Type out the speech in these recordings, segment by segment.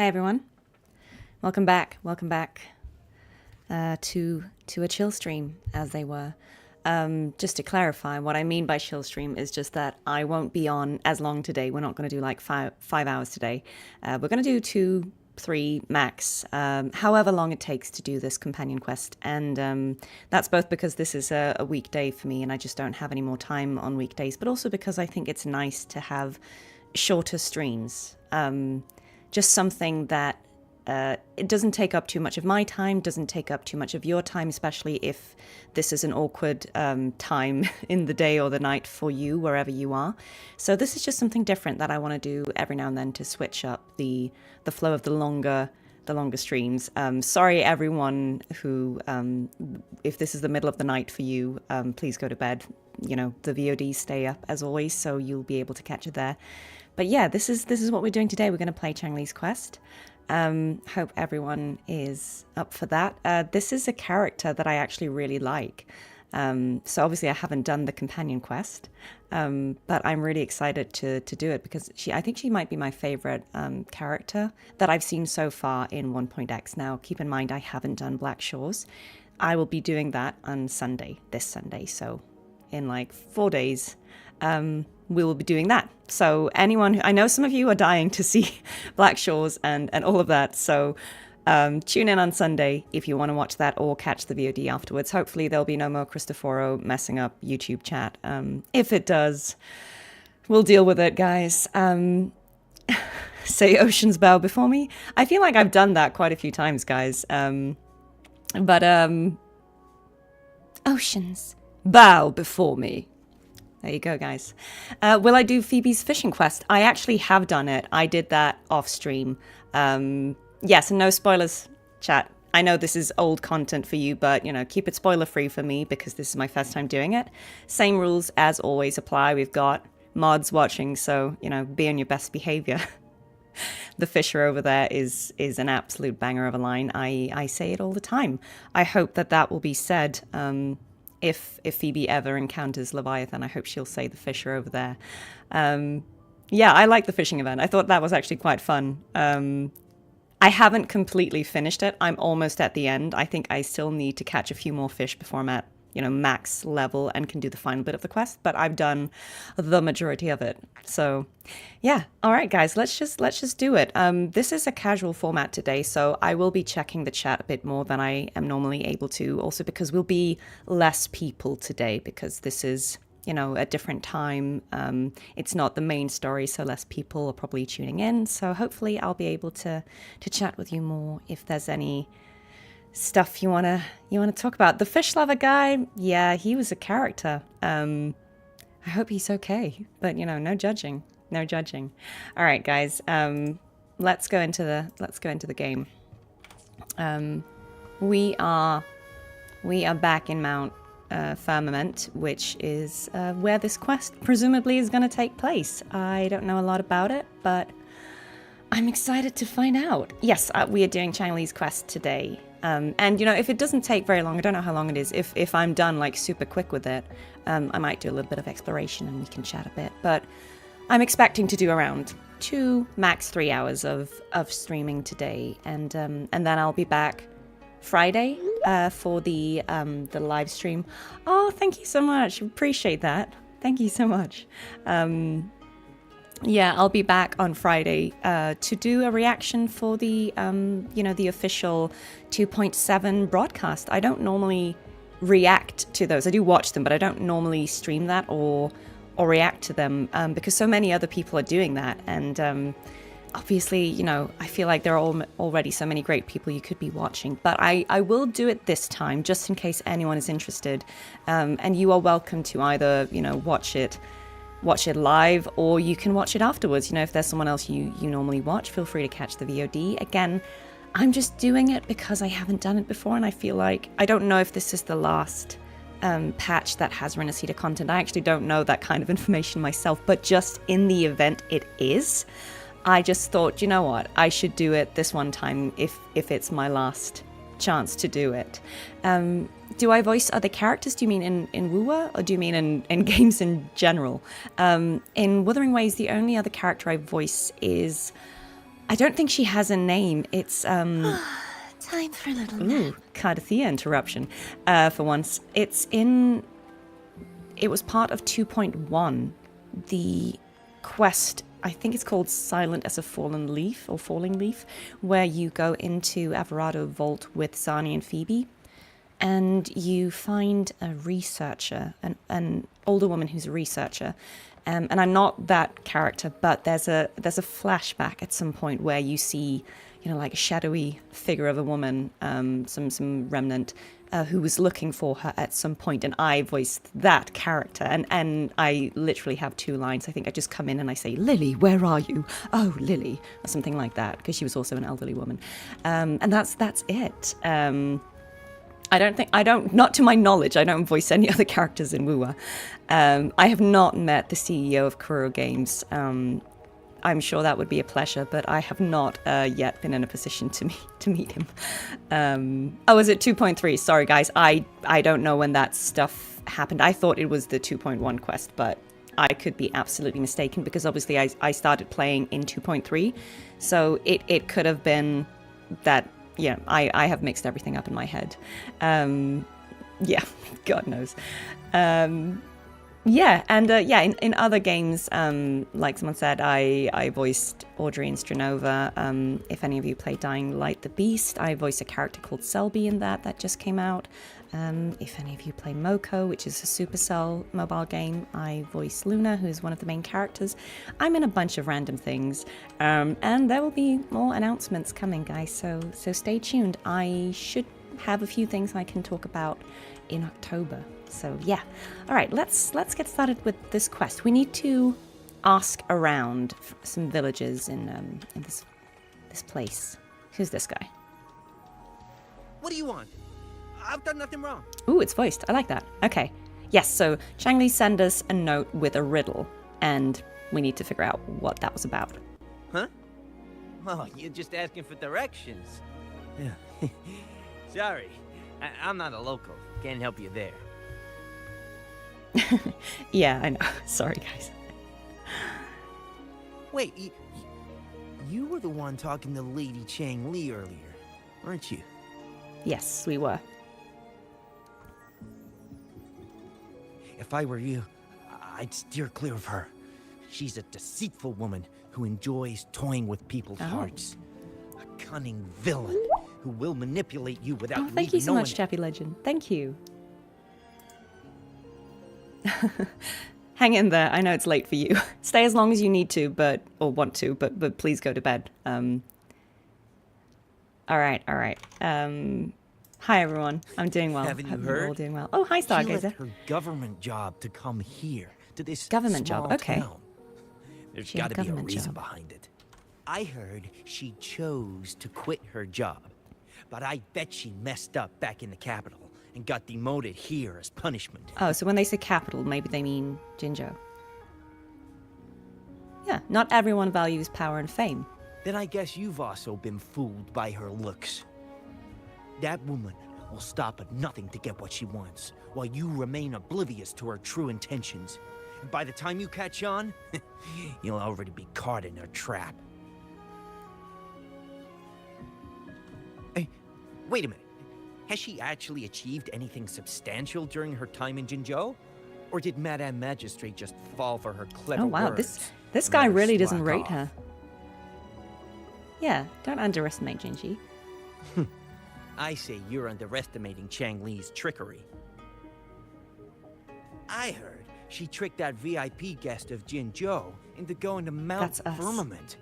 Hi everyone, welcome back to a chill stream, as they were. Just to clarify, what I mean by chill stream is just that I won't be on as long today. We're not going to do like five hours today. We're going to do 2, 3 max, however long it takes to do this companion quest. And that's both because this is a weekday for me and I just don't have any more time on weekdays, but also because I think it's nice to have shorter streams. Just something that it doesn't take up too much of my time, doesn't take up too much of your time, especially if this is an awkward time in the day or the night for you, wherever you are. So this is just something different that I want to do every now and then to switch up the flow of the longer streams. Sorry, everyone who, if this is the middle of the night for you, please go to bed. You know, the VODs stay up as always, so you'll be able to catch it there. But yeah, this is what we're doing today. We're going to play Changli's quest. Hope everyone is up for that. This is a character that I actually really like. So obviously I haven't done the companion quest, but I'm really excited to do it because I think she might be my favorite character that I've seen so far in 1.x. Now, keep in mind, I haven't done Black Shores. I will be doing that on this Sunday. So in like 4 days, we will be doing that. So anyone, I know some of you are dying to see Black Shores and all of that. So tune in on Sunday if you want to watch that or catch the VOD afterwards. Hopefully there'll be no more Cristoforo messing up YouTube chat. If it does, we'll deal with it, guys. Say oceans bow before me. I feel like I've done that quite a few times, guys. Oceans bow before me. There you go, guys. Will I do Phoebe's fishing quest? I actually have done it. I did that off stream. Yes, and no spoilers, chat. I know this is old content for you, but, you know, keep it spoiler free for me because this is my first time doing it. Same rules as always apply. We've got mods watching, so, you know, be on your best behavior. The fisher over there is an absolute banger of a line. I say it all the time. I hope that will be said. If Phoebe ever encounters Leviathan, I hope she'll say the fisher over there. Yeah, I like the fishing event. I thought that was actually quite fun. I haven't completely finished it. I'm almost at the end. I think I still need to catch a few more fish before I'm at, you know, max level and can do the final bit of the quest, but I've done the majority of it. So yeah. All right, guys, let's just do it. This is a casual format today, so I will be checking the chat a bit more than I am normally able to, also because we'll be less people today because this is, you know, a different time. It's not the main story, so less people are probably tuning in. So hopefully I'll be able to chat with you more if there's any stuff you wanna talk about. The fish lover guy, yeah, he was a character. I hope he's okay, but you know, no judging. All right, guys, let's go into the game. We are back in Mount Firmament, which is where this quest presumably is going to take place. I don't know a lot about it, but I'm excited to find out. Yes, we are doing Changli's quest today. And, you know, if it doesn't take very long, I don't know how long it is. If I'm done, like, super quick with it, I might do a little bit of exploration and we can chat a bit. But I'm expecting to do around 2, max 3 hours of streaming today. And then I'll be back Friday for the live stream. Oh, thank you so much. Appreciate that. Thank you so much. Yeah, I'll be back on Friday to do a reaction for the, you know, the official 2.7 broadcast. I don't normally react to those. I do watch them, but I don't normally stream that or react to them because so many other people are doing that. And obviously, you know, I feel like there are already so many great people you could be watching. But I will do it this time just in case anyone is interested. And you are welcome to either, you know, watch it live, or you can watch it afterwards. You know, if there's someone else you normally watch, feel free to catch the VOD. Again, I'm just doing it because I haven't done it before, and I feel like, I don't know if this is the last patch that has Renacita content. I actually don't know that kind of information myself, but just in the event it is, I just thought, you know what, I should do it this one time if it's my last chance to do it. Do I voice other characters? Do you mean in Woowa, or do you mean in games in general? In Wuthering Waves, the only other character I voice is I don't think she has a name. It's Time for a little nap. Cartethyia interruption. For once, it was part of 2.1, the quest. I think it's called Silent as a Fallen Leaf or Falling Leaf, where you go into Alvarado Vault with Zani and Phoebe, and you find a researcher, an older woman who's a researcher. And I'm not that character, but there's a flashback at some point where you see, like a shadowy figure of a woman, some remnant, who was looking for her at some point, and I voiced that character, and I literally have 2 lines. I think I just come in and I say, "Lily, where are you? Oh, Lily," or something like that, because she was also an elderly woman, and that's it. Not to my knowledge, I don't voice any other characters in Wuwa. I have not met the CEO of Kuro Games. I'm sure that would be a pleasure, but I have not yet been in a position to meet him. Is it 2.3? Sorry, guys. I don't know when that stuff happened. I thought it was the 2.1 quest, but I could be absolutely mistaken, because obviously I started playing in 2.3, so it could have been that. Yeah, I have mixed everything up in my head. Yeah, God knows. In other games, like someone said, I voiced Audrey in Stranova. If any of you play Dying Light the Beast, I voiced a character called Selby in that just came out. If any of you play Moko, which is a Supercell mobile game, I voice Luna, who's one of the main characters. I'm in a bunch of random things, and there will be more announcements coming, guys, so stay tuned. I should have a few things I can talk about in October. So yeah. All right, let's get started with this quest. We need to ask around some villagers in this place. Who's this guy? What do you want? I've done nothing wrong. Ooh, it's voiced. I like that. Okay. Yes, so Changli sent us a note with a riddle, and we need to figure out what that was about. Huh? Oh, you're just asking for directions. Yeah. Sorry, I'm not a local. Can't help you there. Yeah, I know. Sorry, guys. Wait, you were the one talking to Lady Changli earlier, weren't you? Yes, we were. If I were you, I'd steer clear of her. She's a deceitful woman who enjoys toying with people's hearts. A cunning villain who will manipulate you without even knowing it. Thank you so much, Chappy Legend. Thank you. Hang in there. I know it's late for you. Stay as long as you need to, or want to, but please go to bed. All right. Hi everyone. I'm doing well. Haven't you Hope heard? you're all doing well. Oh, hi Stargazer. She left her government job to come here to this government small job. Okay. Town. There's got to be a reason behind it. I heard she chose to quit her job, but I bet she messed up back in the capital and got demoted here as punishment. Oh, so when they say capital, maybe they mean Jinzhou. Yeah, not everyone values power and fame. Then I guess you've also been fooled by her looks. That woman will stop at nothing to get what she wants, while you remain oblivious to her true intentions. And by the time you catch on, you'll already be caught in her trap. Hey, wait a minute. Has she actually achieved anything substantial during her time in Jinzhou? Or did Madame Magistrate just fall for her clever words? Oh wow, this guy really doesn't rate off? her. Yeah, don't underestimate Jinji. I say you're underestimating Changli's trickery. I heard she tricked that VIP guest of Jinzhou into going to Mount Firmament.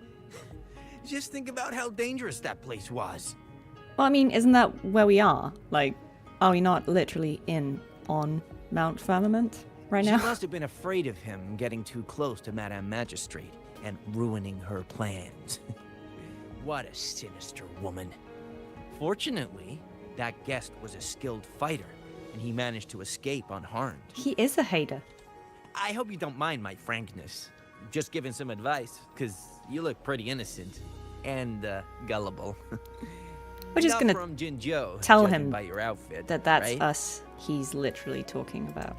Just think about how dangerous that place was. Well, I mean, isn't that where we are? Like, are we not literally on Mount Firmament right now? She must have been afraid of him getting too close to Madame Magistrate and ruining her plans. What a sinister woman. Fortunately, that guest was a skilled fighter, and he managed to escape unharmed. He is a hater. I hope you don't mind my frankness. Just giving some advice, because you look pretty innocent and gullible. We're just gonna from Jinzhou, tell him by your outfit, that that's right? us he's literally talking about.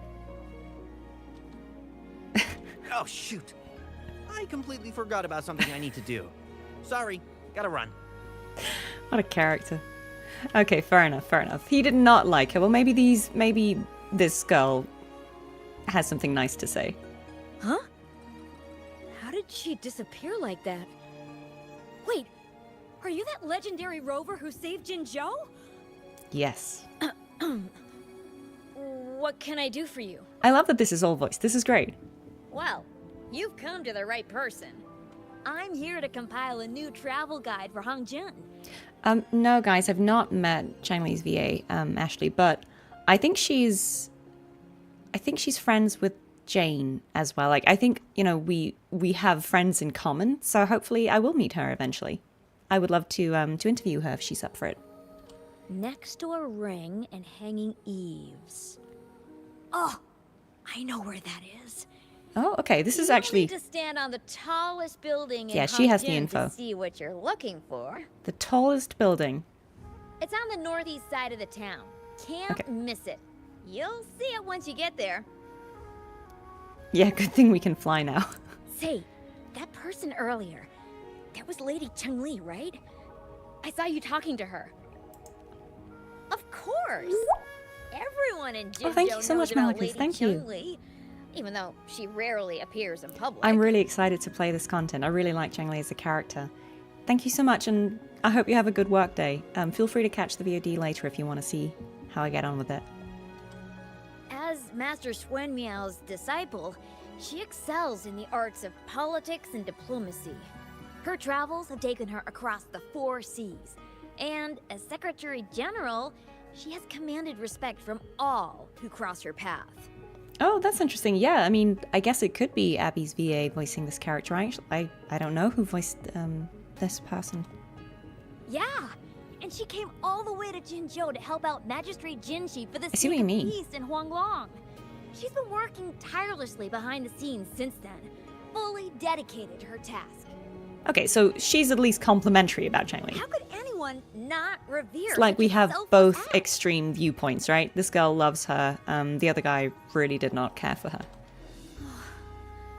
Oh, shoot. I completely forgot about something I need to do. Sorry. Gotta run. What a character. Okay, fair enough, fair enough. He did not like her. Well, maybe this girl has something nice to say. Huh? How did she disappear like that? Wait, are you that legendary rover who saved Jinzhou? Yes. What can I do for you? I love that this is all voiced. This is great. Well, you've come to the right person. I'm here to compile a new travel guide for Hangjin. No, guys, I've not met Changli's VA, Ashley, but I think she's friends with Jane as well. Like, I think, you know, we have friends in common, so hopefully I will meet her eventually. I would love to interview her if she's up for it. Next to a ring and hanging eaves. Oh, I know where that is. Oh, okay. This is You actually need to stand on the tallest building in Yeah, she has the Hangjin info. to see what you're looking for. the tallest building. It's on the northeast side of the town. Can't Okay. miss it. You'll see it once you get there. Yeah, good thing we can fly now. Say, that person earlier, that was Lady Changli, right? I saw you talking to her. Of course! Everyone in Jinzhou thank you so knows much, about Malachus. Lady Thank you. Changli, even though she rarely appears in public. I'm really excited to play this content. I really like Changli as a character. Thank you so much, and I hope you have a good work day. Feel free to catch the VOD later if you want to see how I get on with it. As Master Swen Miao's disciple, she excels in the arts of politics and diplomacy. Her travels have taken her across the 4 seas, and as Secretary General, she has commanded respect from all who cross her path. Oh, that's interesting. Yeah, I mean, I guess it could be Abby's VA voicing this character. I don't know who voiced this person. Yeah, and she came all the way to Jinzhou to help out Magistrate Jinshi for the I see sake what you of mean. peace in Huanglong. She's been working tirelessly behind the scenes since then, fully dedicated to her task. Okay, so she's at least complimentary about Changli. How could anyone not revere It's like such we a have selfless both act? extreme viewpoints, right? This girl loves her. The other guy really did not care for her.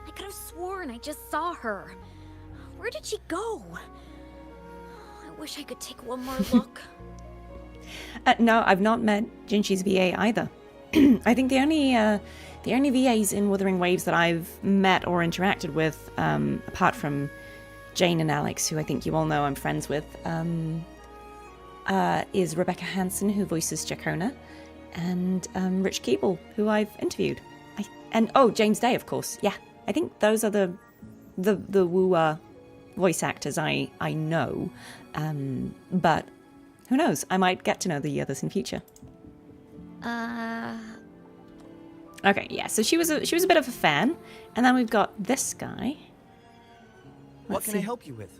I could have sworn I just saw her. Where did she go? I wish I could take one more look. No, I've not met Jinshi's VA either. I think the only VAs in Wuthering Waves that I've met or interacted with, apart from Jane and Alex, who I think you all know I'm friends with, is Rebecca Hansen, who voices Jacona, and Rich Keeble, who I've interviewed. James Day, of course. Yeah, I think those are the Wua voice actors I know. But who knows? I might get to know the others in future. Okay, yeah. So she was a bit of a fan, and then we've got this guy. What Let's can I see. help you with?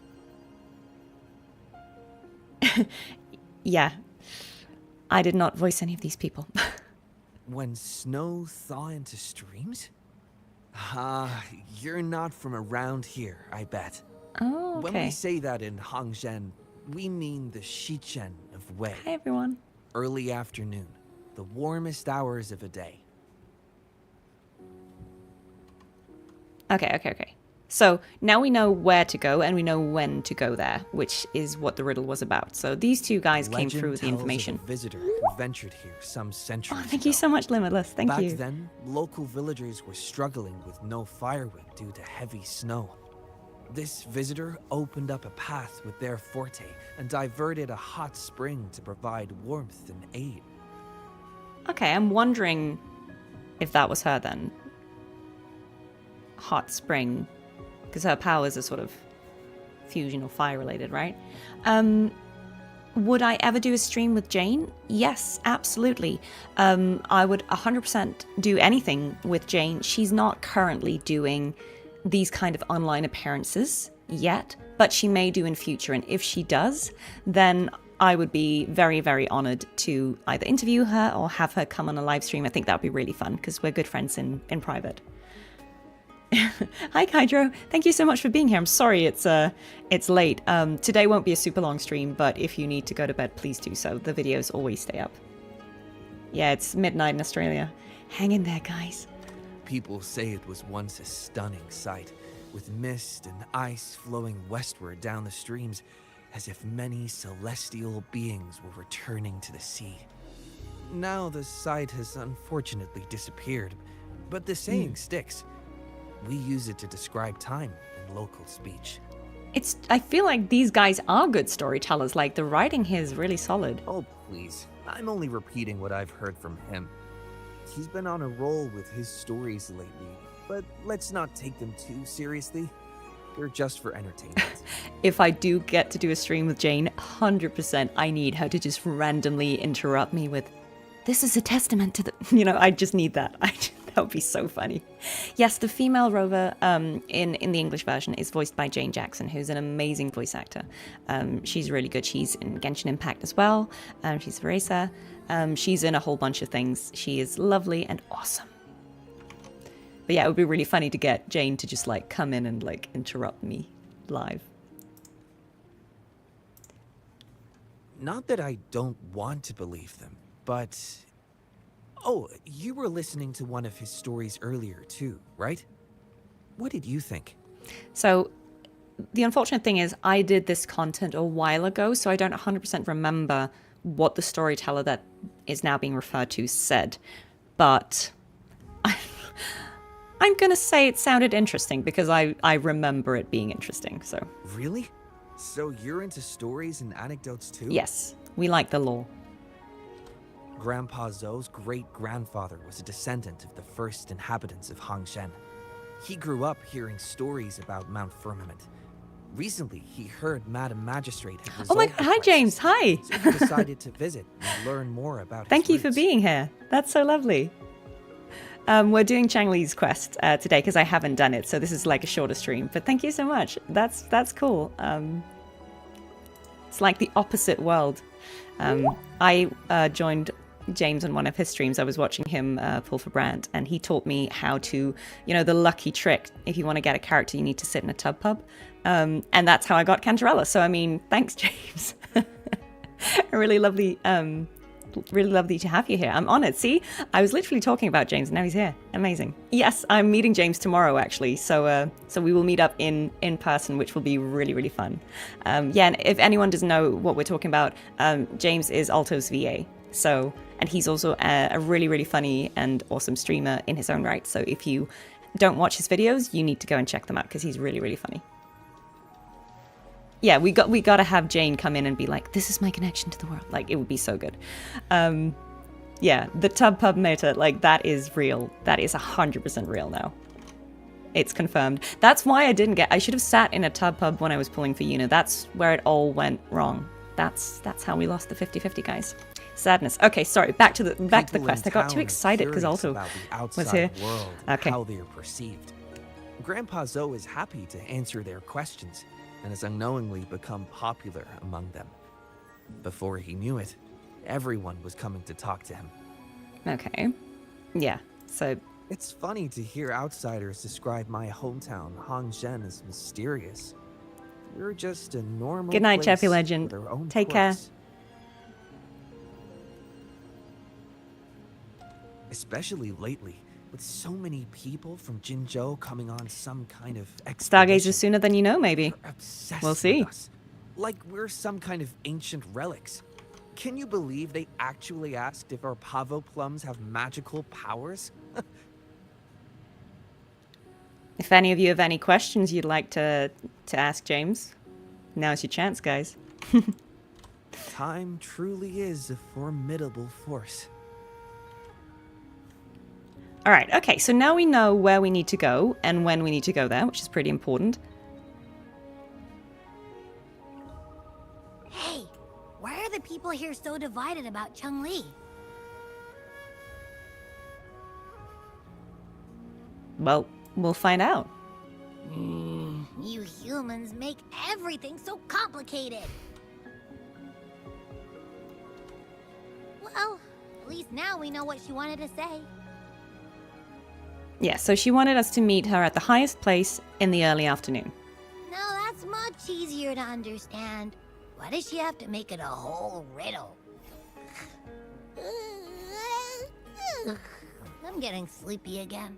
Yeah, I did not voice any of these people. When snow thaw into streams? You're not from around here, I bet. Oh, When we okay. say that in Hangzhen, we mean the Shichen of Wei. Hi, everyone. Early afternoon, the warmest hours of a day. Okay. So now we know where to go and we know when to go there, which is what the riddle was about. So these two guys came Legend through with the tells of information. a visitor who ventured here some centuries Oh, thank you ago. so much, Limitless. Thank Back you. then, local villagers were struggling with no firewood due to heavy snow. This visitor opened up a path with their forte and diverted a hot spring to provide warmth and aid. Okay, I'm wondering if that was her then. Hot spring. Because her powers are sort of fusion or fire related, right? Would I ever do a stream with Jane? Yes, absolutely. I would 100% do anything with Jane. She's not currently doing these kind of online appearances yet, but she may do in future. And if she does, then I would be very, very honored to either interview her or have her come on a live stream. I think that would be really fun because we're good friends in private. Hi Kydro, thank you so much for being here. I'm sorry it's late. Today won't be a super long stream, but if you need to go to bed, please do so. The videos always stay up. Yeah, it's midnight in Australia. Hang in there, guys. People say it was once a stunning sight, with mist and ice flowing westward down the streams, as if many celestial beings were returning to the sea. Now the sight has unfortunately disappeared, but the saying sticks. We use it to describe time in local speech. I feel like these guys are good storytellers. Like, the writing here is really solid. Oh, please. I'm only repeating what I've heard from him. He's been on a roll with his stories lately, but let's not take them too seriously. They're just for entertainment. If I do get to do a stream with Jane, 100% I need her to just randomly interrupt me with, "This is a testament to the..." You know, I just need that. That would be so funny. Yes, the female rover in the English version is voiced by Jane Jackson, who's an amazing voice actor. She's really good. She's in Genshin Impact as well. She's Veresa. She's in a whole bunch of things. She is lovely and awesome. But yeah, it would be really funny to get Jane to just like come in and like interrupt me live. Not that I don't want to believe them, but... Oh, you were listening to one of his stories earlier too, right? What did you think? So the unfortunate thing is I did this content a while ago, so I don't 100% remember what the storyteller that is now being referred to said. But I'm going to say it sounded interesting because I remember it being interesting. So Really? So you're into stories and anecdotes too? yes, we like the lore. Grandpa Zhou's great-grandfather was a descendant of the first inhabitants of Hangshen. He grew up hearing stories about Mount Firmament. Recently, he heard Madam Magistrate had resolved Oh my, the hi crisis, James, hi. so he decided to visit and learn more about Thank his you for roots. being here. That's so lovely. We're doing Changli's quest today because I haven't done it, so this is like a shorter stream. But thank you so much. That's cool. It's like the opposite world. I joined James on one of his streams. I was watching him pull for Brandt, and he taught me how to, you know, the lucky trick. If you want to get a character, you need to sit in a tub pub. And that's how I got Cantarella. So, I mean, thanks, James. Really lovely to have you here. I'm honored. See, I was literally talking about James, and now he's here. Amazing. Yes, I'm meeting James tomorrow, actually. So we will meet up in person, which will be really, really fun. Yeah, and if anyone doesn't know what we're talking about, James is Alto's VA. So, and he's also a really, really funny and awesome streamer in his own right. So if you don't watch his videos, you need to go and check them out because he's really, really funny. Yeah, we got to have Jane come in and be like, "This is my connection to the world." Like, it would be so good. Yeah, the tub pub meta, like, that is real. That is 100% real now. It's confirmed. That's why I should have sat in a tub pub when I was pulling for Yuna. That's where it all went wrong. That's how we lost the 50-50, guys. Sadness. Okay, sorry. Back to the quest. I got too excited because Alto was here. World, okay. How they are perceived. Grandpa Zhou is happy to answer their questions and has unknowingly become popular among them. Before he knew it, everyone was coming to talk to him. Okay. Yeah. So It's funny to hear outsiders describe my hometown, Hangshen, as mysterious. We're just a normal good night, place Chappy Legend. with our own Take care. quirks. Especially lately, with so many people from Jinzhou coming on some kind of expedition. Stargazer sooner than you know, maybe. They're obsessed We'll see. with us, like we're some kind of ancient relics. Can you believe they actually asked if our pavo plums have magical powers? If any of you have any questions you'd like to ask James, now's your chance, guys. Time truly is a formidable force. All right, okay, so now we know where we need to go and when we need to go there, which is pretty important. Hey, why are the people here so divided about Changli? Well, we'll find out. You humans make everything so complicated. Well, at least now we know what she wanted to say. Yeah, so she wanted us to meet her at the highest place in the early afternoon. No, that's much easier to understand. Why does she have to make it a whole riddle? I'm getting sleepy again.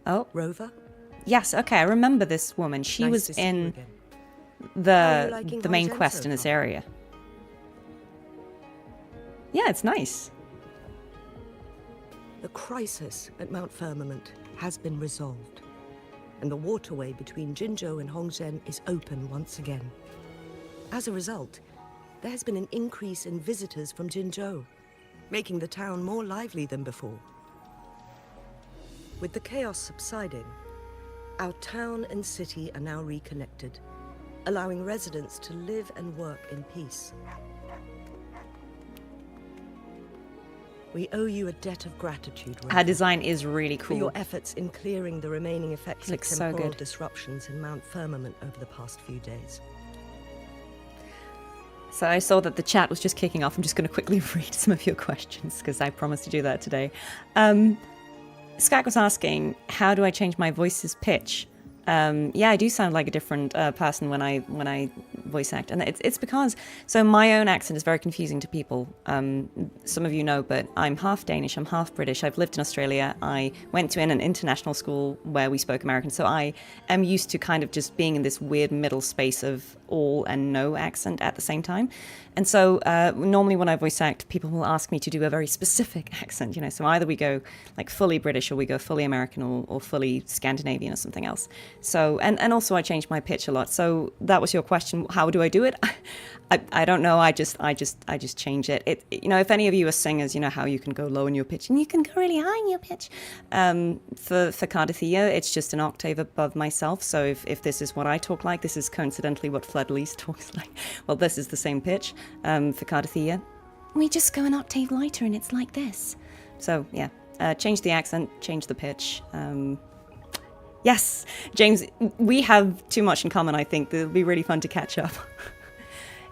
Oh, Rover? yes, okay, I remember this woman. She Nice was to see you in again. the main Hongzhen quest so in this far? area. Yeah, it's nice. The crisis at Mount Firmament has been resolved, and the waterway between Jinzhou and Hongzhen is open once again. As a result, there has been an increase in visitors from Jinzhou, making the town more lively than before. With the chaos subsiding, our town and city are now reconnected, allowing residents to live and work in peace. We owe you a debt of gratitude, Her Raven, design is really for cool. your efforts in clearing the remaining effects of Looks so temporal good. disruptions in Mount Firmament over the past few days. So I saw that the chat was just kicking off. I'm just going to quickly read some of your questions because I promised to do that today. Skak was asking, how do I change my voice's pitch? Yeah, I do sound like a different person when I voice act, and it's because my own accent is very confusing to people. Some of you know, but I'm half Danish, I'm half British. I've lived in Australia. I went to an international school where we spoke American, so I am used to kind of just being in this weird middle space of all and no accent at the same time. And so normally when I voice act, people will ask me to do a very specific accent, you know, so either we go like fully British or we go fully American or fully Scandinavian or something else. So, and also I change my pitch a lot. So that was your question. How do I do it? I don't know. I just change it. You know, if any of you are singers, you know how you can go low in your pitch and you can go really high in your pitch. For Cartethyia, it's just an octave above myself. So if this is what I talk like, this is coincidentally what Fled-Elise talks like. Well, this is the same pitch for Cartethyia. We just go an octave lighter and it's like this. So yeah, change the accent, change the pitch. Yes, James, we have too much in common, I think. It'll be really fun to catch up.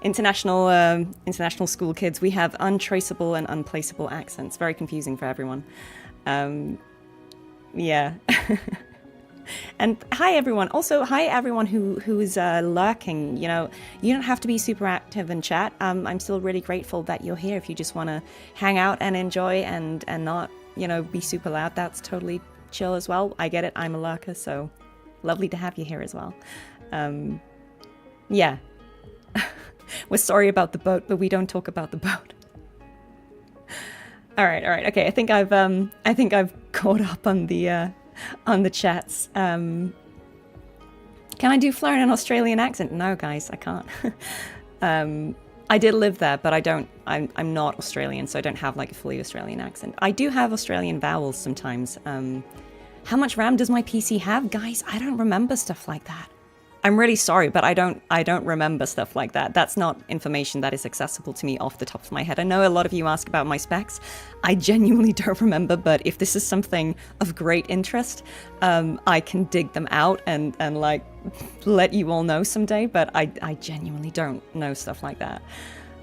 International school kids, we have untraceable and unplaceable accents. Very confusing for everyone. Yeah. And hi everyone. Also, hi everyone who is lurking. You know, you don't have to be super active in chat. I'm still really grateful that you're here. If you just want to hang out and enjoy and not, you know, be super loud, that's totally chill as well. I get it. I'm a lurker, so lovely to have you here as well. Yeah. We're sorry about the boat, but we don't talk about the boat. All right. Okay, I think I've caught up on the chats. Can I do Fleur in an Australian accent? No, guys, I can't. I did live there, but I'm not Australian, so I don't have like a fully Australian accent. I do have Australian vowels sometimes. How much RAM does my PC have? Guys, I don't remember stuff like that. I'm really sorry, but I don't remember stuff like that. That's not information that is accessible to me off the top of my head. I know a lot of you ask about my specs. I genuinely don't remember, but if this is something of great interest, I can dig them out and like let you all know someday, but I genuinely don't know stuff like that.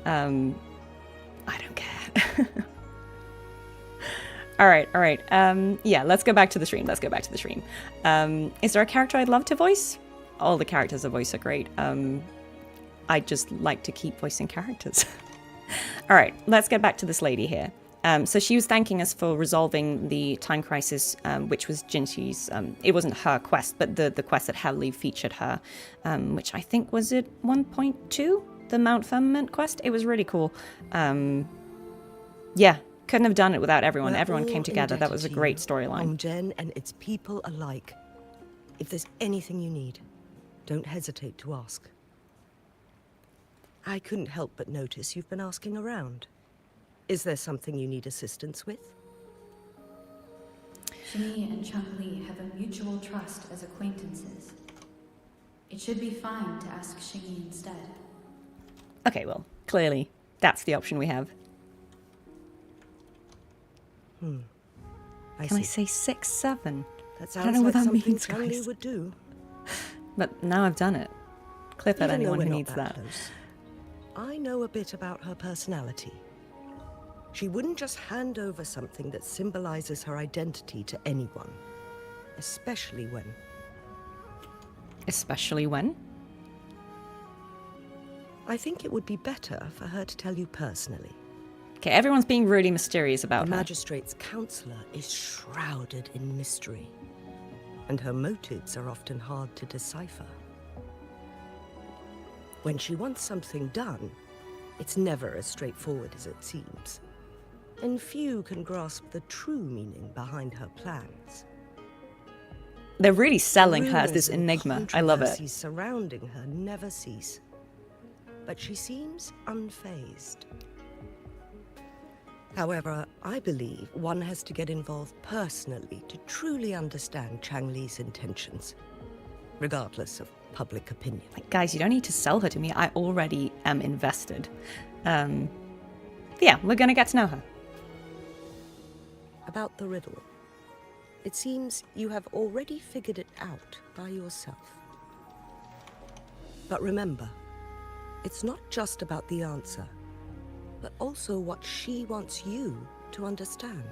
I don't care. All right. Yeah, let's go back to the stream. Is there a character I'd love to voice? All the characters I voice are great. I just like to keep voicing characters. All right, let's get back to this lady here. So she was thanking us for resolving the time crisis, which was Jinxi's. It wasn't her quest, but the quest that heavily featured her, which I think was at 1.2, the Mount Firmament quest. It was really cool. Yeah, couldn't have done it without everyone. Everyone came together. That was a great storyline. Hongzhen and its people alike. If there's anything you need, don't hesitate to ask. I couldn't help but notice you've been asking around. Is there something you need assistance with? Changli and Changli have a mutual trust as acquaintances. It should be fine to ask Changli instead. Okay, well, clearly that's the option we have. Can I say 6, 7? That I don't sounds know like what that something means, Changli guys. would do. But now I've done it. Clip at Even though anyone we're who not needs that. close, I know a bit about her personality. She wouldn't just hand over something that symbolizes her identity to anyone, especially when... Especially when? I think it would be better for her to tell you personally. Okay, everyone's being really mysterious about The her. magistrate's counselor is shrouded in mystery, and her motives are often hard to decipher. When she wants something done, it's never as straightforward as it seems. And few can grasp the true meaning behind her plans. They're really selling her as Rumors this and enigma. I love it. controversies surrounding her never cease. But she seems unfazed. However, I believe one has to get involved personally to truly understand Changli's intentions, regardless of public opinion. Like, guys, you don't need to sell her to me. I already am invested. Yeah, we're gonna get to know her. About the riddle. It seems you have already figured it out by yourself. But remember, it's not just about the answer, but also what she wants you to understand.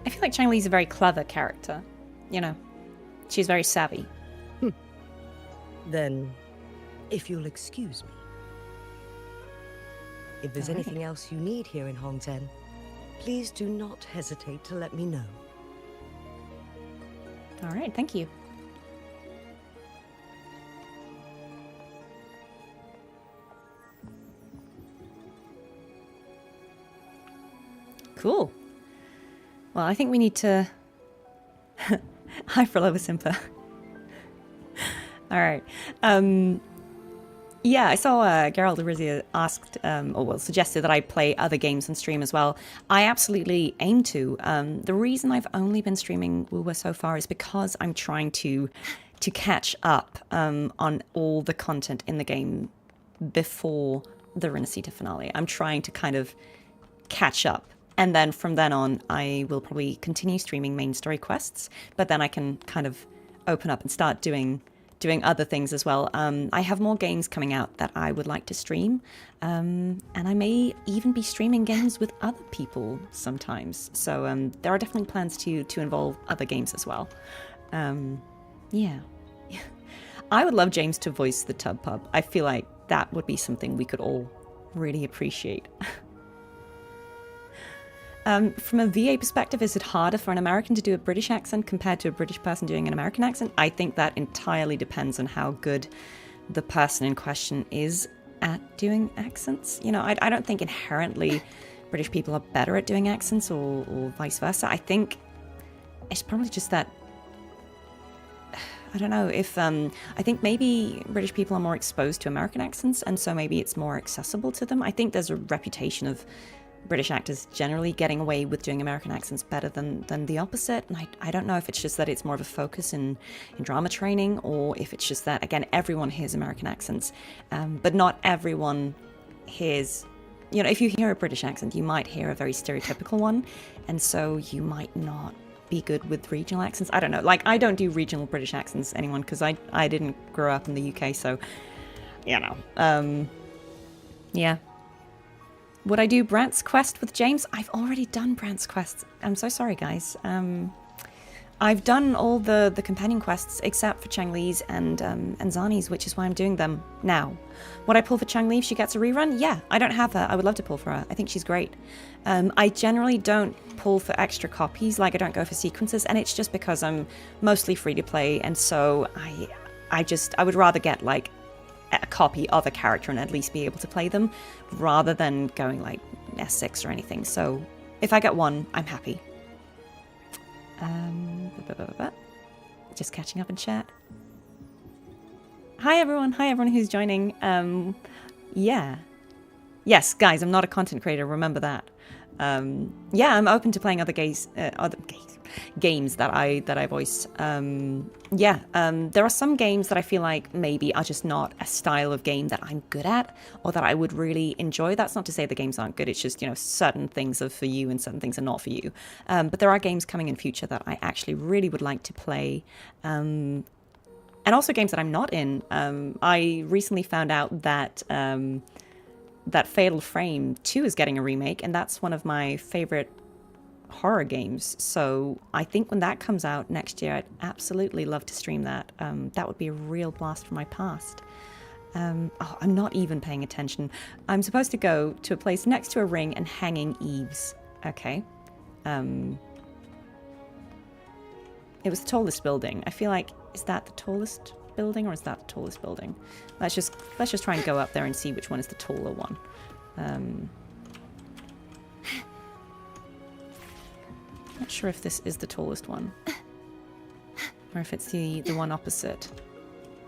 I feel like Changli's a very clever character. You know, she's very savvy. Then, if you'll excuse me. If there's All right. anything else you need here in Hongzhen, please do not hesitate to let me know. All right, thank you. Cool. Well, I think we need to... Hi, Frolova Simpa. All right. Yeah, I saw Gerald Arizia asked, suggested that I play other games on stream as well. I absolutely aim to. The reason I've only been streaming Wuwa so far is because I'm trying to catch up on all the content in the game before the Renacita finale. I'm trying to kind of catch up. And then from then on, I will probably continue streaming main story quests, but then I can kind of open up and start doing other things as well. I have more games coming out that I would like to stream, and I may even be streaming games with other people sometimes. So there are definitely plans to involve other games as well. Yeah. I would love James to voice the Tub Pub. I feel like that would be something we could all really appreciate. From a VA perspective, is it harder for an American to do a British accent compared to a British person doing an American accent? I think that entirely depends on how good the person in question is at doing accents. You know, I don't think inherently British people are better at doing accents or vice versa. I think it's probably just that, I don't know, if, I think maybe British people are more exposed to American accents, and so maybe it's more accessible to them. I think there's a reputation of British actors generally getting away with doing American accents better than the opposite. And I don't know if it's just that it's more of a focus in drama training, or if it's just that, again, everyone hears American accents, but not everyone hears, you know, if you hear a British accent, you might hear a very stereotypical one, and so you might not be good with regional accents. I don't know. Like, I don't do regional British accents, anyone, because I didn't grow up in the UK, so, you know. Yeah. Would I do Brant's quest with James? I've already done Brant's quests. I'm so sorry, guys. I've done all the companion quests except for Changli's and Zani's, which is why I'm doing them now. Would I pull for Changli if she gets a rerun? Yeah, I don't have her. I would love to pull for her. I think she's great. I generally don't pull for extra copies, like I don't go for sequences, and it's just because I'm mostly free to play, and so I would rather get like a copy of a character and at least be able to play them, rather than going like S6 or anything. So if I get one, I'm happy. Just catching up in chat. Hi everyone who's joining. Yeah. Yes, guys, I'm not a content creator, remember that. Yeah, I'm open to playing other games that I voice. There are some games that I feel like maybe are just not a style of game that I'm good at, or that I would really enjoy. That's not to say the games aren't good. It's just, you know, certain things are for you and certain things are not for you. But there are games coming in future that I actually really would like to play. And also games that I'm not in. I recently found out that that Fatal Frame 2 is getting a remake, and that's one of my favorite horror games. So I think when that comes out next year, I'd absolutely love to stream that. That would be a real blast from my past. I'm not even paying attention. I'm supposed to go to a place next to a ring and hanging eaves. Okay. It was the tallest building. I feel like, is that the tallest building, or is that the tallest building? Let's just try and go up there and see which one is the taller one. Not sure if this is the tallest one, or if it's the one opposite.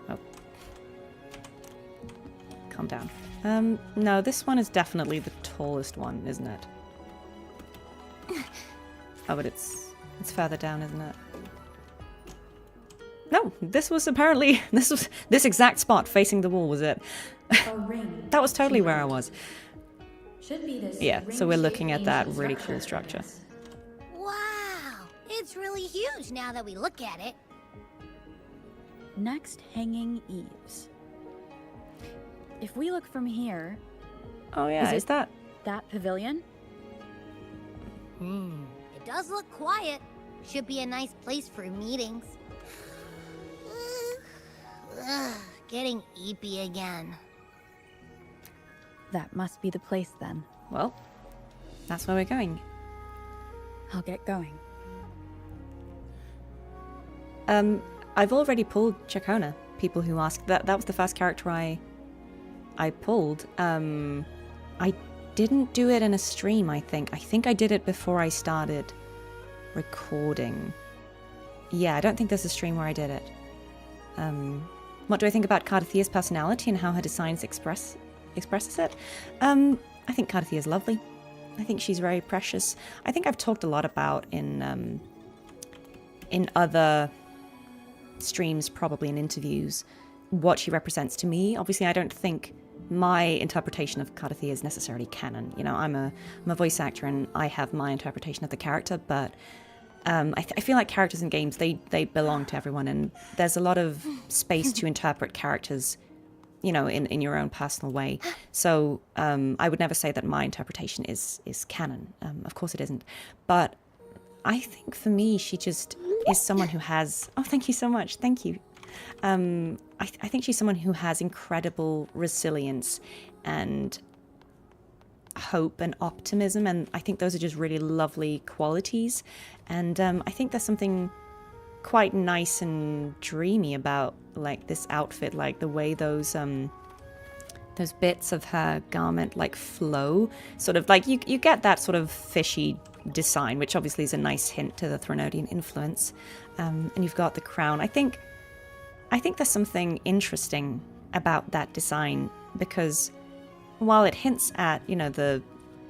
Oh, calm down. No, this one is definitely the tallest one, isn't it? Oh, but it's further down, isn't it? No, this was apparently this exact spot facing the wall was it. A ring. That was totally where I was. Should be this. Yeah, so we're looking at that ring-shaped really cool structure. structure. Wow, it's really huge now that we look at it. Next, hanging eaves. If we look from here, Oh yeah, Is is that? that pavilion? It does look quiet. Should be a nice place for meetings. Getting eepy again. That must be the place then. Well, that's where we're going. I'll get going. I've already pulled Chacona. People who asked that was the first character I pulled. I didn't do it in a stream, I think. I think I did it before I started recording. Yeah, I don't think there's a stream where I did it. What do I think about Cartethyia's personality and how her designs expresses it? I think Cartethyia is lovely. I think she's very precious. I think I've talked a lot about in other streams, probably in interviews, what she represents to me. Obviously, I don't think my interpretation of Cartethyia is necessarily canon. You know, I'm a voice actor and I have my interpretation of the character, but I feel like characters in games, they belong to everyone, and there's a lot of space to interpret characters, you know, in your own personal way. So I would never say that my interpretation is canon. Of course it isn't. But I think for me, she just is someone who has... Oh, thank you so much. Thank you. I think she's someone who has incredible resilience and hope and optimism, and I think those are just really lovely qualities. And I think there's something quite nice and dreamy about like this outfit, like the way those bits of her garment like flow, sort of like you get that sort of fishy design, which obviously is a nice hint to the Threnodian influence. And you've got the crown. I think there's something interesting about that design, because while it hints at, you know, the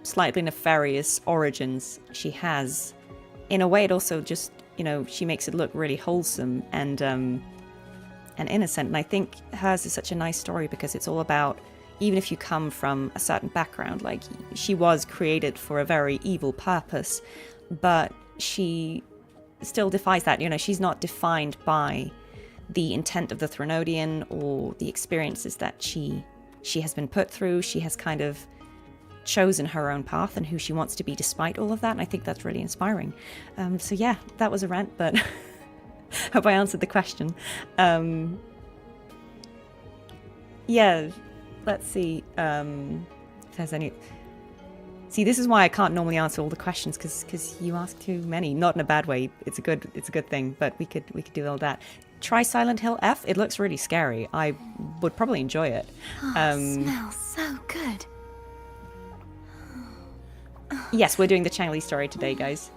slightly nefarious origins she has, in a way it also just, you know, she makes it look really wholesome and innocent. And I think hers is such a nice story because it's all about, even if you come from a certain background, like she was created for a very evil purpose, but she still defies that. You know, she's not defined by the intent of the Threnodian or the experiences that she has been put through. She has kind of chosen her own path and who she wants to be despite all of that, and I think that's really inspiring. So yeah, that was a rant, but hope I answered the question. Yeah, let's see if there's any... See, this is why I can't normally answer all the questions, because you ask too many. Not in a bad way. It's a good thing, but we could do all that. Try Silent Hill F. It looks really scary. I would probably enjoy it. Smells so good. Yes, we're doing the Changli story today, guys.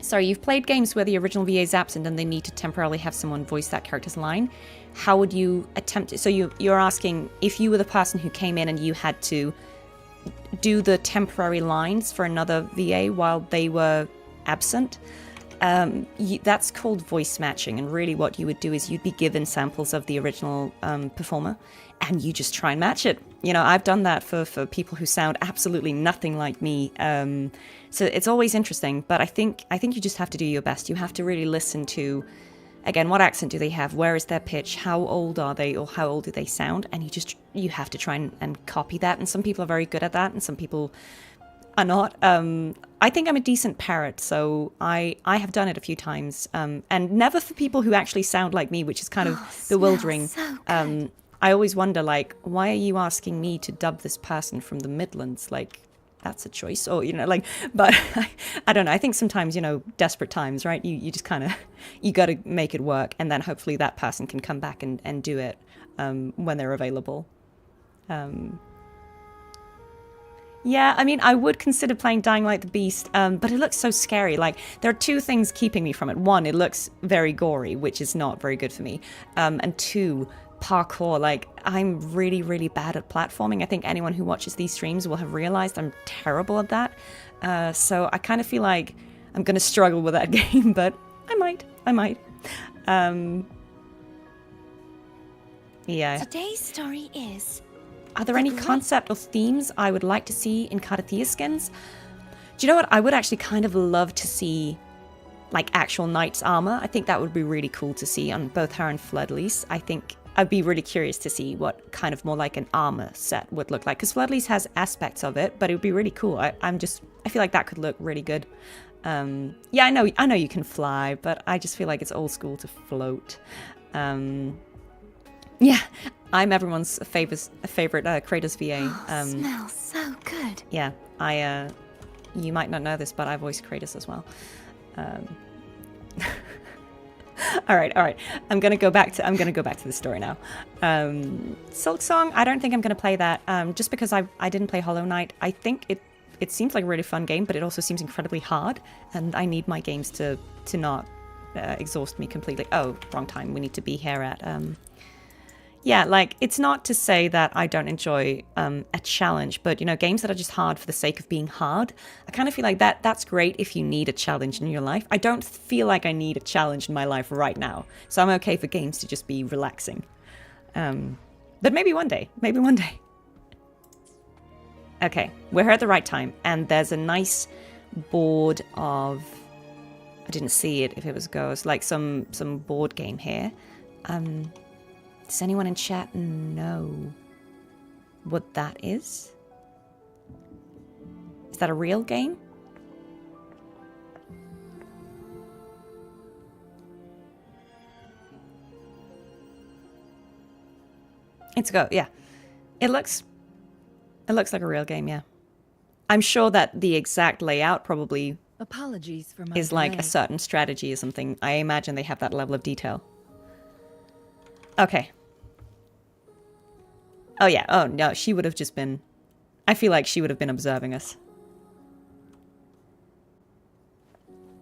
Sorry, you've played games where the original VA is absent and they need to temporarily have someone voice that character's line. How would you attempt it? So you're asking if you were the person who came in and you had to do the temporary lines for another VA while they were absent. That's called voice matching, and really what you would do is you'd be given samples of the original performer and you just try and match it. You know, I've done that for people who sound absolutely nothing like me. So it's always interesting, but I think you just have to do your best. You have to really listen to, again, what accent do they have? Where is their pitch? How old are they, or how old do they sound? And you have to try and copy that. And some people are very good at that, and some people are not. I think I'm a decent parrot, so I have done it a few times, and never for people who actually sound like me, which is kind of bewildering. So good. I always wonder, like, why are you asking me to dub this person from the Midlands? Like, that's a choice, or, you know, like, but I don't know. I think sometimes, you know, desperate times, right? You just kind of, you got to make it work, and then hopefully that person can come back and do it when they're available. Yeah, I mean, I would consider playing Dying Light the Beast, but it looks so scary. Like, there are two things keeping me from it. One, it looks very gory, which is not very good for me. And two, parkour. Like, I'm really, really bad at platforming. I think anyone who watches these streams will have realized I'm terrible at that. So I kind of feel like I'm going to struggle with that game, but I might. Yeah. Today's story is... Are there any concept or themes I would like to see in Cartethyia skins? Do you know what? I would actually kind of love to see, like, actual knight's armor. I think that would be really cool to see on both her and Floodlease. I think I'd be really curious to see what kind of more like an armor set would look like. Because Floodlease has aspects of it, but it would be really cool. I feel like that could look really good. Yeah, I know you can fly, but I just feel like it's old school to float. Yeah, I'm everyone's favorite Kratos VA. Smells so good. Yeah, you might not know this, but I voiced Kratos as well. All right. I'm gonna go back to the story now. Silk Song. I don't think I'm gonna play that. Just because I didn't play Hollow Knight. I think it seems like a really fun game, but it also seems incredibly hard, and I need my games to not exhaust me completely. Oh, wrong time. We need to be here at Yeah, like, it's not to say that I don't enjoy a challenge, but, you know, games that are just hard for the sake of being hard, I kind of feel like that's great if you need a challenge in your life. I don't feel like I need a challenge in my life right now, so I'm okay for games to just be relaxing. But maybe one day. Okay, we're here at the right time, and there's a nice board of... I didn't see it if it was Ghost, like some board game here. Does anyone in chat know what that is? Is that a real game? It's Go, yeah. It looks like a real game, yeah. I'm sure that the exact layout probably Apologies for my is like a delay. certain strategy or something. I imagine they have that level of detail. Okay. Oh yeah, oh no, she would have just been... I feel like she would have been observing us.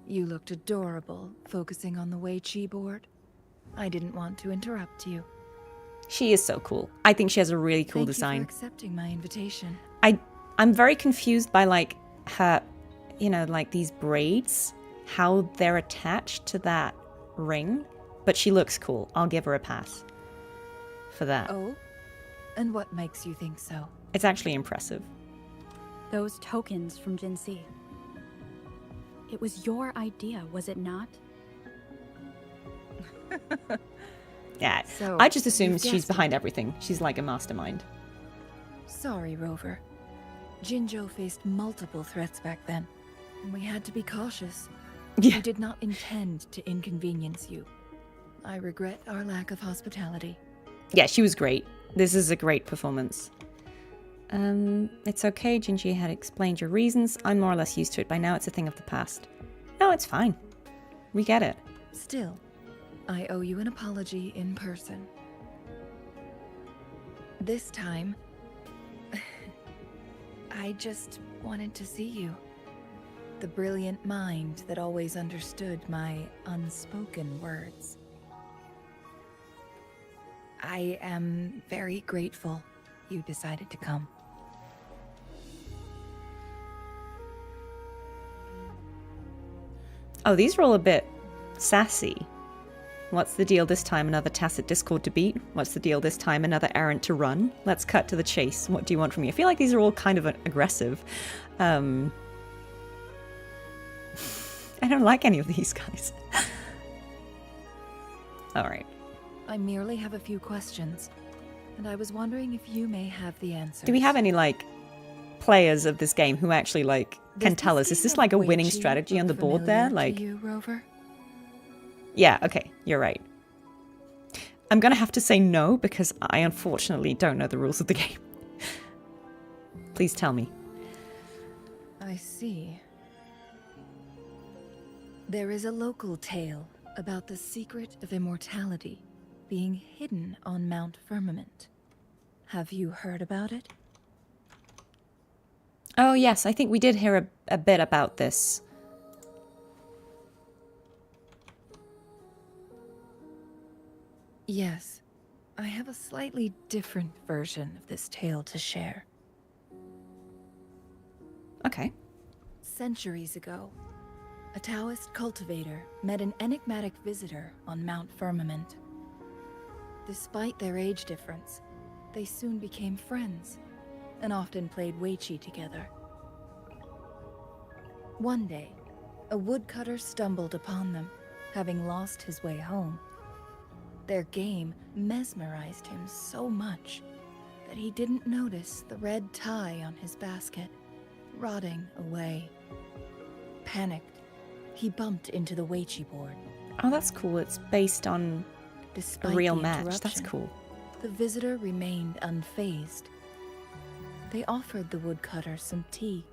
You looked adorable, focusing on the Wei Chi board. I didn't want to interrupt you. She is so cool. I think she has a really cool Thank design. you for accepting my invitation. I'm very confused by, like, her, you know, like these braids, how they're attached to that ring, but she looks cool. I'll give her a pass for that. Oh? And what makes you think so? It's actually impressive. Those tokens from Jinxi. It was your idea, was it not? Yeah, So, I just assume you've she's guessed it. behind everything. She's like a mastermind. Sorry, Rover. Jinzhou faced multiple threats back then, and we had to be cautious. Yeah. We did not intend to inconvenience you. I regret our lack of hospitality. Yeah, she was great. This is a great performance. It's okay, Jinji had explained your reasons. I'm more or less used to it by now. It's a thing of the past. No, it's fine. We get it. Still, I owe you an apology in person. This time, I just wanted to see you. The brilliant mind that always understood my unspoken words. I am very grateful you decided to come. Oh, these are all a bit sassy. What's the deal this time? Another tacit discord to beat? What's the deal this time? Another errand to run? Let's cut to the chase. What do you want from me? I feel like these are all kind of aggressive. I don't like any of these guys. All right. I merely have a few questions, and I was wondering if you may have the answers. Do we have any, like, players of this game who actually, like, can tell us? Is this like a winning strategy on the board there? Like, you, Rover? yeah, okay, you're right. I'm gonna have to say no because I unfortunately don't know the rules of the game. Please tell me. I see. There is a local tale about the secret of immortality being hidden on Mount Firmament. Have you heard about it? Oh, yes, I think we did hear a bit about this. Yes. I have a slightly different version of this tale to share. Okay. Centuries ago, a Taoist cultivator met an enigmatic visitor on Mount Firmament. Despite their age difference, they soon became friends and often played Weiqi together. One day, a woodcutter stumbled upon them, having lost his way home. Their game mesmerized him so much that he didn't notice the red tie on his basket, rotting away. Panicked, he bumped into the Weiqi board. Oh, that's cool. It's based on Despite a real the match. That's interruption, cool. the visitor remained unfazed. They offered the woodcutter some tea,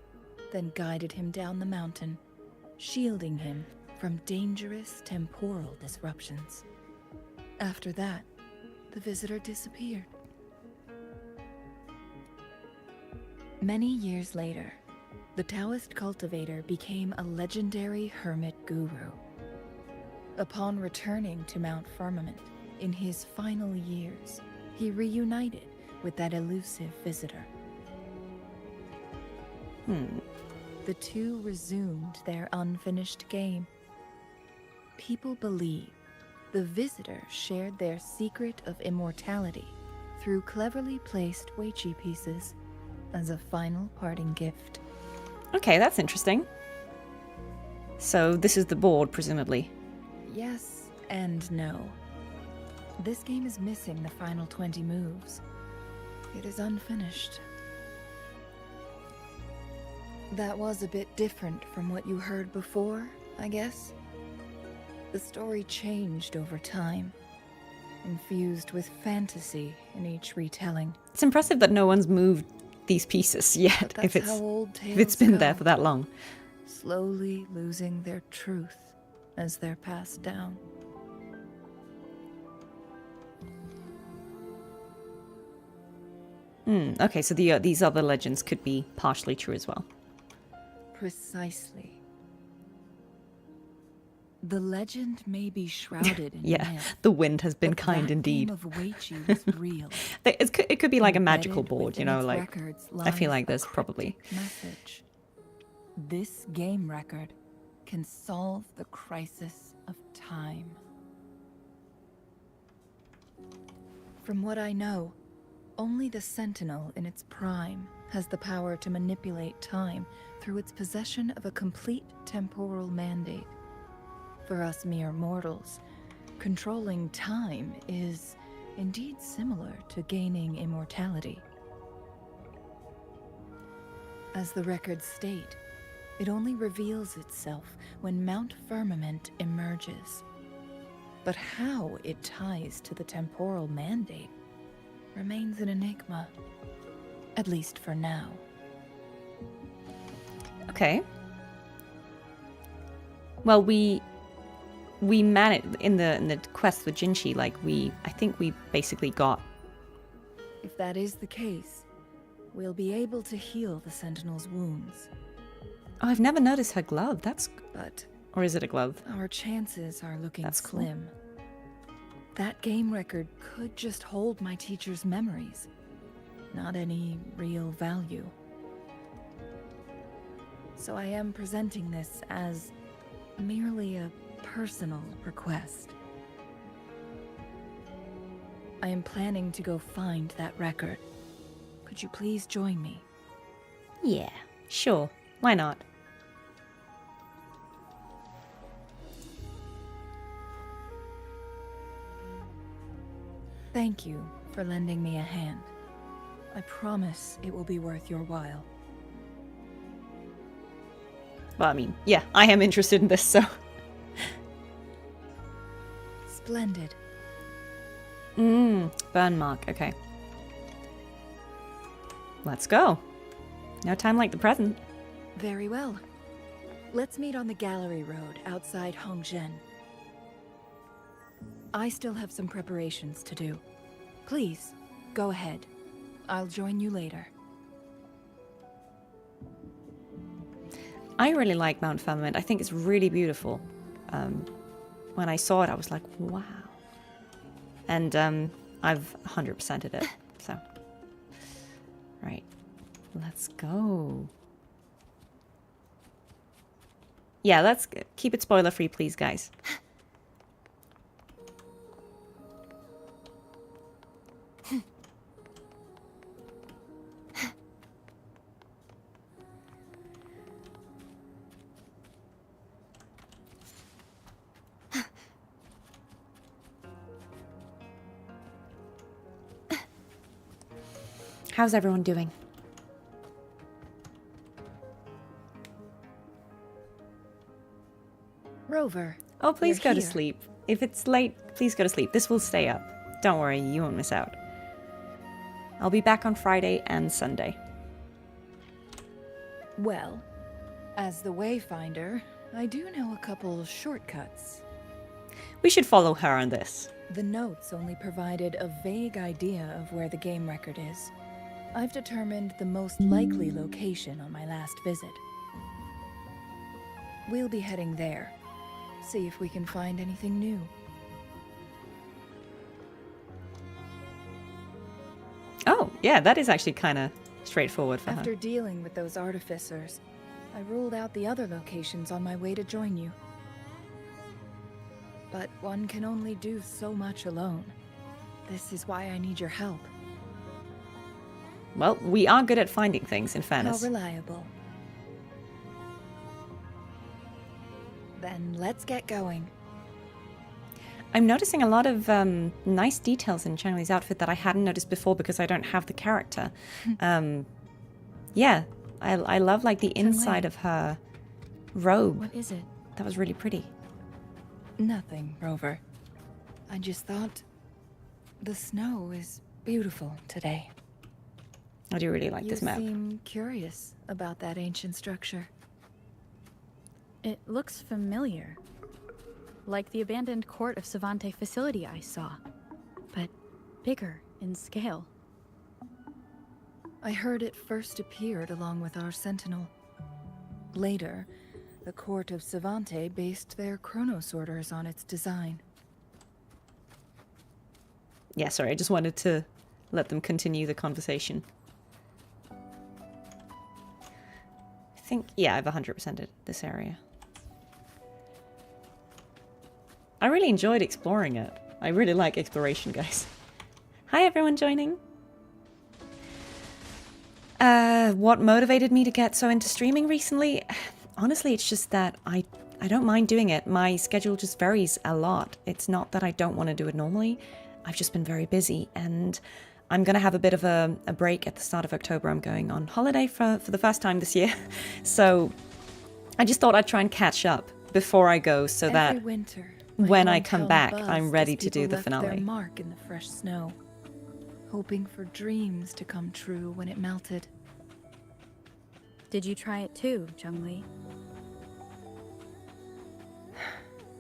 then guided him down the mountain, shielding him from dangerous temporal disruptions. After that, the visitor disappeared. Many years later, the Taoist cultivator became a legendary hermit guru. Upon returning to Mount Firmament in his final years, he reunited with that elusive visitor. The two resumed their unfinished game. People believe the visitor shared their secret of immortality through cleverly placed Weiqi pieces as a final parting gift. Okay, that's interesting. So this is the board, presumably. Yes and no. This game is missing the final 20 moves. It is unfinished. That was a bit different from what you heard before, I guess. The story changed over time, infused with fantasy in each retelling. It's impressive that no one's moved these pieces yet, But if that's how old tales it's been there go, for that long. slowly losing their truth as they're passed down. Okay, so these other legends could be partially true as well. Precisely. The legend may be shrouded in Yeah, myth, the wind has been but kind that indeed. game of Weiqi was real. It could be like a magical Embedded board, you within know, its like records I feel lies like a there's probably cryptic message. This game record can solve the crisis of time. From what I know, only the Sentinel in its prime has the power to manipulate time through its possession of a complete temporal mandate. For us mere mortals, controlling time is indeed similar to gaining immortality. As the records state, it only reveals itself when Mount Firmament emerges. But how it ties to the temporal mandate remains an enigma, at least for now. okay. Well, we managed in the quest with Jinchi, like I think we basically got. If that is the case, we'll be able to heal the Sentinel's wounds. Oh, I've never noticed her glove. But Or is it a glove? our chances are looking That's cool. slim. That game record could just hold my teacher's memories, not any real value. So I am presenting this as merely a personal request. I am planning to go find that record. Could you please join me? Yeah, sure. Why not? Thank you for lending me a hand. I promise it will be worth your while. Well, I mean, yeah, I am interested in this, so. Splendid. Burn mark, okay. Let's go. No time like the present. Very well. Let's meet on the gallery road outside Hongzhen. I still have some preparations to do. Please, go ahead. I'll join you later. I really like Mount Firmament. I think it's really beautiful. When I saw it, I was like, wow. And I've 100%ed it, so. Right, let's go. Yeah, let's keep it spoiler-free, please, guys. How's everyone doing? Rover. Oh, please you're go to here. sleep. If it's late, please go to sleep. This will stay up. Don't worry, you won't miss out. I'll be back on Friday and Sunday. Well, as the Wayfinder, I do know a couple shortcuts. We should follow her on this. The notes only provided a vague idea of where the game record is. I've determined the most likely location on my last visit. We'll be heading there. See if we can find anything new. Oh, yeah, that is actually kind of straightforward for After her. dealing with those artificers, I ruled out the other locations on my way to join you. But one can only do so much alone. This is why I need your help. Well, we are good at finding things, in How fairness. reliable. Then let's get going. I'm noticing a lot of nice details in Changli's outfit that I hadn't noticed before because I don't have the character. Yeah, I love like the inside of her robe. What is it? That was really pretty. Nothing, Rover. I just thought the snow is beautiful today. I do really like this map. You seem curious about that ancient structure. It looks familiar. Like the abandoned court of Savante facility I saw, but bigger in scale. I heard it first appeared along with our sentinel. Later, the court of Savante based their Chronos orders on its design. Yeah, sorry, I just wanted to let them continue the conversation. I think, yeah, I've 100%ed this area. I really enjoyed exploring it. I really like exploration, guys. Hi, everyone joining. What motivated me to get so into streaming recently? Honestly, it's just that I don't mind doing it. My schedule just varies a lot. It's not that I don't want to do it normally. I've just been very busy, and I'm going to have a bit of a break at the start of October. I'm going on holiday for the first time this year. So I just thought I'd try and catch up before I go so Every that winter, when my I come hometown back, buzzed I'm ready as to do people the left their finale. mark in the fresh snow, hoping for dreams to come true when it melted. Did you try it too, Changli?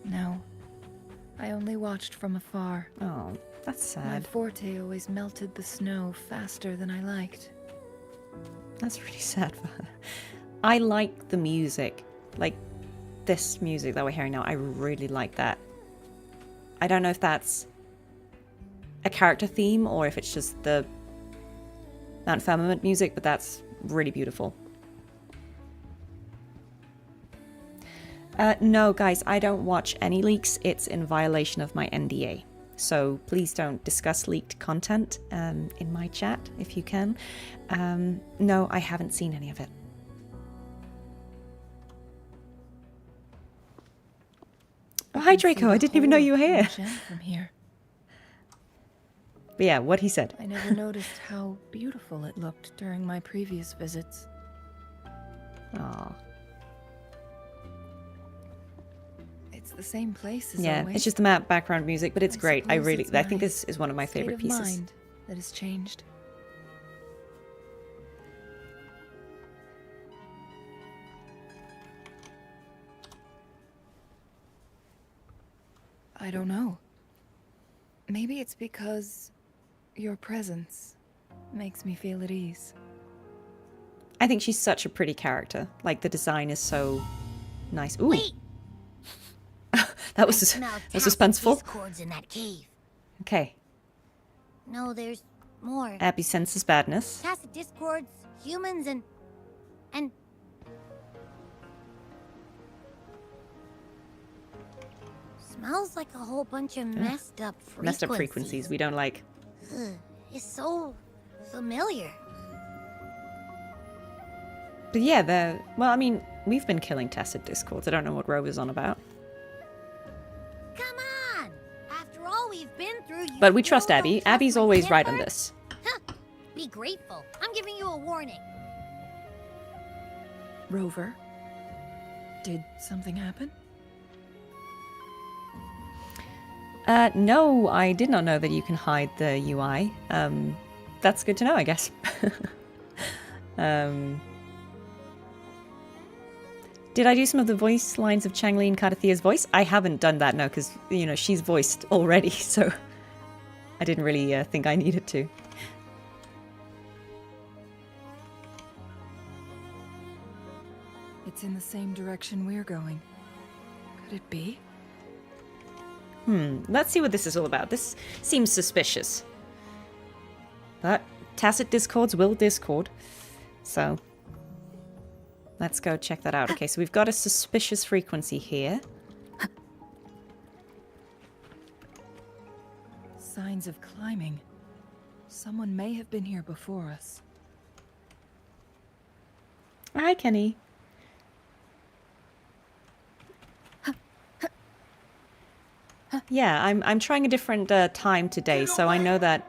No, I only watched from afar. Oh, that's My sad. forte always melted the snow faster than I liked. That's really sad for her. I like the music. Like, this music that we're hearing now, I really like that. I don't know if that's a character theme or if it's just the Mount Firmament music, but that's really beautiful. No, guys, I don't watch any leaks. It's in violation of my NDA. So please don't discuss leaked content in my chat if you can. No, I haven't seen any of it. Oh, hi, can see Draco. I the didn't even know whole you were of here. Hongzhen from here. But yeah, what he said. I never noticed how beautiful it looked during my previous visits. Aw. It's the same place as Yeah, always. it's just the map background music, but it's great. I think my this is one of my state favorite of pieces. mind that has changed. I don't know. Maybe it's because your presence makes me feel at ease. I think she's such a pretty character. Like, the design is so nice. Ooh. Wait! That was Smell suspenseful. discords in that cave. Okay. No, there's more. Abby senses badness. Tacit discords, humans, and smells like a whole bunch of messed up frequencies. Messed up frequencies we don't like. Ugh, it's so familiar. But yeah, well, I mean, we've been killing tacit discords. I don't know what Rover's on about. Come on! After all we've been through, you But we trust still Abby. don't trust Abby's my always right on temper? this. Huh. Be grateful. I'm giving you a warning. Rover, did something happen? No, I did not know that you can hide the UI. That's good to know, I guess. Did I do some of the voice lines of Changli and Cartethyia's voice? I haven't done that, no, because, you know, she's voiced already, so I didn't really think I needed to. It's in the same direction we're going. Could it be? Let's see what this is all about. This seems suspicious. But tacit discords will discord, so let's go check that out. Okay, so we've got a suspicious frequency here. Signs of climbing. Someone may have been here before us. Hi, Kenny. Yeah, I'm trying a different time today, so I know that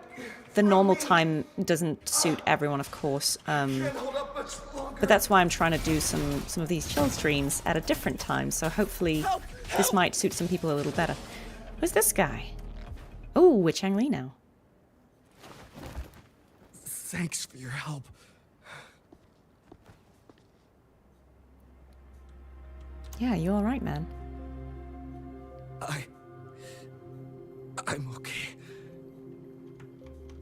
the normal time doesn't suit everyone, of course. But that's why I'm trying to do some of these chill streams at a different time, so hopefully this might suit some people a little better. Who's this guy? Oh, we're Changli now. Thanks for your help. Yeah, you all right, man? I'm okay.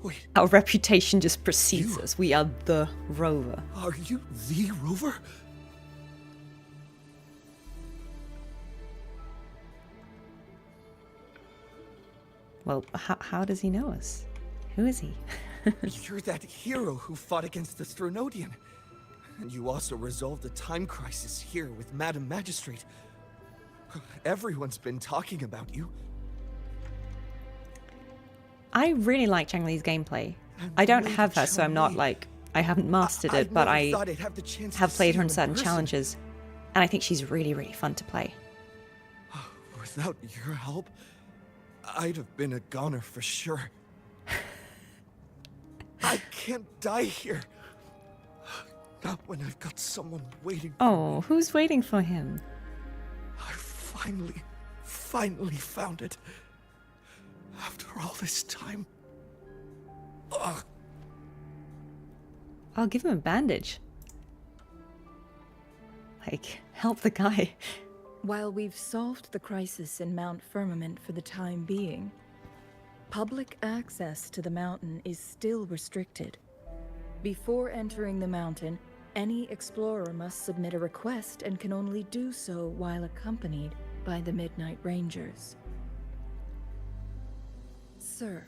Wait, Our reputation just precedes us. We are the Rover. are you the Rover? Well, how does he know us? Who is he? You're that hero who fought against the Stronodian. And you also resolved a time crisis here with Madam Magistrate. Everyone's been talking about you. I really like Changli's gameplay. I don't have her, so I'm not like... I haven't mastered it, but I have played her in certain challenges. And I think she's really, really fun to play. Without your help, I'd have been a goner for sure. I can't die here. Not when I've got someone waiting for me. Oh, who's waiting for him? I finally found it. After all this time. Ugh. I'll give him a bandage. Like, help the guy. While we've solved the crisis in Mount Firmament for the time being, public access to the mountain is still restricted. Before entering the mountain, any explorer must submit a request and can only do so while accompanied by the Midnight Rangers. Sir,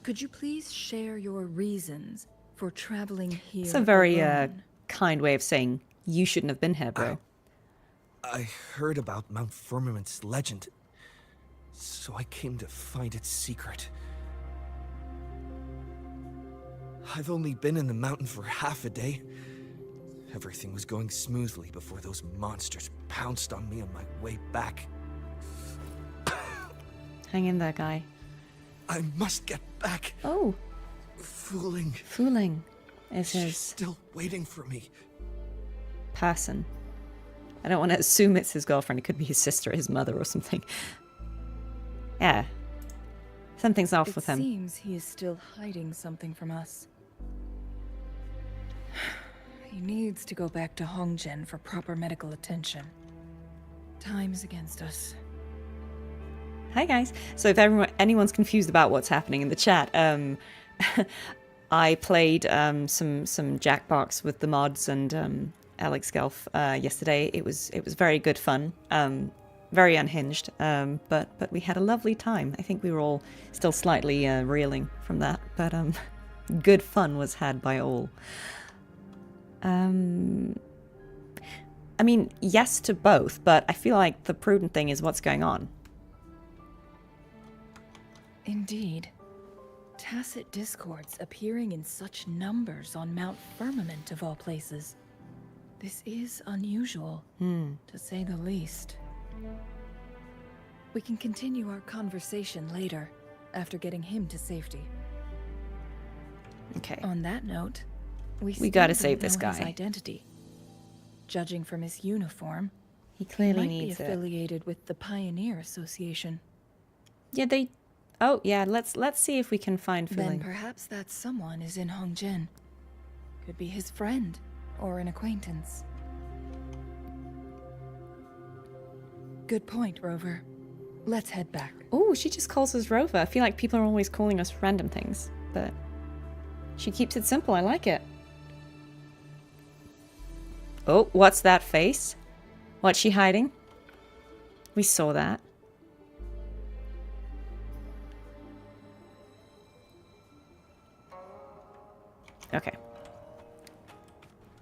could you please share your reasons for traveling here It's a very alone? kind way of saying, you shouldn't have been here, bro. I heard about Mount Firmament's legend, so I came to find its secret. I've only been in the mountain for half a day. Everything was going smoothly before those monsters pounced on me on my way back. Hang in there, guy. I must get back. Oh, Fuling. Fuling is She's his still waiting for me. person. I don't want to assume it's his girlfriend. It could be his sister or his mother or something. Yeah. Something's off with It him. seems he is still hiding something from us. He needs to go back to Hongzhen for proper medical attention. Time's against us. Hi guys. So if anyone's confused about what's happening in the chat, I played some Jackbox with the mods and Alex Gelf yesterday. It was very good fun. Very unhinged, but we had a lovely time. I think we were all still slightly reeling from that, but good fun was had by all. I mean, yes to both, but I feel like the prudent thing is what's going on. Indeed. Tacit discords appearing in such numbers on Mount Firmament of all places. This is unusual, to say the least. We can continue our conversation later, after getting him to safety. Okay. On that note, we gotta still save don't this know his guy. identity. Judging from his uniform, He clearly might needs be it. affiliated with the Pioneer Association. Yeah, they... Oh, yeah, let's see if we can find Then Fuling. perhaps that someone is in Hongjian. Could be his friend, or an acquaintance. Good point, Rover. Let's head back. Oh, she just calls us Rover. I feel like people are always calling us random things, but she keeps it simple. I like it. Oh, what's that face? What's she hiding? We saw that. Okay.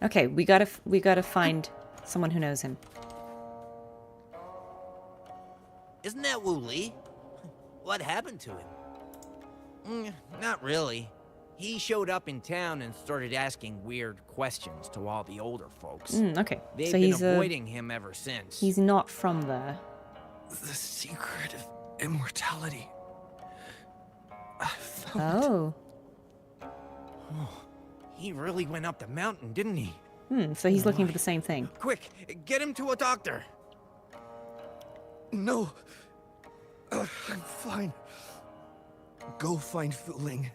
Okay, we gotta find someone who knows him. Isn't that Wu Li? What happened to him? Not really. He showed up in town and started asking weird questions to all the older folks. Okay, They've so been he's avoiding him ever since. he's not from there. The secret of immortality. I found it. Oh. He really went up the mountain, didn't he? So he's looking for the same thing. Quick, get him to a doctor. No. I'm fine. Go find Fuling.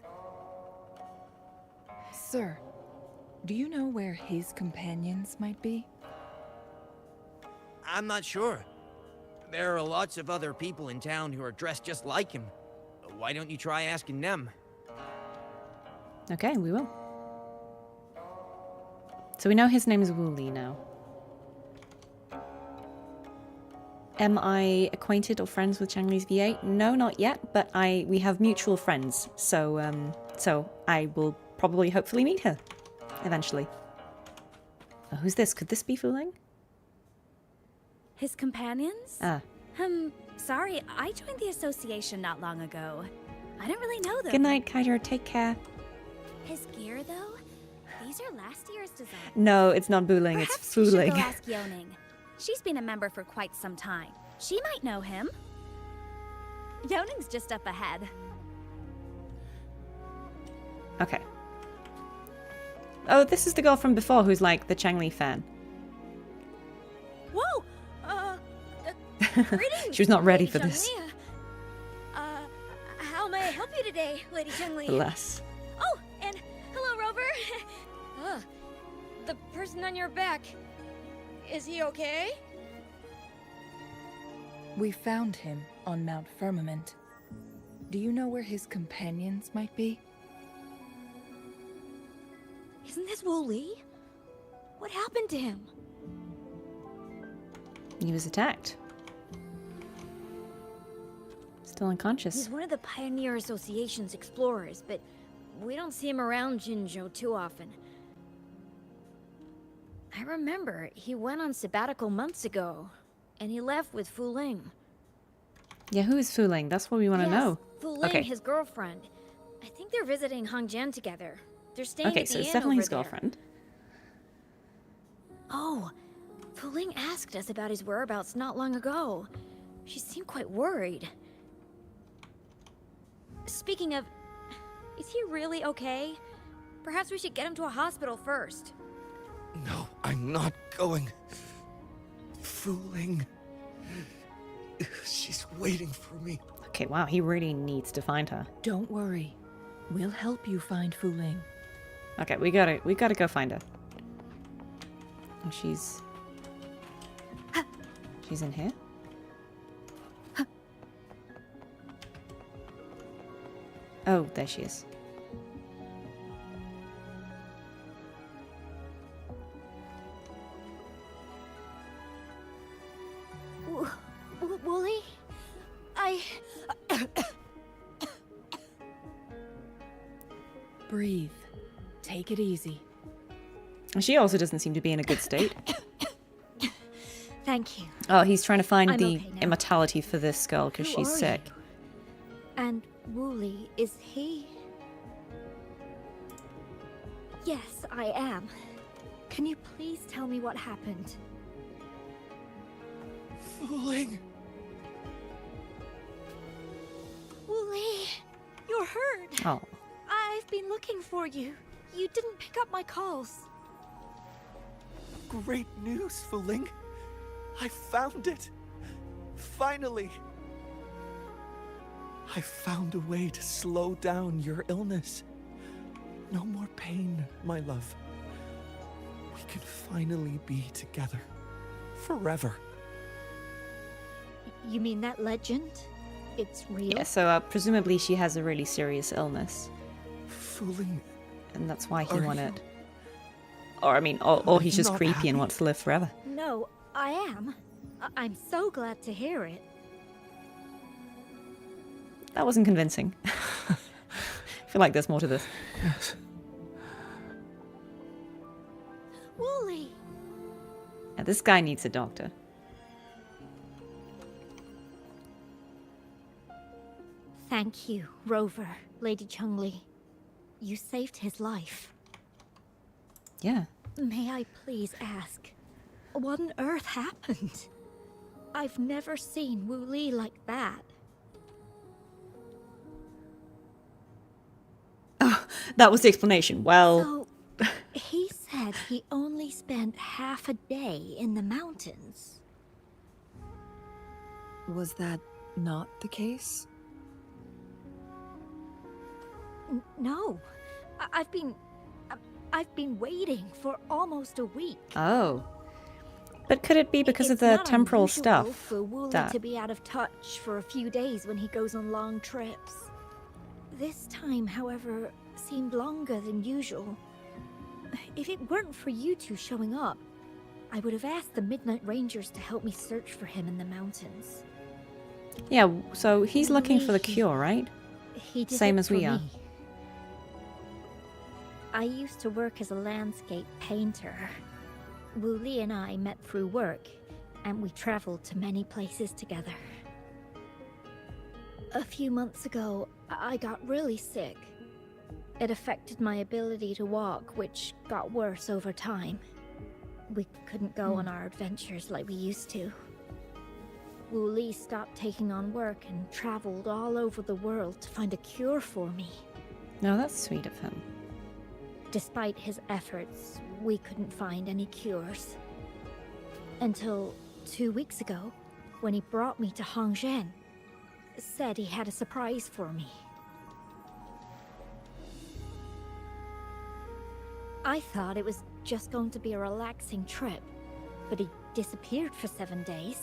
Sir, do you know where his companions might be? I'm not sure. There are lots of other people in town who are dressed just like him. Why don't you try asking them? Okay, we will. So we know his name is Wu Li now. Am I acquainted or friends with Changli's VA? No, not yet, but we have mutual friends, so so I will probably hopefully meet her eventually. Oh, who's this? Could this be Fuling? His companions? Ah. Sorry, I joined the association not long ago. I don't really know them. Good night, Kaiser. Take care. His gear, though? These are last year's design. No, it's not Fuling, it's Perhaps we should Fuling. go ask Yoning. She's been a member for quite some time. She might know him. Yoning's just up ahead. Okay. Oh, this is the girl from before who's like the Changli fan. Whoa! Greetings, She was not ready Lady for this. Changli. How may I help you today, Lady Changli? Bless. Oh, and hello, Rover. The person on your back. Is he okay? We found him on Mount Firmament. Do you know where his companions might be? Isn't this Wu Li? What happened to him? He was attacked. Still unconscious. He's one of the Pioneer Association's explorers, but we don't see him around Jinzhou too often. I remember he went on sabbatical months ago, and he left with Fuling. Yeah, who is Fuling? That's what we want to know. Fuling, Okay. his girlfriend. I think they're visiting Hongjian together. They're staying Okay, at the so it's inn definitely over his there. girlfriend. Oh, Fuling asked us about his whereabouts not long ago. She seemed quite worried. Speaking of, is he really okay? Perhaps we should get him to a hospital first. No, I'm not going. Fuling. She's waiting for me. Okay, wow, he really needs to find her. Don't worry. We'll help you find Fuling. Okay, we gotta go find her. Oh, she's in here? Oh, there she is. Wooly? Breathe. Take it easy. She also doesn't seem to be in a good state. Thank you. Oh, he's trying to find I'm the okay now. immortality for this girl because Who she's are sick. you? And Wooly, is he? Yes, I am. Can you please tell me what happened? Fuling! Wooly, you're hurt. Oh. I've been looking for you. You didn't pick up my calls. Great news, Fuling! I found it! Finally! I found a way to slow down your illness. No more pain, my love. We can finally be together. Forever. You mean that legend? It's real? Yeah, so presumably she has a really serious illness. Fuling, And that's why he Are wanted. you- Or, I mean, or he's just Not creepy happy? and wants to live forever. No, I am. I'm so glad to hear it. That wasn't convincing. I feel like there's more to this. Yes. Wooly! Yeah, this guy needs a doctor. Thank you, Rover, Lady Changli. You saved his life. Yeah. May I please ask, what on earth happened? I've never seen Wooly like that. Oh, that was the explanation. Well, So, he said he only spent half a day in the mountains. Was that not the case? No, I've been waiting for almost a week. oh. But could it be because of It's the not temporal unusual stuff? for Wooly that- to be out of touch for a few days when he goes on long trips. This time, however, seemed longer than usual. If it weren't for you two showing up, I would have asked the Midnight Rangers to help me search for him in the mountains. Yeah, so he's looking for the Wooly, cure, right? He did Same it as we for are. me. I used to work as a landscape painter. Wooly and I met through work, and we traveled to many places together. A few months ago, I got really sick. It affected my ability to walk, which got worse over time. We couldn't go on our adventures like we used to. Wooly stopped taking on work and traveled all over the world to find a cure for me. No, that's sweet of him. Despite his efforts, we couldn't find any cures. Until 2 weeks ago, when he brought me to Hongzhen. Said he had a surprise for me. I thought it was just going to be a relaxing trip, but he disappeared for 7 days.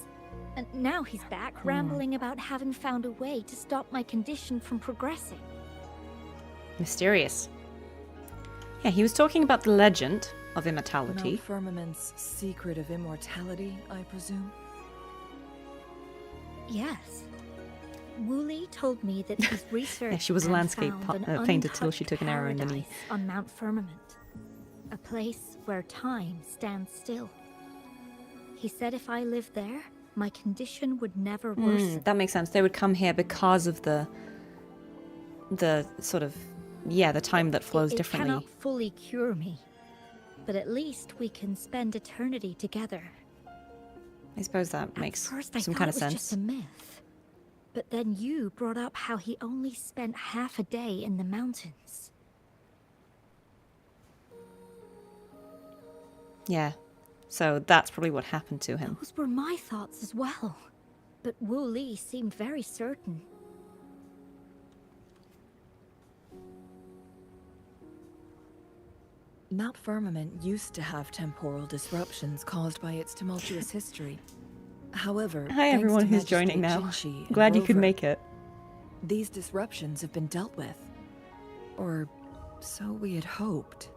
And now he's back rambling about having found a way to stop my condition from progressing. Mysterious. Yeah, he was talking about the legend of immortality. Mount Firmament's secret of immortality, I presume? Yes. Wooly told me that his research Yeah, she was a had landscape found an painter till she untouched took an arrow in the knee. paradise on Mount Firmament, a place where time stands still. He said if I lived there, my condition would never worsen. That makes sense. They would come here because of the sort of, yeah, the time that flows It differently. cannot fully cure me, but at least we can spend eternity together. I suppose that makes At first, I some thought kind of it was sense. just a myth, but then you brought up how he only spent half a day in the mountains. Yeah. So that's probably what happened to him. Those were my thoughts as well, but Wu Li seemed very certain. Mount Firmament used to have temporal disruptions caused by its tumultuous history. However, Hi thanks everyone to who's joining Magistrate now. Jinshi and Glad you could Rover, make it. these disruptions have been dealt with. Or so we had hoped.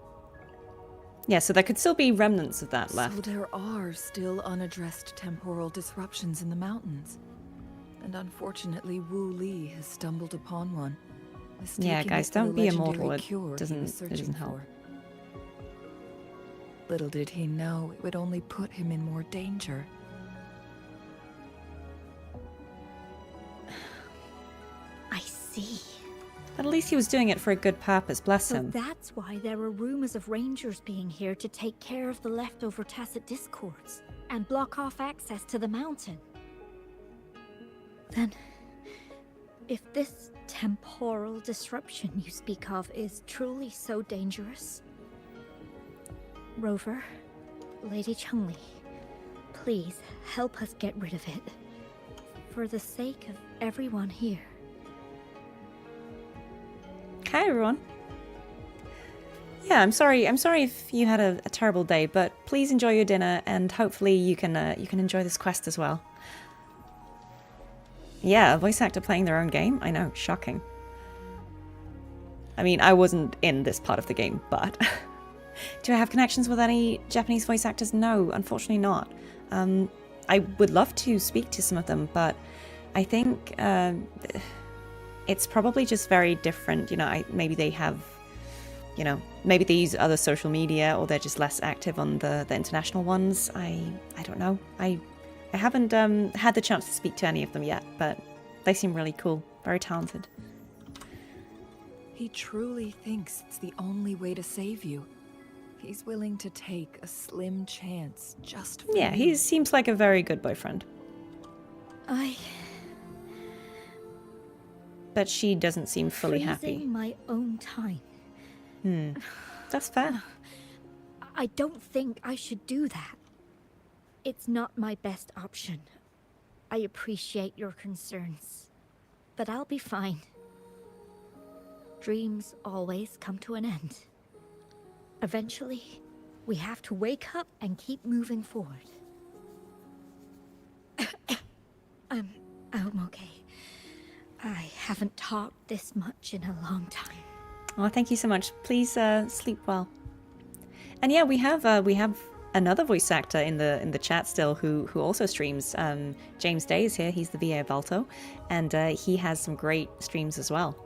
Yeah, so there could still be remnants of that So left. there are still unaddressed temporal disruptions in the mountains. And unfortunately, Wu Li has stumbled upon one. Yeah, mistaking guys, it for the don't be legendary immortal. It cure he was doesn't searching help. for. Little did he know it would only put him in more danger. I see. But at least he was doing it for a good purpose, bless So him. that's why there are rumors of rangers being here to take care of the leftover tacit discords and block off access to the mountain. Then, if this temporal disruption you speak of is truly so dangerous, Rover, Lady Changli, please help us get rid of it. For the sake of everyone here. Hi, everyone. Yeah, I'm sorry if you had a terrible day, but please enjoy your dinner, and hopefully you can enjoy this quest as well. Yeah, a voice actor playing their own game? I know, shocking. I mean, I wasn't in this part of the game, but... Do I have connections with any Japanese voice actors? No, unfortunately not. I would love to speak to some of them, but I think it's probably just very different. You know, maybe they have, you know, maybe they use other social media, or they're just less active on the international ones. I don't know. I haven't had the chance to speak to any of them yet, but they seem really cool, very talented. He truly thinks it's the only way to save you. He's willing to take a slim chance just for Yeah, you. he seems like a very good boyfriend. But she doesn't seem fully happy. Freezing my own time. That's fair. I don't think I should do that. It's not my best option. I appreciate your concerns, but I'll be fine. Dreams always come to an end. Eventually, we have to wake up and keep moving forward. I'm okay. I haven't talked this much in a long time. Oh, thank you so much. Please sleep well. And yeah, we have another voice actor in the chat still who also streams. James Day is here. He's the VA of Balto, and he has some great streams as well.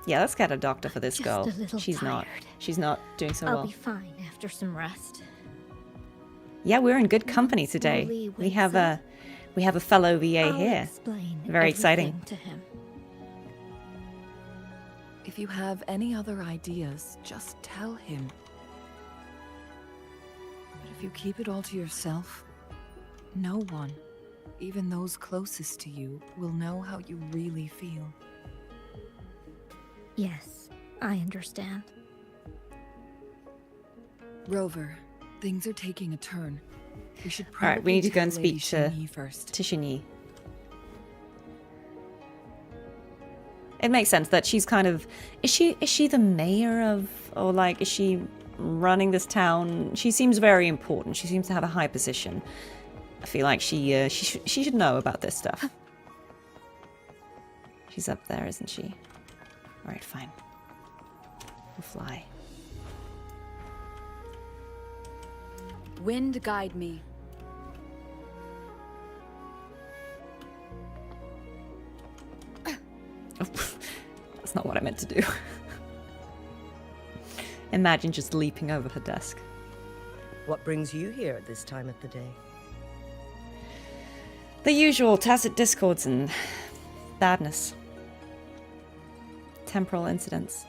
Yeah, let's get a doctor for this Just girl. a little She's tired. not doing so I'll well. be fine after some rest. Yeah, we're in good company Once today. Wooly We wakes have up, a fellow VA I'll here. explain Very exciting. everything to him. If you have any other ideas, just tell him. But if you keep it all to yourself, no one, even those closest to you, will know how you really feel. Yes, I understand. Rover, things are taking a turn. We should All probably right, we need to go and tell Lady speak to Changli first. Xinyi. It makes sense that she's kind of... Is she the mayor of... Or, like, is she running this town? She seems very important. She seems to have a high position. I feel like she should know about this stuff. She's up there, isn't she? Alright, fine. We'll fly. Wind guide me. That's not what I meant to do. Imagine just leaping over her desk. What brings you here at this time of the day? The usual tacit discords and badness. Temporal incidents.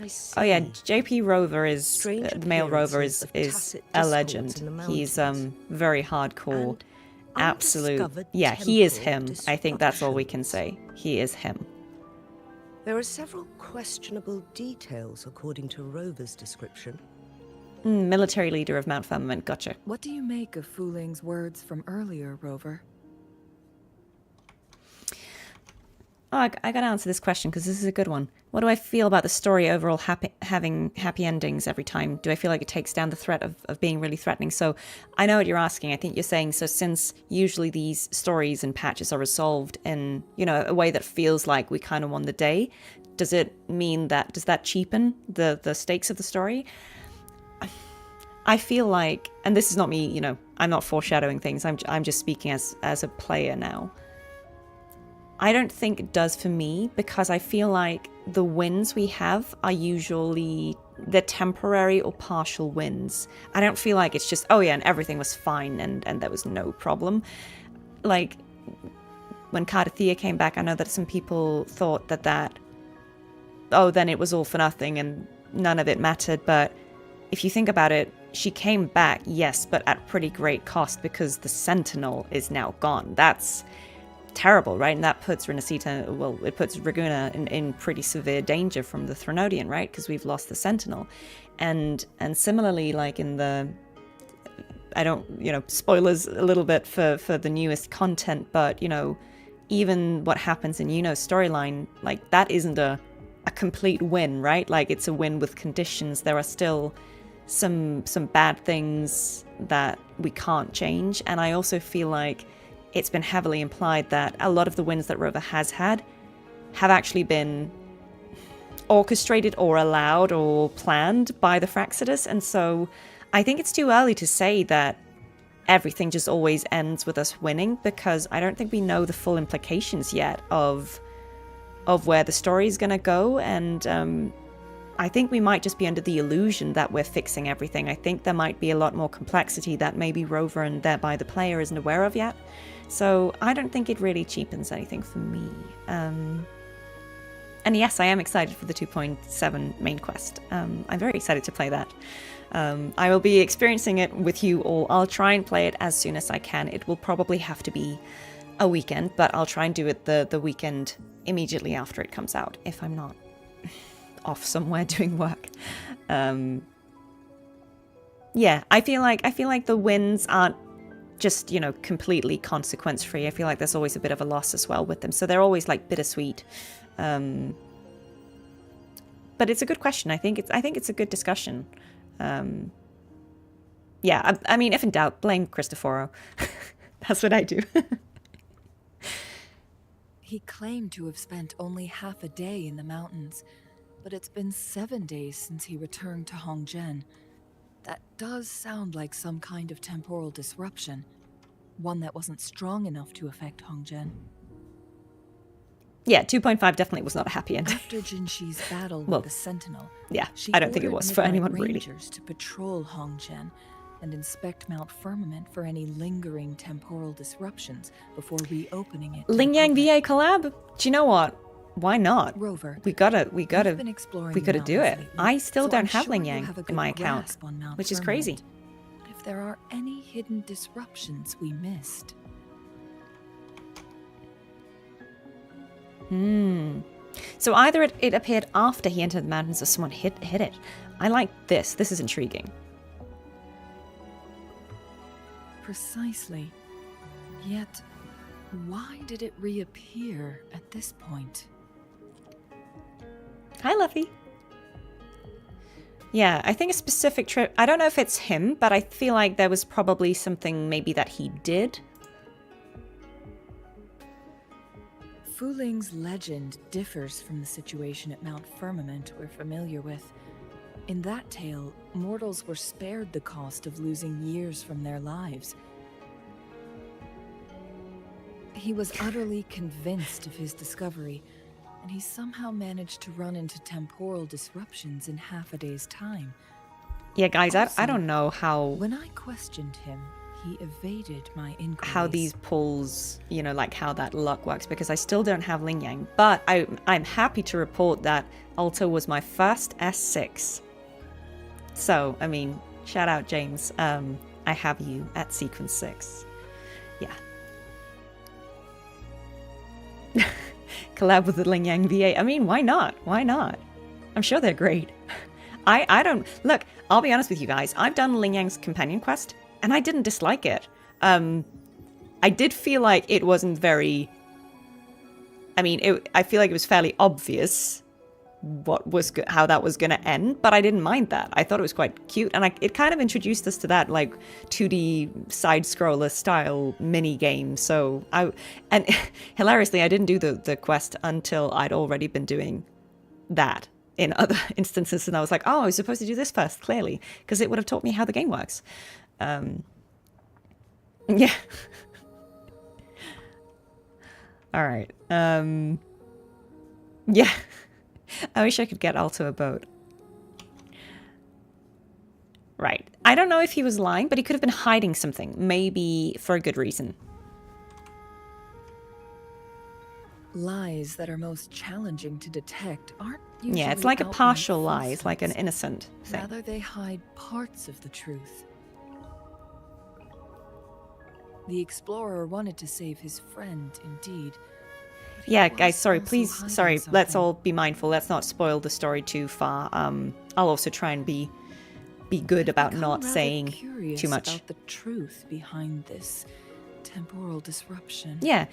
I see. Oh yeah, JP Rover is Strange the male Rover appearances is of is tacit a discords legend. in the He's mountains. very hardcore, And absolute. undiscovered Yeah, he is temporal him. I think that's all we can disruptions. say. He is him. There are several questionable details according to Rover's description. Military leader of Mount Firmament. Gotcha. What do you make of Fuling's words from earlier, Rover? Oh, I gotta answer this question because this is a good one. What do I feel about the story overall having happy endings every time? Do I feel like it takes down the threat of being really threatening? So I know what you're asking. I think you're saying, so since usually these stories and patches are resolved in, you know, a way that feels like we kind of won the day, does that cheapen the stakes of the story? I feel like, and this is not me, you know, I'm not foreshadowing things. I'm just speaking as a player now. I don't think it does for me because I feel like the wins we have are usually the temporary or partial wins. I don't feel like it's just, oh yeah, and everything was fine and there was no problem. Like, when Cartethyia came back, I know that some people thought that, oh, then it was all for nothing and none of it mattered. But if you think about it, she came back, yes, but at pretty great cost because the Sentinel is now gone. That's terrible, right? And that puts Renacita, well, it puts Raguna in pretty severe danger from the Threnodian, right? Because we've lost the Sentinel. And similarly, like in the, I don't, you know, spoilers a little bit for the newest content, but, you know, even what happens in Yuno's storyline, like, that isn't a complete win, right? Like, it's a win with conditions. There are still some bad things that we can't change. And I also feel like it's been heavily implied that a lot of the wins that Rover has had have actually been orchestrated or allowed or planned by the Fraxidus. And so I think it's too early to say that everything just always ends with us winning, because I don't think we know the full implications yet of where the story is going to go. And I think we might just be under the illusion that we're fixing everything. I think there might be a lot more complexity that maybe Rover and thereby the player isn't aware of yet. So I don't think it really cheapens anything for me. And yes, I am excited for the 2.7 main quest. I'm very excited to play that. I will be experiencing it with you all. I'll try and play it as soon as I can. It will probably have to be a weekend, but I'll try and do it the weekend immediately after it comes out, if I'm not off somewhere doing work. Yeah, I feel like the wins aren't just, you know, completely consequence free. I feel like there's always a bit of a loss as well with them, so they're always like bittersweet. But it's a good question. I think it's a good discussion. Yeah, I mean, if in doubt, blame Cristoforo. That's what I do. He claimed to have spent only half a day in the mountains, but it's been 7 days since he returned to Hongzhen. That does sound like some kind of temporal disruption, one that wasn't strong enough to affect Hongzhen. Yeah, 2.5 definitely was not a happy ending. After Jinshi's battle with the Sentinel, yeah, I don't think it was for anyone really. Rangers to patrol Hongzhen and inspect Mount Firmament for any lingering temporal disruptions before reopening it. Lingyang VA collab? Do you know what? Why not? Rover, we gotta do it. I still don't have Lingyang in my account, which is crazy. If there are any hidden disruptions we missed. So either it appeared after he entered the mountains or someone hit it. I like this. This is intriguing. Precisely. Yet, why did it reappear at this point? Hi, Luffy. Yeah, I think a specific trip. I don't know if it's him, but I feel like there was probably something maybe that he did. Fuling's legend differs from the situation at Mount Firmament we're familiar with. In that tale, mortals were spared the cost of losing years from their lives. He was utterly convinced of his discovery, and he somehow managed to run into temporal disruptions in half a day's time. Yeah, guys, also, I don't know how... When I questioned him, he evaded my inquiries. How these pulls, you know, like how that luck works, because I still don't have Lingyang. But I'm happy to report that Alto was my first S6. So, I mean, shout out, James. I have you at sequence 6. Yeah. Collab with the Lingyang VA. I mean, why not? Why not? I'm sure they're great. I don't... Look, I'll be honest with you guys. I've done Lingyang's companion quest, and I didn't dislike it. I did feel like it wasn't very I mean, I feel like it was fairly obvious how that was going to end, but I didn't mind that. I thought it was quite cute, and it kind of introduced us to that like 2D side scroller style mini game. So and hilariously, I didn't do the quest until I'd already been doing that in other instances, and I was like, oh, I was supposed to do this first, clearly, because it would have taught me how the game works. Yeah. All right. Yeah. I wish I could get Alto a boat. Right. I don't know if he was lying, but he could have been hiding something. Maybe for a good reason. Lies that are most challenging to detect aren't usually Yeah, it's like a outright partial lie. It's like an falsehoods. innocent thing. Rather, they hide parts of the truth. The explorer wanted to save his friend, indeed. But he Yeah, was guys, sorry, also please, hiding sorry. Let's something. all be mindful. Let's not spoil the story too far. I'll also try and be good about Become not rather saying curious too much. about the truth behind this temporal disruption. Yeah,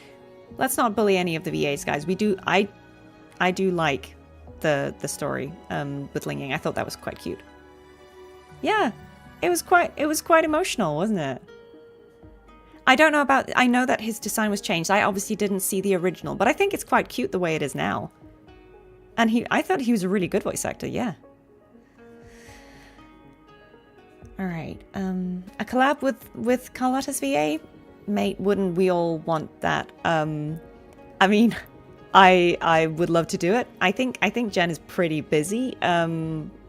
let's not bully any of the VAs, guys. I do like the story with Linging. I thought that was quite cute. Yeah, it was quite emotional, wasn't it? I don't know about. I know that his design was changed. I obviously didn't see the original, but I think it's quite cute the way it is now. And I thought he was a really good voice actor. Yeah. All right. A collab with Carlotta's VA, mate. Wouldn't we all want that? I mean, I would love to do it. I think Jen is pretty busy.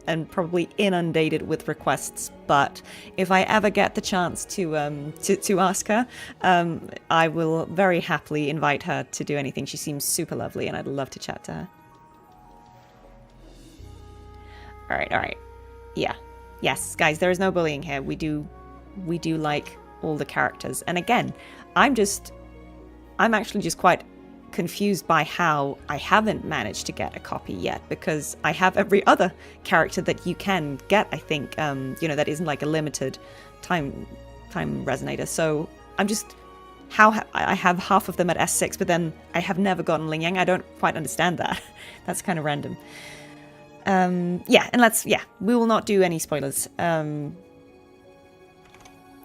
And probably inundated with requests. But if I ever get the chance to ask her, I will very happily invite her to do anything. She seems super lovely, and I'd love to chat to her. All right. Yeah. Yes, guys, there is no bullying here. We do like all the characters. And again, I'm actually just quite confused by how I haven't managed to get a copy yet, because I have every other character that you can get, I think, that isn't like a limited time resonator. So I'm just, I have half of them at S6, but then I have never gotten Ling Yang. I don't quite understand that. That's kind of random. Yeah, and we will not do any spoilers.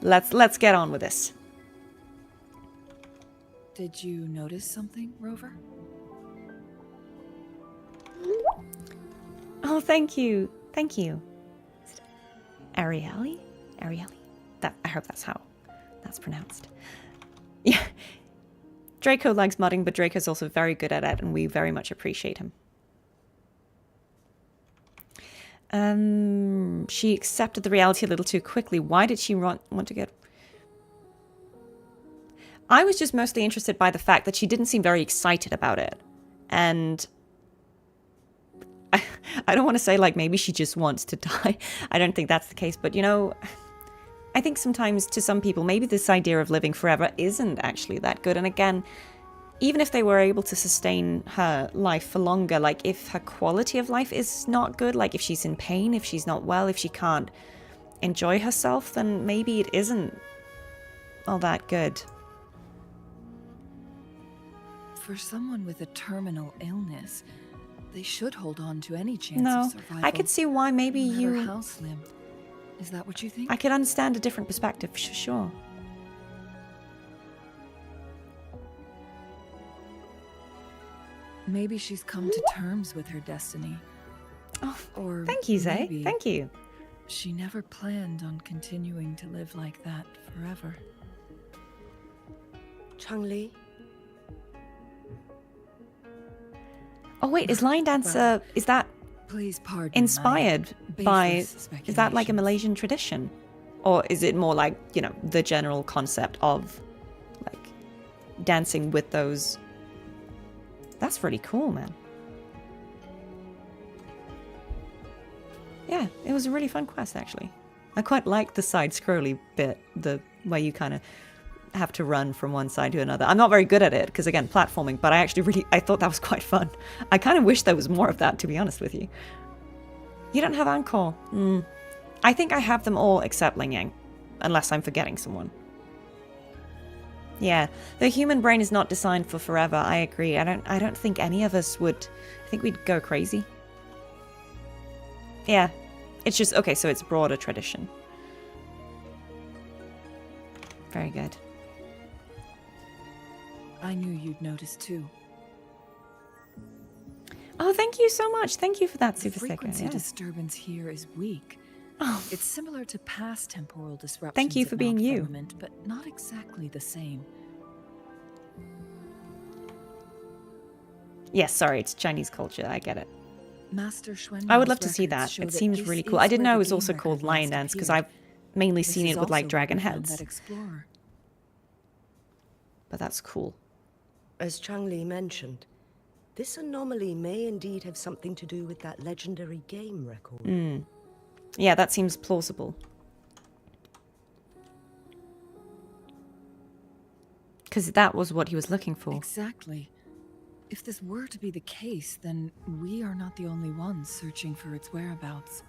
Let's get on with this. Did you notice something, Rover? Oh, thank you. Arieli? I hope that's how that's pronounced. Yeah. Draco likes modding, but Draco's also very good at it, and we very much appreciate him. She accepted the reality a little too quickly. Why did she want to get... I was just mostly interested by the fact that she didn't seem very excited about it. And I don't want to say, like, maybe she just wants to die. I don't think that's the case. But, I think sometimes to some people, maybe this idea of living forever isn't actually that good. And again, even if they were able to sustain her life for longer, like, if her quality of life is not good, like if she's in pain, if she's not well, if she can't enjoy herself, then maybe it isn't all that good. For someone with a terminal illness, they should hold on to any chance No, of survival. I could see why maybe no matter you... how slim. Is that what you think? I could understand a different perspective, for sure. Maybe she's come to terms with her destiny. Oh, or thank you, Zay. maybe Thank you. she never planned on continuing to live like that forever. Changli? Oh wait, is Lion Dancer, is that Please pardon inspired my by, baseless is that like a speculations. Malaysian tradition? Or is it more like, the general concept of like dancing with those? That's really cool, man. Yeah, it was a really fun quest, actually. I quite like the side-scrolly bit, where you kind of have to run from one side to another. I'm not very good at it, because again, platforming, but I thought that was quite fun. I kind of wish there was more of that, to be honest with you. You don't have Encore. I think I have them all except Ling Yang, unless I'm forgetting someone. Yeah, the human brain is not designed for forever. I agree. I don't think any of us would. I think we'd go crazy. Yeah, it's just okay. So it's broader tradition. Very good. I knew you'd notice too. Oh, thank you so much. Thank you for that super sticker. Frequency Yeah. disturbance here is weak. Oh, It's similar to past temporal disruptions. Thank you at for being Mount you. Firmament, but not exactly the same. yes. Sorry, it's Chinese culture. I get it. Master Xuan I would Yao's love to see records that. show It seems this really cool. is I didn't where know it the was game also record called Lion last Dance because appeared. I've mainly This seen is it with like also where dragon we found heads. that explorer. But that's cool. As Changli mentioned, this anomaly may indeed have something to do with that legendary game record. Yeah, that seems plausible. Because that was what he was looking for. Exactly. If this were to be the case, then we are not the only ones searching for its whereabouts.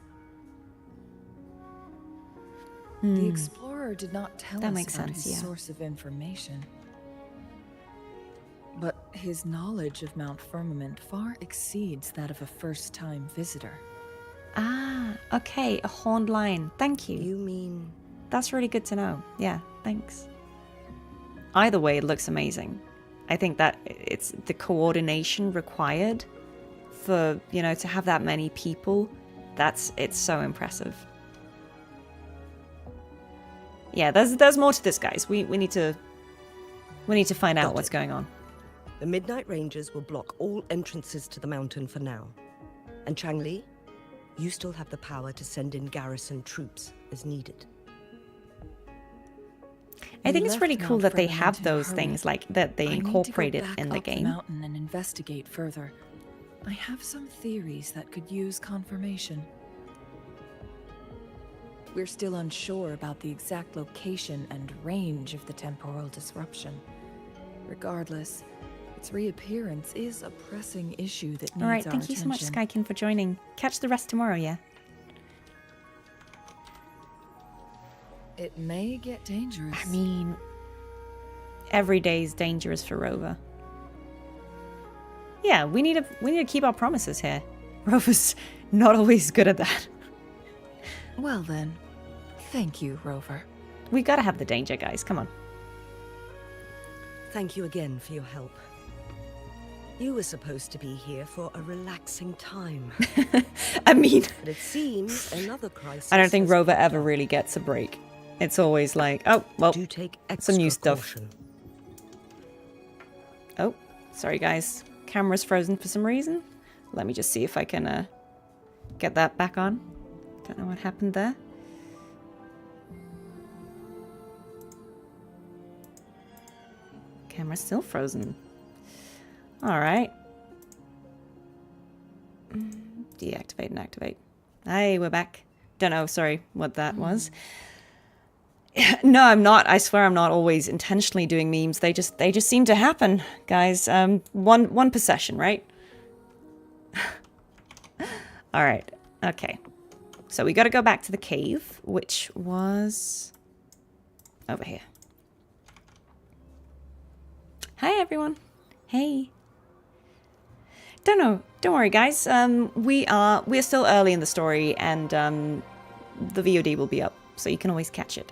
The explorer did not tell That us makes about sense, his yeah. source of information. But his knowledge of Mount Firmament far exceeds that of a first-time visitor. Ah, okay. A horned lion. Thank you. You mean... That's really good to know. Yeah, thanks. Either way, it looks amazing. I think that it's the coordination required for, you know, to have that many people. It's so impressive. Yeah, there's more to this, guys. We need to find out Got what's it. going on. The Midnight Rangers will block all entrances to the mountain for now. And Changli, you still have the power to send in garrison troops as needed. I We think it's left really cool Mount that they Firmament have in a those hurry. things, like that they I need to go incorporate it back in the up game. mountain and investigate further. I have some theories that could use confirmation. We're still unsure about the exact location and range of the temporal disruption. Regardless, its reappearance is a pressing issue that needs All right, our thank you so much, attention. Skykin, for joining. Catch the rest tomorrow, yeah? It may get dangerous. I mean, every day is dangerous for Rover. Yeah, we need to keep our promises here. Rover's not always good at that. Well then, thank you, Rover. We gotta have the danger, guys. Come on. Thank you again for your help. You were supposed to be here for a relaxing time. I mean, But it seems another crisis. I don't think has Rover popped ever up. really gets a break. It's always like, oh, well, Do take extra some new stuff. caution. Oh, sorry, guys. Camera's frozen for some reason. Let me just see if I can get that back on. Don't know what happened there. Camera's still frozen. All right. Deactivate and activate. Hey, we're back. Don't know, sorry, what that was. No, I'm not. I swear I'm not always intentionally doing memes. They just seem to happen, guys. One per session, right? All right. Okay. So we got to go back to the cave, which was over here. Hi, everyone. Hey. Don't know. Don't worry, guys. We're still early in the story, and the VOD will be up, so you can always catch it.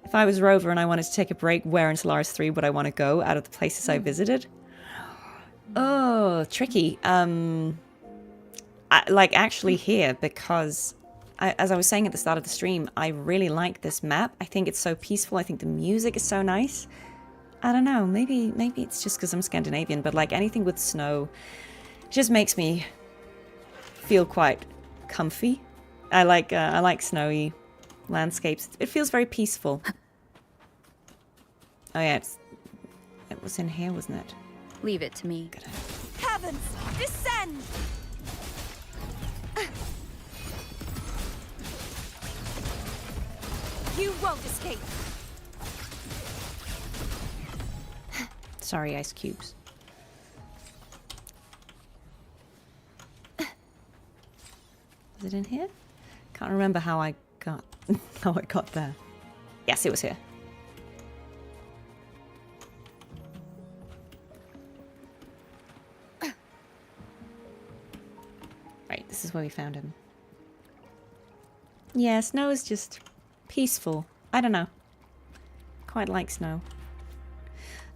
If I was Rover and I wanted to take a break, where in Solaris 3 would I want to go out of the places I visited? Oh, tricky. Actually here, because as I was saying at the start of the stream, I really like this map. I think it's so peaceful. I think the music is so nice. I don't know. Maybe it's just because I'm Scandinavian, but like anything with snow just makes me feel quite comfy. I like snowy landscapes. It feels very peaceful. Oh yeah, it was in here, wasn't it? Leave it to me. Heavens! Descend! You won't escape! Sorry, ice cubes. Is it in here? Can't remember how I got how I got there. Yes, it was here. Right, this is where we found him. Yeah, snow is just peaceful. I don't know. Quite like snow.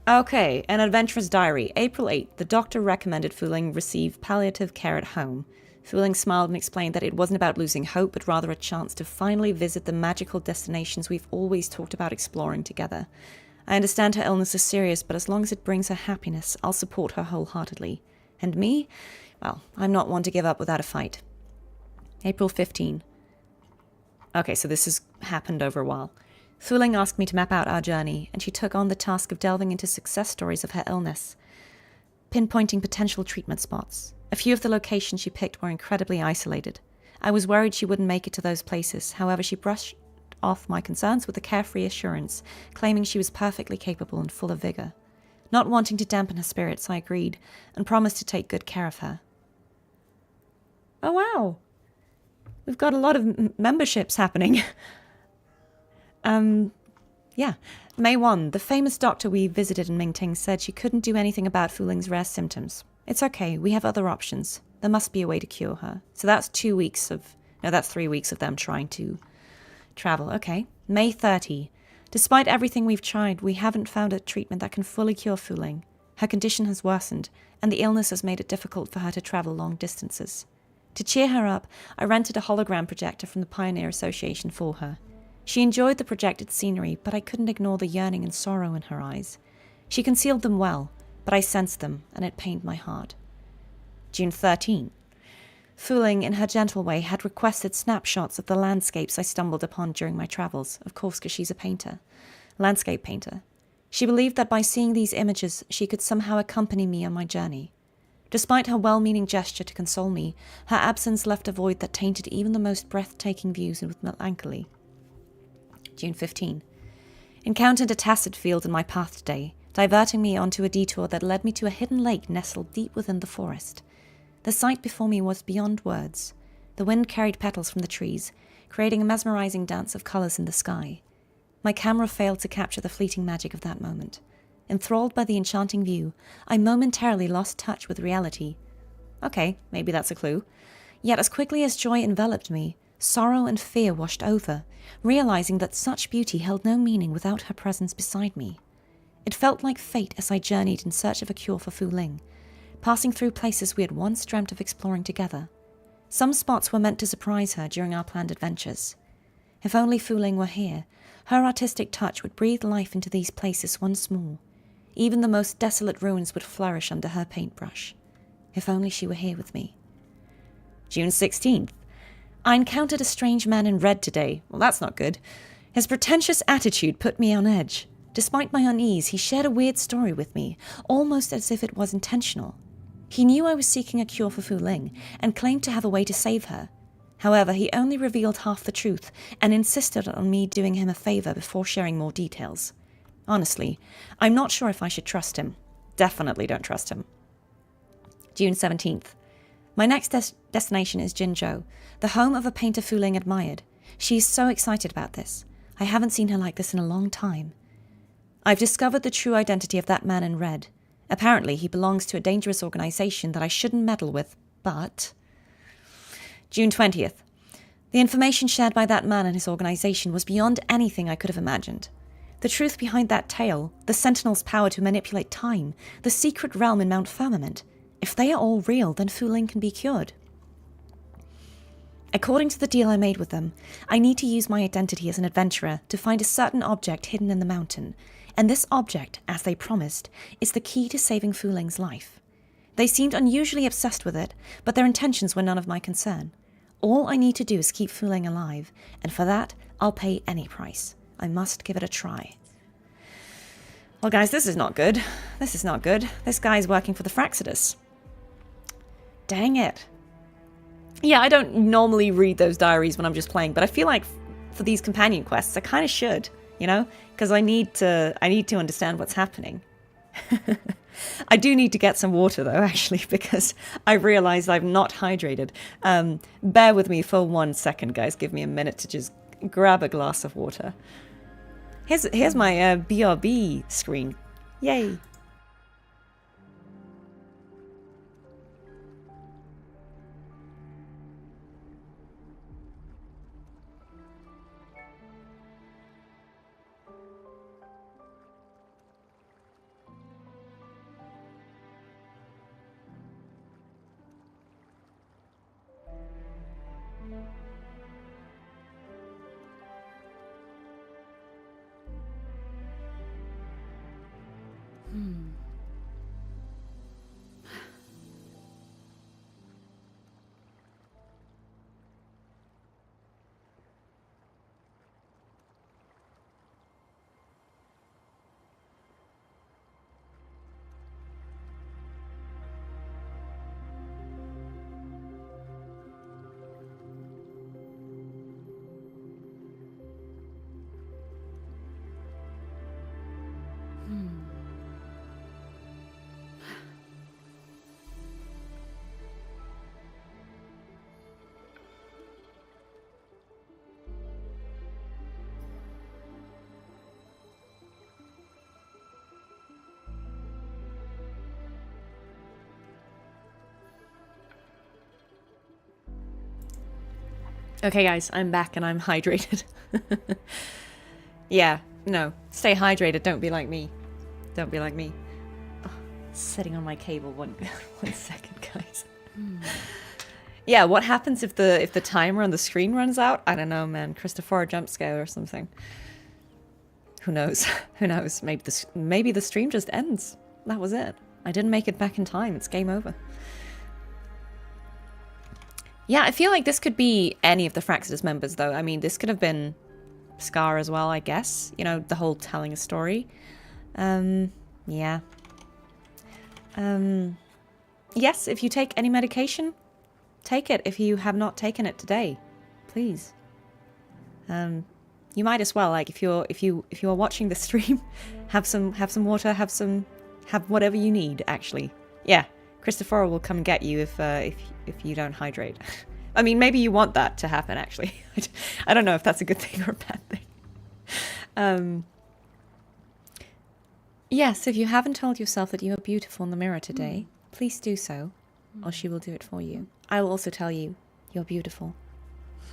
Okay, an adventurer's diary. April 8th. The doctor recommended Fuling receive palliative care at home. Fuling smiled and explained that it wasn't about losing hope, but rather a chance to finally visit the magical destinations we've always talked about exploring together. I understand her illness is serious, but as long as it brings her happiness, I'll support her wholeheartedly. And me? Well, I'm not one to give up without a fight. April 15. Okay, so this has happened over a while. Fuling asked me to map out our journey, and she took on the task of delving into success stories of her illness, pinpointing potential treatment spots. A few of the locations she picked were incredibly isolated. I was worried she wouldn't make it to those places, however she brushed off my concerns with a carefree assurance, claiming she was perfectly capable and full of vigor. Not wanting to dampen her spirits, I agreed, and promised to take good care of her. Oh wow! We've got a lot of memberships happening. Yeah. May 1. The famous doctor we visited in Mingting said she couldn't do anything about Fuling's rare symptoms. It's okay, we have other options. There must be a way to cure her. So that's 2 weeks of... No, that's 3 weeks of them trying to travel. Okay. May 30. Despite everything we've tried, we haven't found a treatment that can fully cure Fuling. Her condition has worsened, and the illness has made it difficult for her to travel long distances. To cheer her up, I rented a hologram projector from the Pioneer Association for her. She enjoyed the projected scenery, but I couldn't ignore the yearning and sorrow in her eyes. She concealed them well, but I sensed them, and it pained my heart. June 13. Fuling, in her gentle way, had requested snapshots of the landscapes I stumbled upon during my travels, of course because she's a painter. Landscape painter. She believed that by seeing these images, she could somehow accompany me on my journey. Despite her well-meaning gesture to console me, her absence left a void that tainted even the most breathtaking views with melancholy. June 15. Encountered a tacit field in my path today, diverting me onto a detour that led me to a hidden lake nestled deep within the forest. The sight before me was beyond words. The wind carried petals from the trees, creating a mesmerizing dance of colors in the sky. My camera failed to capture the fleeting magic of that moment. Enthralled by the enchanting view, I momentarily lost touch with reality. Okay, maybe that's a clue. Yet as quickly as joy enveloped me, sorrow and fear washed over, realizing that such beauty held no meaning without her presence beside me. It felt like fate as I journeyed in search of a cure for Fuling, passing through places we had once dreamt of exploring together. Some spots were meant to surprise her during our planned adventures. If only Fuling were here, her artistic touch would breathe life into these places once more. Even the most desolate ruins would flourish under her paintbrush. If only she were here with me. June 16th. I encountered a strange man in red today. Well, that's not good. His pretentious attitude put me on edge. Despite my unease, he shared a weird story with me, almost as if it was intentional. He knew I was seeking a cure for Fuling, and claimed to have a way to save her. However, he only revealed half the truth, and insisted on me doing him a favor before sharing more details. Honestly, I'm not sure if I should trust him. Definitely don't trust him. June 17th. My next destination is Jinzhou, the home of a painter Fuling admired. She is so excited about this. I haven't seen her like this in a long time. I've discovered the true identity of that man in red. Apparently, he belongs to a dangerous organization that I shouldn't meddle with, but... June 20th. The information shared by that man and his organization was beyond anything I could have imagined. The truth behind that tale, the Sentinel's power to manipulate time, the secret realm in Mount Firmament, if they are all real, then Fuling can be cured. According to the deal I made with them, I need to use my identity as an adventurer to find a certain object hidden in the mountain, and this object, as they promised, is the key to saving Fuling's life. They seemed unusually obsessed with it, but their intentions were none of my concern. All I need to do is keep Fuling alive, and for that, I'll pay any price. I must give it a try. Well, guys, this is not good. This is not good. This guy's working for the Fraxidus. Dang it. Yeah, I don't normally read those diaries when I'm just playing, but I feel like for these companion quests, I kind of should, you know? Because I need to understand what's happening. I do need to get some water though, actually, because I realized I'm not hydrated. Bear with me for 1 second, guys. Give me a minute to just grab a glass of water. Here's my BRB screen. Yay. Okay, guys, I'm back and I'm hydrated. Yeah, no, stay hydrated. Don't be like me. Don't be like me. Oh, sitting on my cable. One second, guys. Yeah, what happens if the timer on the screen runs out? I don't know, man. Christopher jump scare or something. Who knows? Who knows? Maybe the stream just ends. That was it. I didn't make it back in time. It's game over. Yeah, I feel like this could be any of the Fraxidus members, though. I mean, this could have been Scar as well, I guess. You know, the whole telling a story. Yeah. Yes, if you take any medication, take it if you have not taken it today. Please. You might as well, like, if you are watching the stream, have some water, have whatever you need, actually. Yeah. Christopher will come get you if you don't hydrate. I mean, maybe you want that to happen, actually. I don't know if that's a good thing or a bad thing. Yes, if you haven't told yourself that you are beautiful in the mirror today, please do so, or she will do it for you. I will also tell you you're beautiful.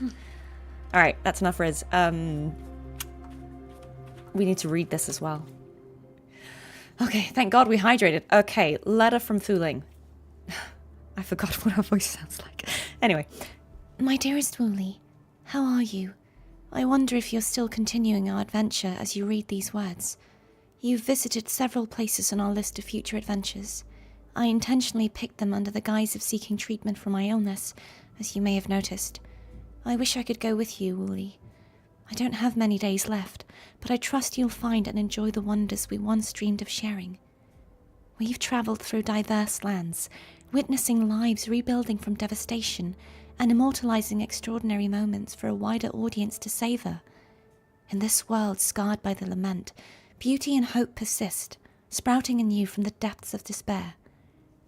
All right, that's enough, Riz. We need to read this as well. Okay, thank God we hydrated. Okay, letter from Fuling. I forgot what her voice sounds like. Anyway. My dearest Wooly, how are you? I wonder if you're still continuing our adventure as you read these words. You've visited several places on our list of future adventures. I intentionally picked them under the guise of seeking treatment for my illness, as you may have noticed. I wish I could go with you, Wooly. I don't have many days left, but I trust you'll find and enjoy the wonders we once dreamed of sharing. We've travelled through diverse lands, witnessing lives rebuilding from devastation and immortalizing extraordinary moments for a wider audience to savor. In this world scarred by the lament, beauty and hope persist, sprouting anew from the depths of despair.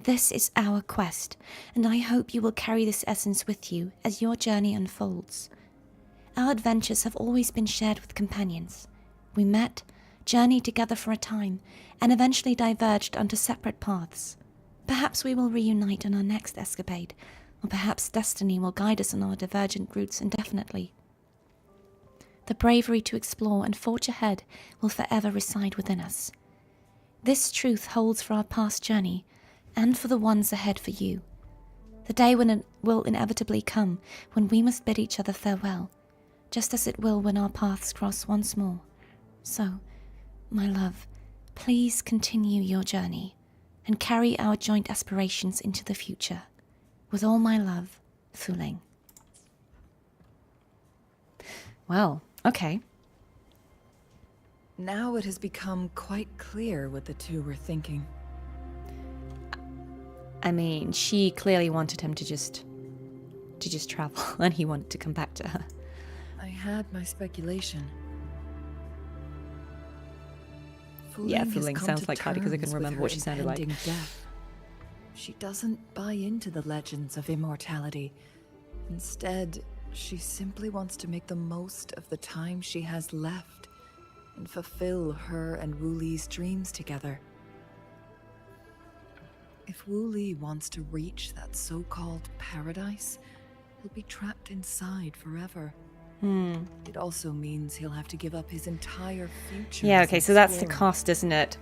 This is our quest, and I hope you will carry this essence with you as your journey unfolds. Our adventures have always been shared with companions. We met, journeyed together for a time, and eventually diverged onto separate paths. Perhaps we will reunite on our next escapade, or perhaps destiny will guide us on our divergent routes indefinitely. The bravery to explore and forge ahead will forever reside within us. This truth holds for our past journey, and for the ones ahead for you. The day when it will inevitably come when we must bid each other farewell, just as it will when our paths cross once more. So, my love, please continue your journey, and carry our joint aspirations into the future. With all my love, Fuling. Well, okay. Now it has become quite clear what the two were thinking. I mean, she clearly wanted him to just travel, and he wanted to come back to her. I had my speculation. Yeah, has Fuling come sounds to like Cardi because I can terms with remember her what she sounded like. impending death. She doesn't buy into the legends of immortality. Instead, she simply wants to make the most of the time she has left and fulfill her and Wu Li's dreams together. If Wu Li wants to reach that so-called paradise, he'll be trapped inside forever. It also means he'll have to give up his entire future. Yeah, as okay, an so that's the explorer. cost, isn't it?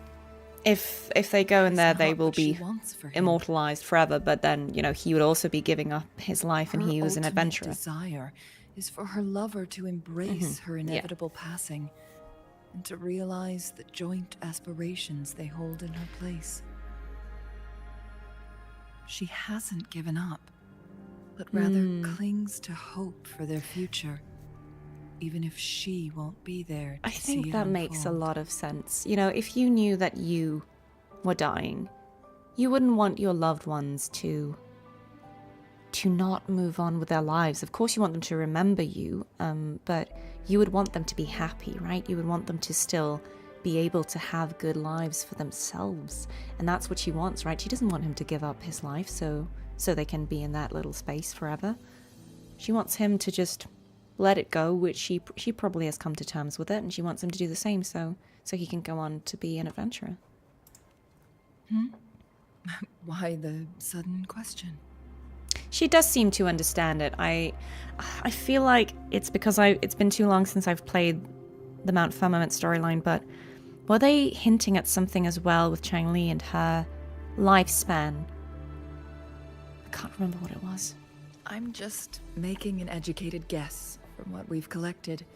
If they go in It's there, they not will what she be wants for him. immortalized forever, but then, you know, he would also be giving up his life, and Her he was an ultimate adventurer. desire is for her lover to embrace her inevitable passing and to realize the joint aspirations they hold in her place. She hasn't given up, but rather clings to hope for their future, even if she won't be there to I think see it that makes a unfold. lot of sense. You know, if you knew that you were dying, you wouldn't want your loved ones to not move on with their lives. Of course you want them to remember you, but you would want them to be happy, right? You would want them to still be able to have good lives for themselves. And that's what she wants, right? She doesn't want him to give up his life so they can be in that little space forever. She wants him to just let it go, which she probably has come to terms with it, and she wants him to do the same so he can go on to be an adventurer. Why the sudden question? She does seem to understand it. I feel like it's because it's been too long since I've played the Mount Firmament storyline, but were they hinting at something as well with Changli and her lifespan? I can't remember what it was. I'm just making an educated guess from what we've collected.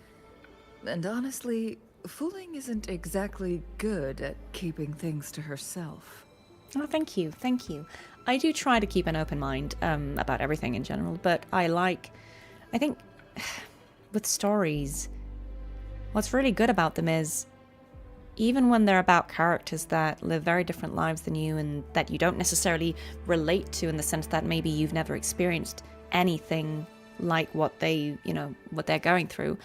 And honestly, Fuling isn't exactly good at keeping things to herself. Oh, thank you. I do try to keep an open mind about everything in general, but I think with stories, what's really good about them is even when they're about characters that live very different lives than you and that you don't necessarily relate to, in the sense that maybe you've never experienced anything like what they're going through,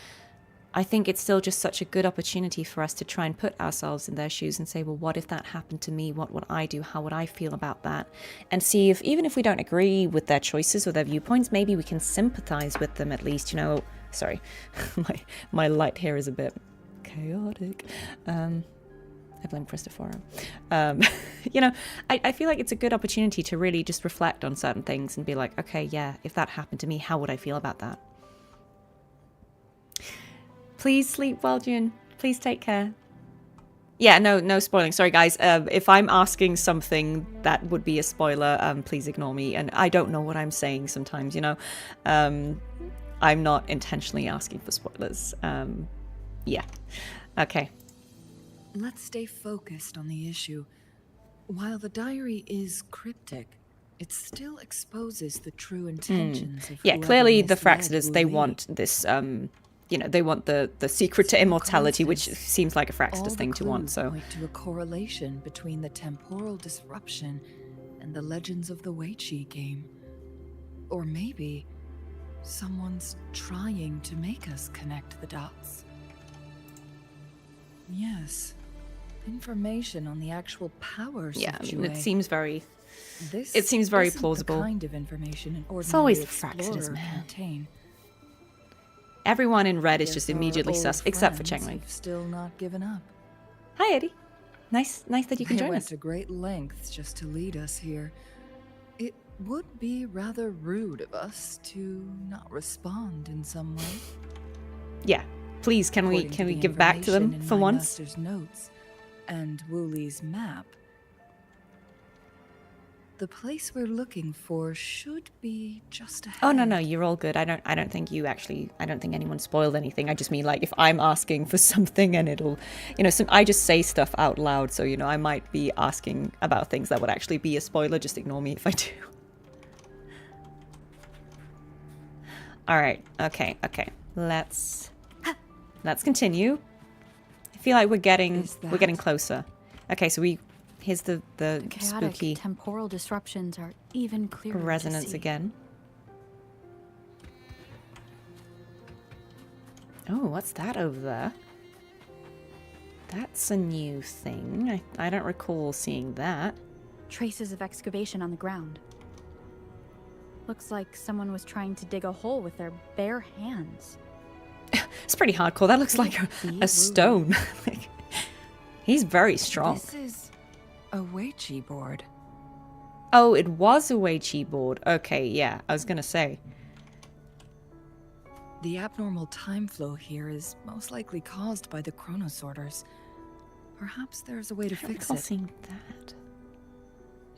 I think it's still just such a good opportunity for us to try and put ourselves in their shoes and say, well, what if that happened to me? What would I do? How would I feel about that? And see if, even if we don't agree with their choices or their viewpoints, maybe we can sympathize with them at least, Sorry, my light here is a bit chaotic. I blame Christopher. I feel like it's a good opportunity to really just reflect on certain things and be like, okay, yeah, if that happened to me, how would I feel about that? Please sleep well, June. Please take care. Yeah, no spoiling. Sorry, guys. If I'm asking something that would be a spoiler, please ignore me. And I don't know what I'm saying sometimes, I'm not intentionally asking for spoilers. Yeah. Okay. Let's stay focused on the issue. While the diary is cryptic, it still exposes the true intentions of Yeah, whoever clearly the misled Fraxidus, they Wu Li. want this, they want the secret to immortality, which seems like a All Fraxidus the thing to want, clues so... point to a correlation between the temporal disruption and the legends of the Wei Chi game. Or maybe someone's trying to make us connect the dots. Yes. Information on the actual powers Yeah, of I Jue. mean, it seems very This very isn't plausible. The kind of information an It's always ordinary the Fraxidus, explorer man. can obtain. Everyone in red is Guess just our immediately old sus, except for friends Changli. have still not given up. Hi, Eddie. Nice that you can They join went us. to great lengths just to lead us here. It would be rather rude of us to not respond in some way. Yeah, please, can we According to the give back to them information in for my once? master's notes and Wu Li's map, the place we're looking for should be just ahead. Oh no, you're all good. I don't think anyone spoiled anything. I just mean, like, if I'm asking for something and it'll, I just say stuff out loud, so I might be asking about things that would actually be a spoiler. Just ignore me if I do. All right. Okay. Let's continue. I feel like we're getting closer. Okay, so here's the Chaotic spooky temporal disruptions are even clearer resonance to see. again. Oh, what's that over there? That's a new thing. I don't recall seeing that. Traces of excavation on the ground. Looks like someone was trying to dig a hole with their bare hands. It's pretty hardcore. That looks like a stone. He's very strong. This is a Weiqi board. Oh, it was a Weiqi board. Okay, yeah, I was gonna say. The abnormal time flow here is most likely caused by the chronosorters. Perhaps there's a way to fix it. Seeing that.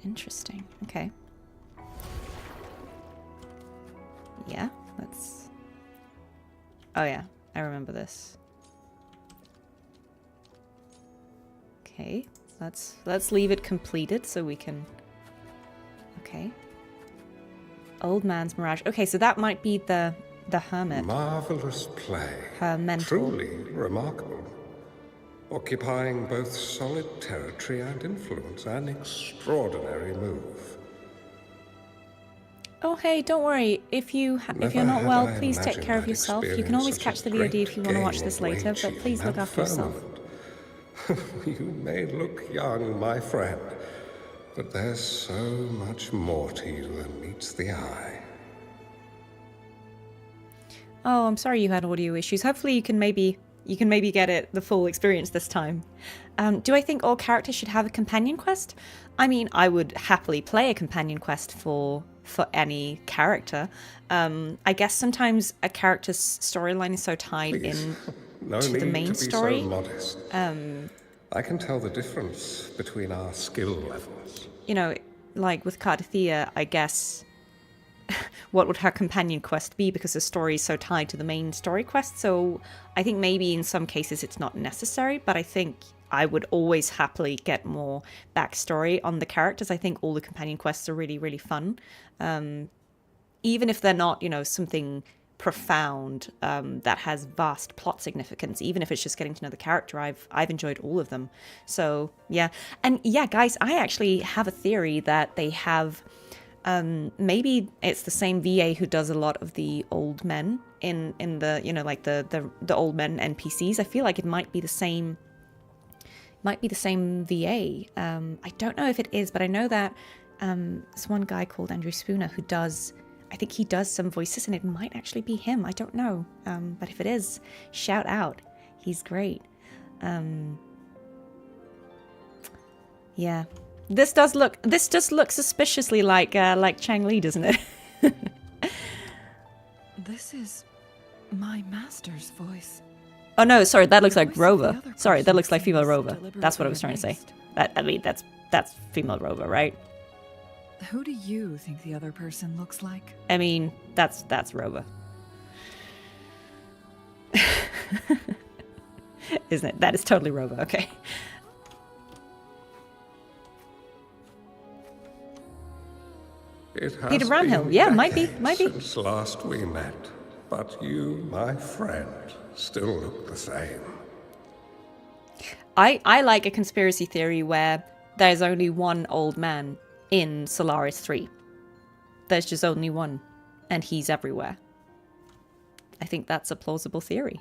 Interesting. Okay. Yeah, let's... Oh yeah, I remember this. Okay, let's leave it completed so we can... Okay. Old Man's Mirage. Okay, so that might be the hermit. Marvelous play. Hermental. Truly remarkable. Occupying both solid territory and influence, an extraordinary move. Oh hey, don't worry. If you're not well, please take care of yourself. You can always catch the VOD if you want to watch this later, but please look after yourself. You may look young, my friend, but there's so much more to you than meets the eye. Oh, I'm sorry you had audio issues. Hopefully you can maybe get the full experience this time. Do I think all characters should have a companion quest? I mean, I would happily play a companion quest for any character. I guess sometimes a character's storyline is so tied in to the main story. So modest. I can tell the difference between our skill levels. You know, like with Cartethyia, I guess what would her companion quest be, because the story is so tied to the main story quest. So I think maybe in some cases it's not necessary, but I think I would always happily get more backstory on the characters. I think all the companion quests are really, really fun. Even if they're not, you know, something profound that has vast plot significance, even if it's just getting to know the character, I've enjoyed all of them. So yeah. And yeah, guys, I actually have a theory that they have maybe it's the same VA who does a lot of the old men in the, you know, like the old men NPCs. I feel like it might be the same VA. I don't know if it is, but I know that there's one guy called Andrew Spooner who does, I think he does some voices, and it might actually be him. I don't know. But if it is, shout out. He's great. Yeah. This does look suspiciously like Changli, doesn't it? This is my master's voice. Oh no, sorry, that looks like Rover. Sorry, that looks like female Rover. That's what I was trying to say. I mean, that's female Rover, right? Who do you think the other person looks like? I mean, that's Rover. Isn't it? That is totally Rover, okay. It has Peter Brownhill, yeah, might be. Since last we met, but you, my friend, still look the same. I like a conspiracy theory where there's only one old man in Solaris 3. There's just only one, and he's everywhere. I think that's a plausible theory.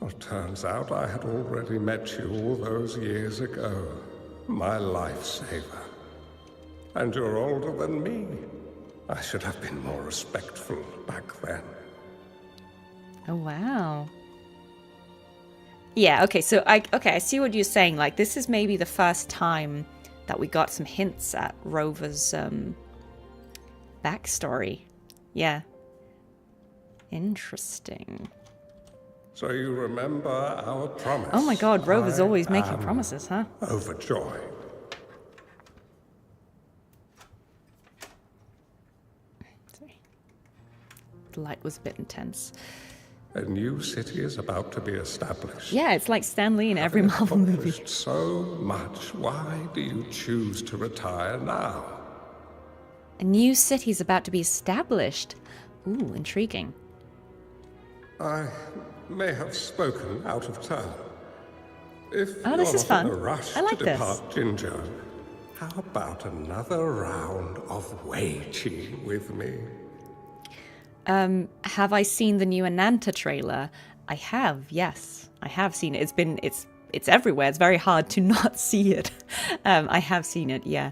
Well, turns out I had already met you all those years ago. My lifesaver. And you're older than me. I should have been more respectful back then. Oh, wow. Yeah, okay, so I see what you're saying. Like, this is maybe the first time that we got some hints at Rover's backstory. Yeah. Interesting. So you remember our promise? Oh my god, Rover's always making promises, huh? Overjoyed. Sorry. The light was a bit intense. A new city is about to be established. Yeah, it's like Stan Lee in every Marvel movie. So much. Why do you choose to retire now? A new city's about to be established. Ooh, intriguing. I may have spoken out of turn. If oh, this you're is not fun. in a rush I like to this. depart Jinjo, how about another round of Weiqi with me? Have I seen the new Ananta trailer? I have, yes. I have seen it. It's everywhere. It's very hard to not see it. I have seen it, yeah.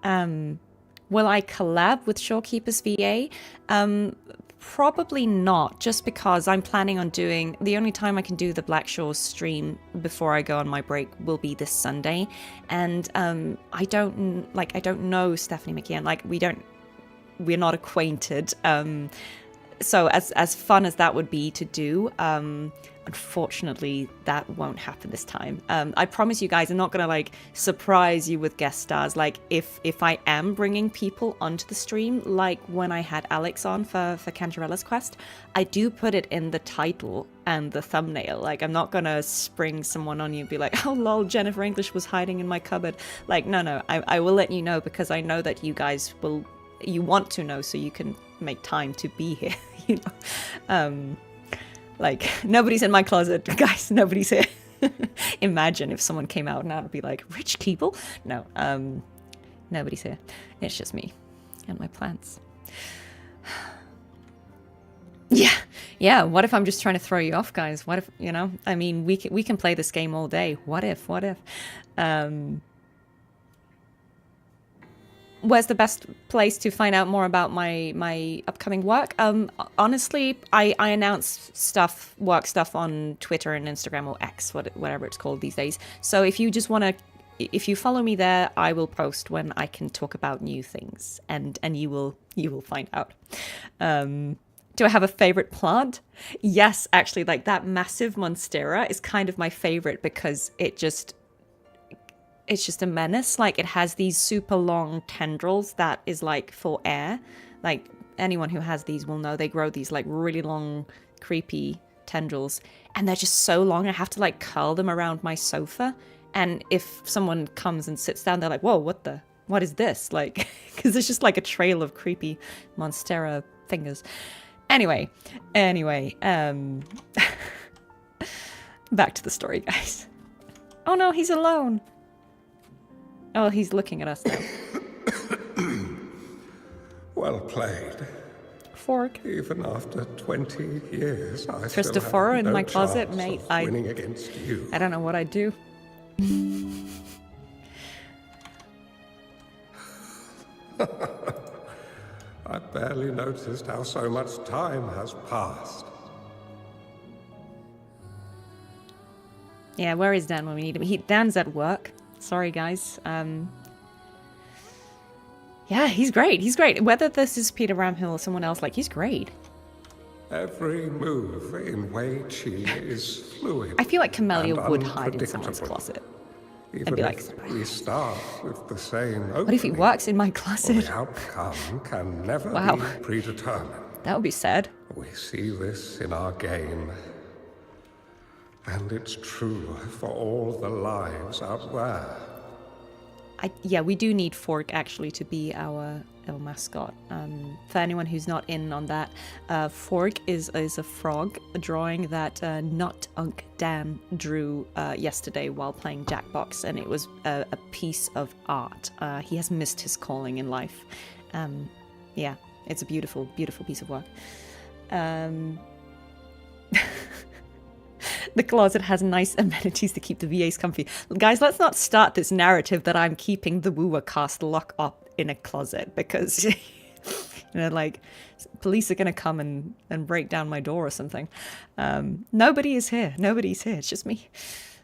Will I collab with Shorekeepers VA? Probably not, just because I'm planning on doing... The only time I can do the Black Shores stream before I go on my break will be this Sunday. And I don't know Stephanie McKeon. Like, we're not acquainted. So as fun as that would be to do, unfortunately, that won't happen this time. I promise you guys, I'm not gonna like surprise you with guest stars. Like if I am bringing people onto the stream, like when I had Alex on for Cantarella's Quest, I do put it in the title and the thumbnail. Like I'm not gonna spring someone on you and be like, oh lol, Jennifer English was hiding in my cupboard. Like no, I will let you know because I know that you guys you want to know so you can make time to be here, you know. Like nobody's in my closet, guys, nobody's here. Imagine if someone came out and I'd be like, rich people? No, nobody's here. It's just me and my plants. Yeah, what if I'm just trying to throw you off, guys? What if, you know, I mean, we can play this game all day. What if? Where's the best place to find out more about my upcoming work? Honestly, I announce work stuff on Twitter and Instagram or X, whatever it's called these days. So if you just want to, if you follow me there, I will post when I can talk about new things, and you will find out. Do I have a favorite plant? Yes, actually, like that massive Monstera is kind of my favorite because it's just a menace. Like it has these super long tendrils that is like for air. Like anyone who has these will know they grow these like really long, creepy tendrils, and they're just so long. I have to like curl them around my sofa. And if someone comes and sits down, they're like, whoa, what is this? Like, because it's just like a trail of creepy Monstera fingers. Anyway, back to the story, guys. Oh no, he's alone. Oh, he's looking at us now. Well played. Fork. Even after 20 years, I Christopher still have in no my closet, chance mate. of winning against you. I don't know what I'd do. I barely noticed how so much time has passed. Yeah, where is Dan when we need him? Dan's at work. Sorry, guys. Yeah, he's great. He's great. Whether this is Peter Ramhill or someone else, like, he's great. Every move in Wei Qi is fluid. I feel like Camellia would hide in someone's closet. Even and be like, if we start with the same opening, what if he works in my closet? The outcome can never be predetermined. That would be sad. We see this in our game. And it's true for all the lives out there. Yeah, we do need Fork actually to be our mascot. For anyone who's not in on that, Fork is a frog, a drawing that Not Unk Dan drew yesterday while playing Jackbox, and it was a piece of art. He has missed his calling in life. Yeah, it's a beautiful, beautiful piece of work. The closet has nice amenities to keep the VAs comfy. Guys, let's not start this narrative that I'm keeping the Wooer cast locked up in a closet because, you know, like, police are going to come and break down my door or something. Nobody is here. Nobody's here. It's just me.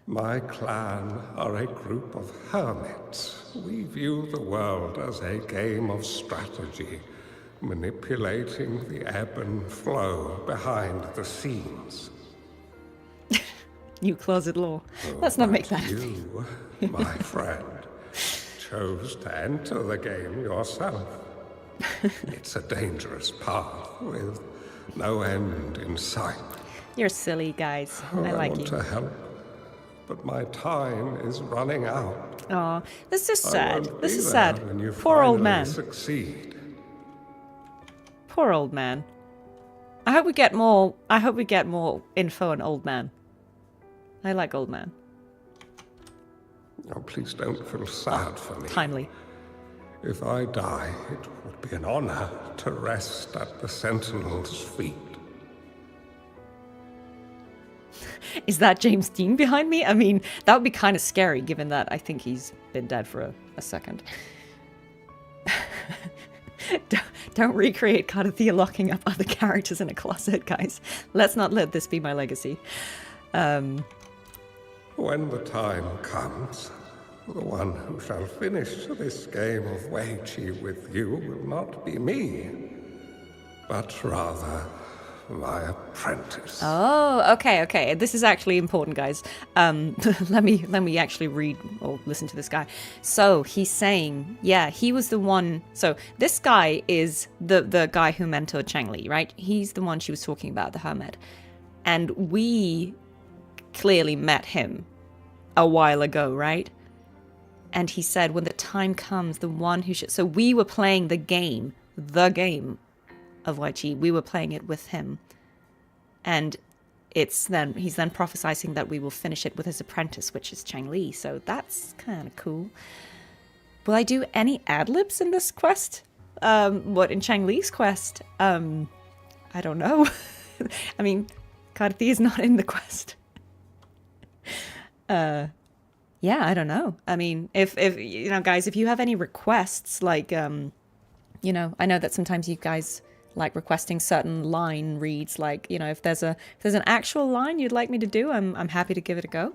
My clan are a group of hermits. We view the world as a game of strategy, manipulating the ebb and flow behind the scenes. New closet law. Let's not make that. You, my friend, chose to enter the game yourself. It's a dangerous path with no end in sight. You're silly, guys. I like you. I want to help, but my time is running out. Aw, this is sad. This is there sad. when you Poor old man. Succeed. Poor old man. I hope we get more info on old man. I like old man. Oh, please don't feel sad for me. Timely. If I die, it would be an honor to rest at the Sentinel's feet. Is that James Dean behind me? I mean, that would be kind of scary, given that I think he's been dead for a second. Don't recreate Cartethyia locking up other characters in a closet, guys. Let's not let this be my legacy. When the time comes, the one who shall finish this game of Weiqi with you will not be me, but rather my apprentice. Oh, okay. This is actually important, guys. Let me actually read or listen to this guy. So he's saying, yeah, he was the one. So this guy is the guy who mentored Changli, right? He's the one she was talking about, the hermit, and we clearly met him a while ago, right? And he said, when the time comes, the one who should. So we were playing the game of Weiqi. We were playing it with him, and he's then prophesizing that we will finish it with his apprentice, which is Changli. So that's kind of cool. Will I do any ad libs in this quest? What in Changli's quest? I don't know. I mean, Cartethyia is not in the quest. Yeah, I don't know. I mean, if you know, guys, if you have any requests, like you know, I know that sometimes you guys like requesting certain line reads, like, you know, if there's an actual line you'd like me to do, I'm happy to give it a go.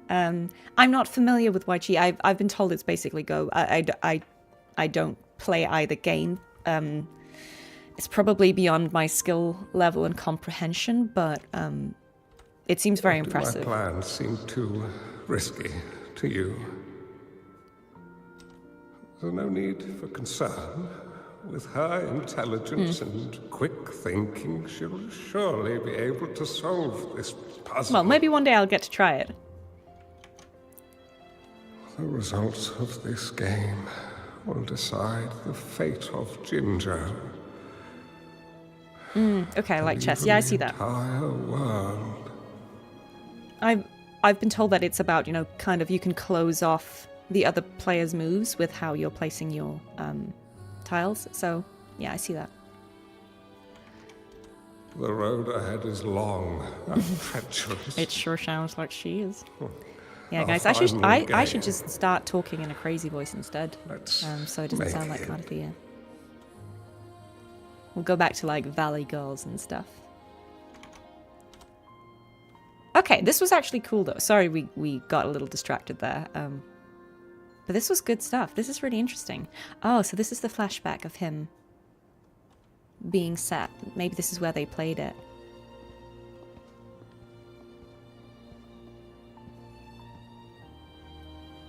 I'm not familiar with Weiqi. I've been told it's basically Go. I don't play either game. It's probably beyond my skill level and comprehension, but it seems very impressive. My plans seem too risky to you. There's no need for concern. With her intelligence and quick thinking, she'll surely be able to solve this puzzle. Well, maybe one day I'll get to try it. The results of this game will decide the fate of Jinzhou. Okay, I like chess. Yeah, I see that. The entire world. I've been told that it's about, you know, kind of you can close off the other player's moves with how you're placing your tiles. So, yeah, I see that. The road ahead is long and treacherous. It sure sounds like she is. Yeah, guys, I should just start talking in a crazy voice instead, so it doesn't sound like Cartethyia. We'll go back to like Valley Girls and stuff. Okay, this was actually cool though. Sorry, we got a little distracted there. But this was good stuff. This is really interesting. Oh, so this is the flashback of him being set. Maybe this is where they played it.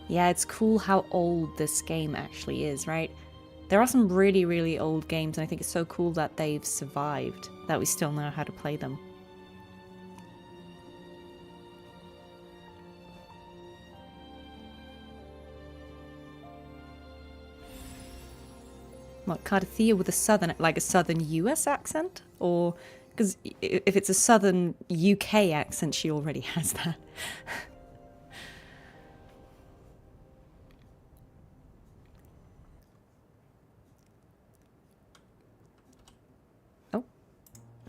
Yeah, it's cool how old this game actually is, right? There are some really, really old games, and I think it's so cool that they've survived, that we still know how to play them. What, Cartethyia with a southern, like a southern US accent? Or, because if it's a southern UK accent, she already has that. Oh,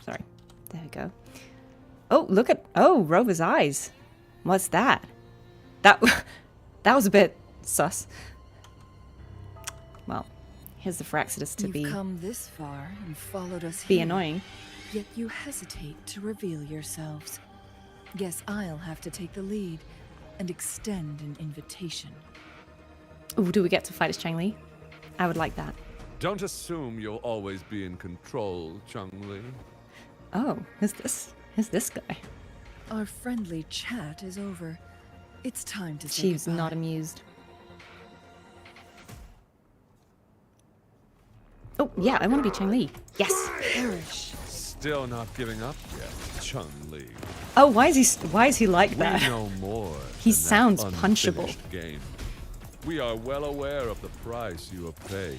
sorry. There we go. Oh, look at, oh, Rover's eyes. What's that? That was a bit sus. Well. Here's the Firaxidus to You've come this far and followed us be here, annoying. Yet you hesitate to reveal yourselves. Guess I'll have to take the lead and extend an invitation. Ooh, do we get to fight as Changli? I would like that. Don't assume you'll always be in control, Changli. Oh, who's this? Who's this guy? Our friendly chat is over. It's time to say She's goodbye. not amused. Oh, yeah, I want to be Changli. Yes. Perish. Still not giving up yet, Changli. Oh, why is he like that? We know more. He than sounds that punchable. unfinished game. We are well aware of the price you have paid.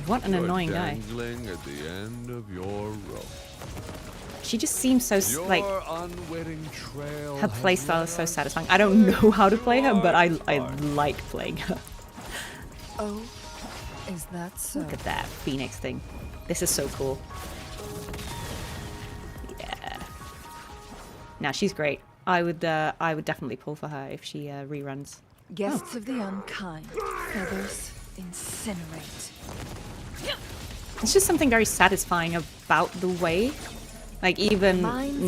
What an You're annoying guy. dangling at the end of your rope. She just seems so like Your unwitting trail her playstyle is so satisfying. I don't know how to play her, but I like playing her. Oh, Is that so? Look at that phoenix thing. This is so cool. Yeah. Now she's great. I would definitely pull for her if she reruns. Guests of the unkind, feathers incinerate. It's just something very satisfying about the way, like even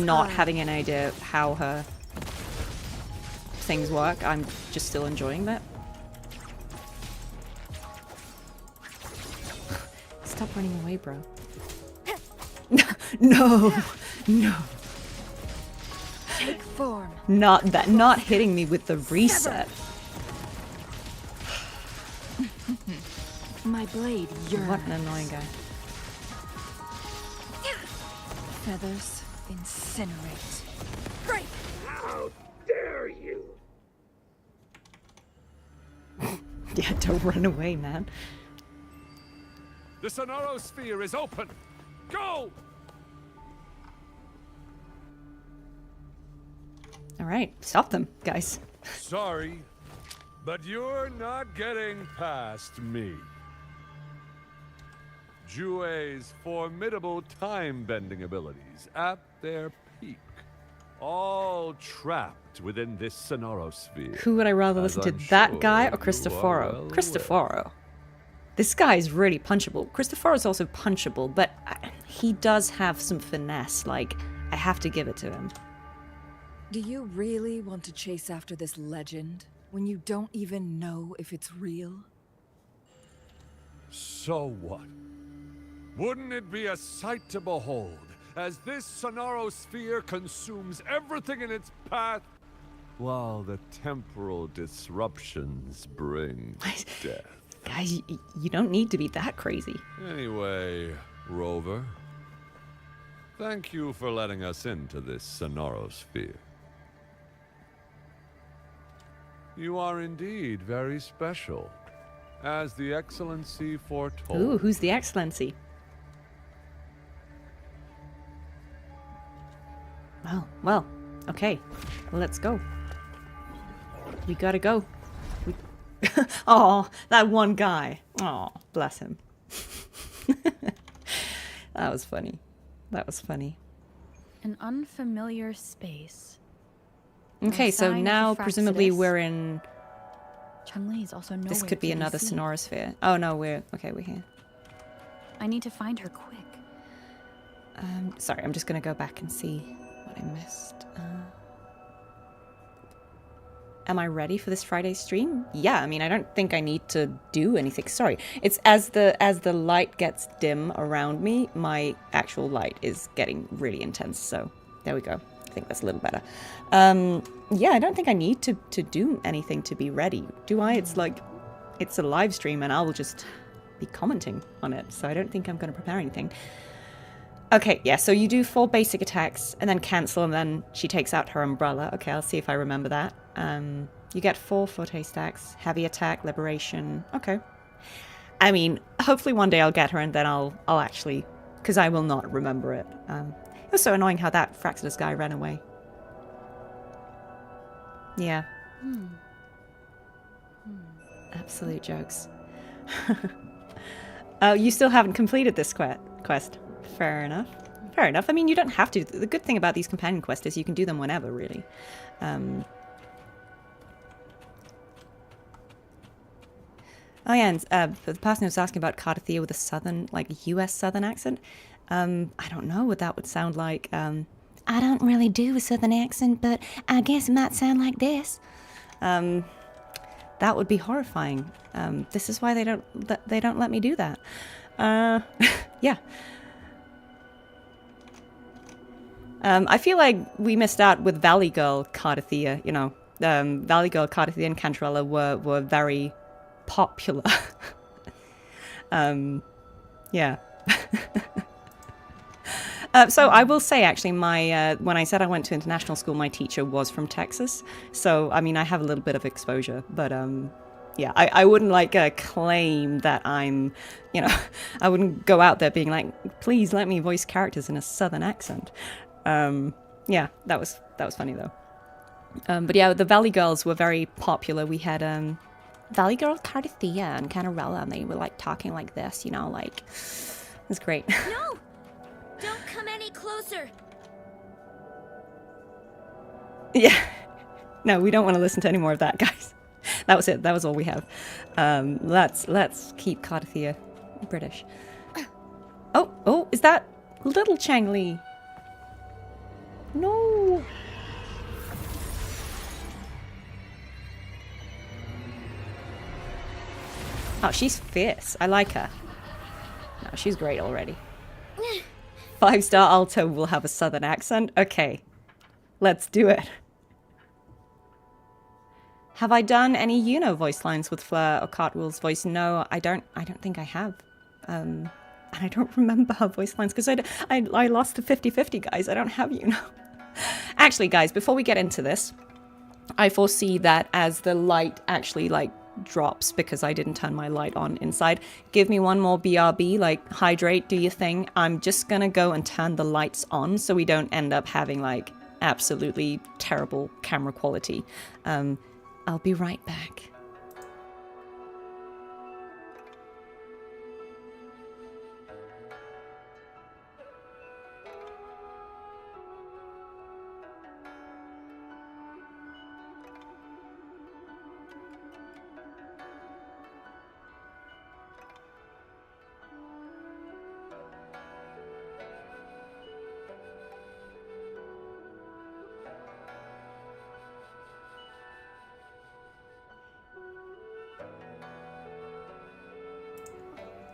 not having an idea how her things work, I'm just still enjoying that. Stop running away, bro. No, no. Take form. Not that, not hitting me with the reset. My blade yearns. What an annoying guy. Feathers incinerate. Great! How dare you! Yeah, don't run away, man. The Sonorosphere is open! Go! Alright, stop them, guys. Sorry, but you're not getting past me. Joue's formidable time-bending abilities at their peak. All trapped within this Sonorosphere. Who would I rather listen to, that guy or Cristoforo? Cristoforo. This guy is really punchable. Cristoforo is also punchable, but he does have some finesse. Like, I have to give it to him. Do you really want to chase after this legend when you don't even know if it's real? So what? Wouldn't it be a sight to behold as this Sonorosphere consumes everything in its path while the temporal disruptions bring death? Guys, you don't need to be that crazy. Anyway, Rover, thank you for letting us into this Sonorosphere. You are indeed very special, as the Excellency foretold. Ooh, who's the Excellency? Well, okay. Let's go. We gotta go. Oh, that one guy. Oh, bless him. That was funny. That was funny. An unfamiliar space. Okay, so now presumably we're in... Changli is also nowhere. This could be another Sonorosphere. Oh no, we're here. I need to find her quick. Sorry, I'm just gonna go back and see what I missed. Am I ready for this Friday stream? Yeah, I mean, I don't think I need to do anything. Sorry, it's as the light gets dim around me, my actual light is getting really intense. So there we go. I think that's a little better. Yeah, I don't think I need to do anything to be ready, do I? It's like, it's a live stream and I'll just be commenting on it. So I don't think I'm going to prepare anything. Okay, yeah, so you do 4 basic attacks and then cancel, and then she takes out her umbrella. Okay, I'll see if I remember that. You get 4 forte stacks, heavy attack, liberation. Okay. I mean, hopefully one day I'll get her and then I'll actually, because I will not remember it. It was so annoying how that Fraxidus guy ran away. Yeah. Absolute jokes. Oh, you still haven't completed this quest. Fair enough. Fair enough. I mean, you don't have to. The good thing about these companion quests is you can do them whenever, really. Oh yeah, and for the person who's asking about Cartethyia with a southern, like US southern accent, I don't know what that would sound like. I don't really do a southern accent, but I guess it might sound like this. That would be horrifying. This is why they don't let me do that. Yeah. I feel like we missed out with Valley Girl Cartethyia. You know, Valley Girl Cartethyia and Cantarella were very popular. Yeah. So I will say, actually, my when I said I went to international school, my teacher was from Texas. So, I mean, I have a little bit of exposure. But, yeah, I wouldn't, like, claim that I'm, you know, I wouldn't go out there being like, please let me voice characters in a southern accent. Yeah, that was funny, though. But, yeah, the Valley Girls were very popular. We had Valley Girl Cartethyia and Canarella, and they were like talking like this, you know, like it was great. No! Don't come any closer! Yeah. No, we don't want to listen to any more of that, guys. That was it. That was all we have. Let's keep Cartethyia British. Oh, is that little Changli? No. Oh, she's fierce. I like her. No, she's great already. 5-star alto will have a southern accent. Okay, let's do it. Have I done any Yuno voice lines with Fleur or Cartwheel's voice? No, I don't think I have. And I don't remember her voice lines because I lost to 50-50, guys. I don't have Yuno. Actually, guys, before we get into this, I foresee that as the light actually like drops because I didn't turn my light on inside, give me one more BRB, like hydrate, do your thing. I'm just gonna go and turn the lights on so we don't end up having like absolutely terrible camera quality. I'll be right back.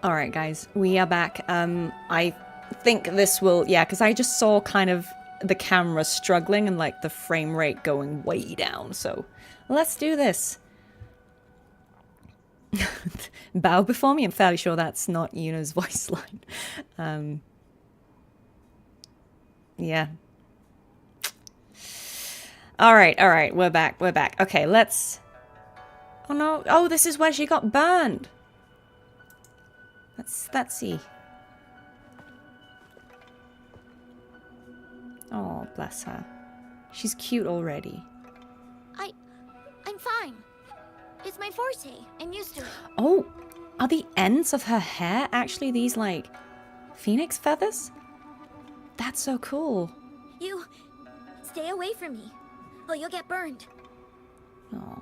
All right, guys, we are back. I think this will, yeah, because I just saw kind of the camera struggling and like the frame rate going way down. So let's do this. Bow before me. I'm fairly sure that's not Yuno's voice line. Yeah. All right, we're back. Okay, let's. Oh no! Oh, this is where she got burned. Let's see. Oh, bless her. She's cute already. I'm fine. It's my forte. I'm used to it. Oh, are the ends of her hair actually these, like, phoenix feathers? That's so cool. You... stay away from me. Oh, you'll get burned. Oh.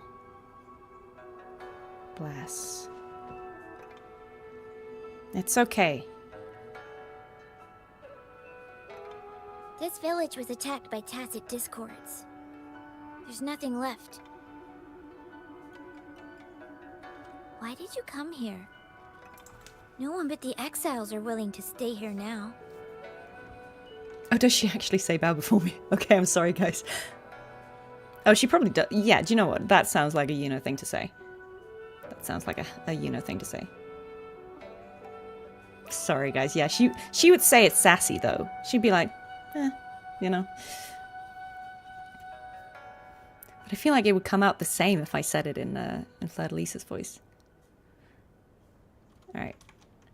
Bless. It's okay. This village was attacked by tacit discords. There's nothing left. Why did you come here? No one but the exiles are willing to stay here now. Oh, does she actually say bow before me? Okay, I'm sorry, guys. Oh, she probably does. Yeah, do you know what? That sounds like a Yuno thing to say. That sounds like a Yuno thing to say. Sorry, guys. Yeah, she would say it's sassy, though. She'd be like, you know. But I feel like it would come out the same if I said it in Fleur de Lis's voice. Alright.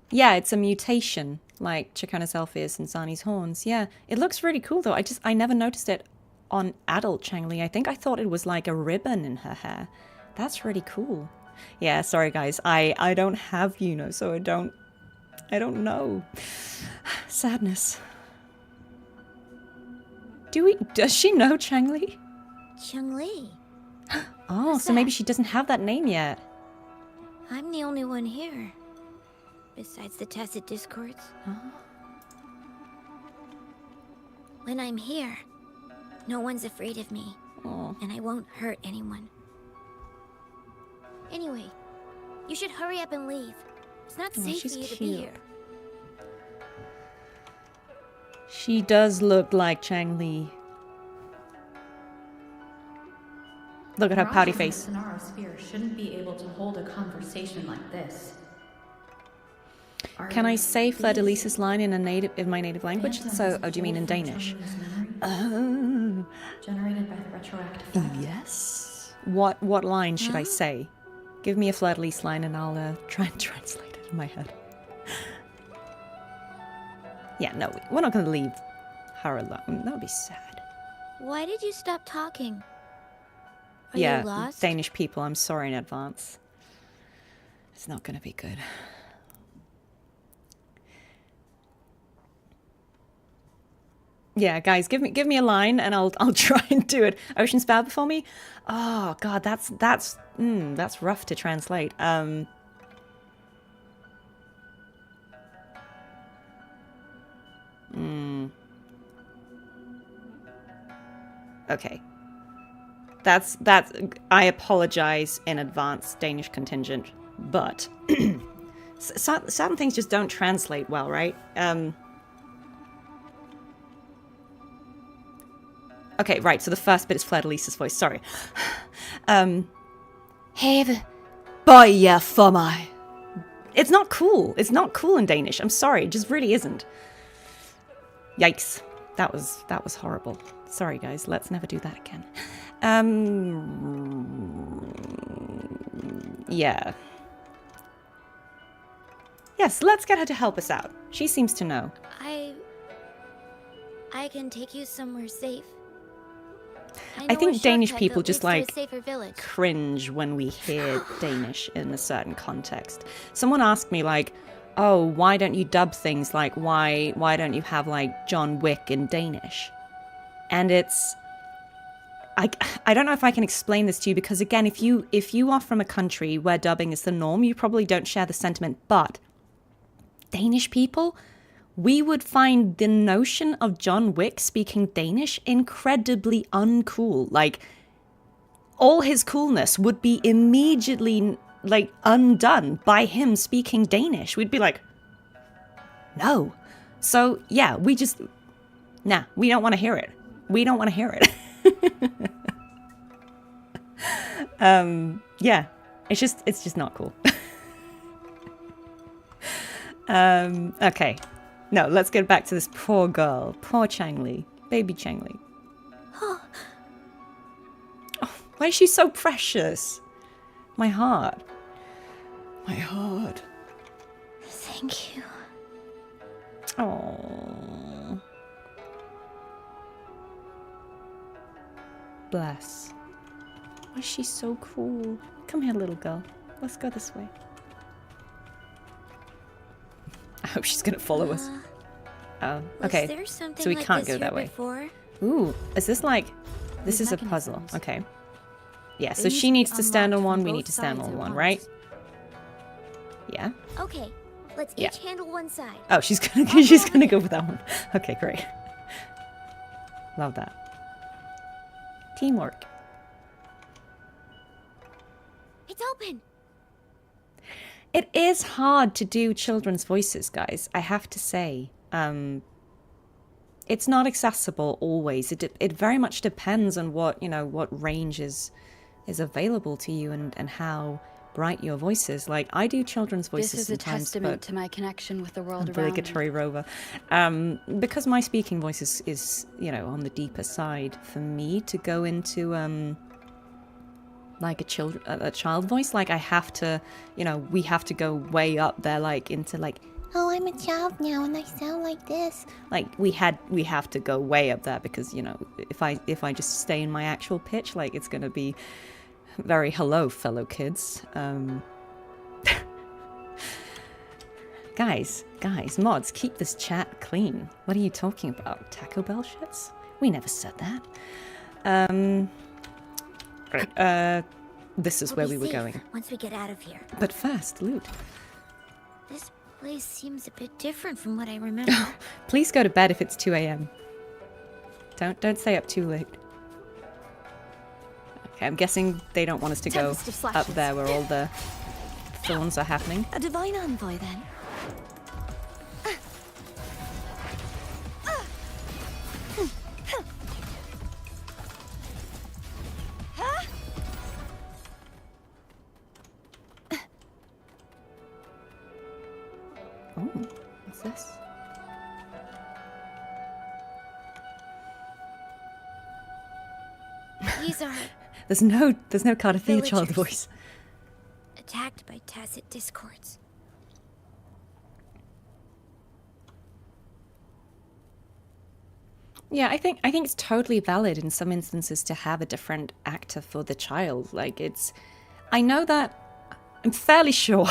Yeah, it's a mutation, like Chacona's elf ears and Zani's horns. Yeah, it looks really cool, though. I never noticed it on adult Changli. I think I thought it was like a ribbon in her hair. That's really cool. Yeah, sorry, guys. I don't have Yuno, so I don't know. Sadness. Does she know Changli? Changli. Oh, so maybe she doesn't have that name yet. I'm the only one here. Besides the tacit discords. Oh. When I'm here, no one's afraid of me. Oh. And I won't hurt anyone. Anyway, you should hurry up and leave. It's not safe for you to be here. She does look like Changli. Look at her pouty face. The Sonaro sphere shouldn't be able to hold a conversation like this. Can I say Fleur de Lis's line in my native language? So, oh, do you mean in Danish? Oh. Generated by the retroactive effect. Yes. What line should I say? Give me a Fleur de Lis line and I'll try and translate it in my head. Yeah, no, we're not going to leave her alone. That would be sad. Why did you stop talking? Are yeah, you lost? Danish people, I'm sorry in advance. It's not gonna be good. Yeah, guys, give me a line and I'll try and do it. Ocean spell before me? Oh god, that's rough to translate. Okay. That's I apologize in advance, Danish contingent, but certain things just don't translate well, right? Okay, right, so the first bit is Fleur-de-Lis's voice, sorry. Have Bøye for mig. It's not cool. It's not cool in Danish. I'm sorry, it just really isn't. Yikes. That was horrible. Sorry guys, let's never do that again. Yeah. Yes, let's get her to help us out. She seems to know. I can take you somewhere safe. I think Danish people just just like cringe when we hear Danish in a certain context. Someone asked me like, oh, why don't you dub things like why don't you have like John Wick in Danish? And it's I don't know if I can explain this to you because again, if you are from a country where dubbing is the norm, you probably don't share the sentiment, but Danish people, we would find the notion of John Wick speaking Danish incredibly uncool. Like, all his coolness would be immediately, like, undone by him speaking Danish. We'd be like, no. So, yeah, we just... Nah, we don't want to hear it. We don't want to hear it. Yeah, it's just not cool. Okay. No, let's get back to this poor girl. Poor Changli. Baby Changli. Oh, why is she so precious? My heart. My heart. Thank you. Oh. Bless. Why is she so cool? Come here, little girl. Let's go this way. I hope she's gonna follow us. Oh, okay. So we can't go that way. Ooh, is this like... This is a puzzle. Okay. Yeah, so she needs to stand on one, we need to stand on one, right? Yeah? Okay, let's each handle one side. Oh, she's gonna go with that one. Okay, great. Love that. Teamwork. It's open. It is hard to do children's voices, guys. I have to say, it's not accessible always. It very much depends on what what range is available to you and how bright your voice is. Like I do children's voices. This is a testament to my connection with the world around me. Obligatory rover, because my speaking voice is on the deeper side. For me to go into like a child voice, like I have to, we have to go way up there, like into like, oh, I'm a child now and I sound like this. Like we have to go way up there because if I just stay in my actual pitch, like it's gonna be very hello fellow kids. Guys, mods, keep this chat clean. What are you talking about? Taco Bell shits? We never said that. Right, this is where we were going. Once we get out of here. But first, loot. This place seems a bit different from what I remember. Please go to bed if it's 2 a.m. Don't stay up too late. Okay, I'm guessing they don't want us to go up there where all the thorns are happening. A divine envoy, then. Oh, what's this? These are... There's no Cartethyia child voice. Attacked by tacit discords. Yeah, I think it's totally valid in some instances to have a different actor for the child. Like I know that I'm fairly sure.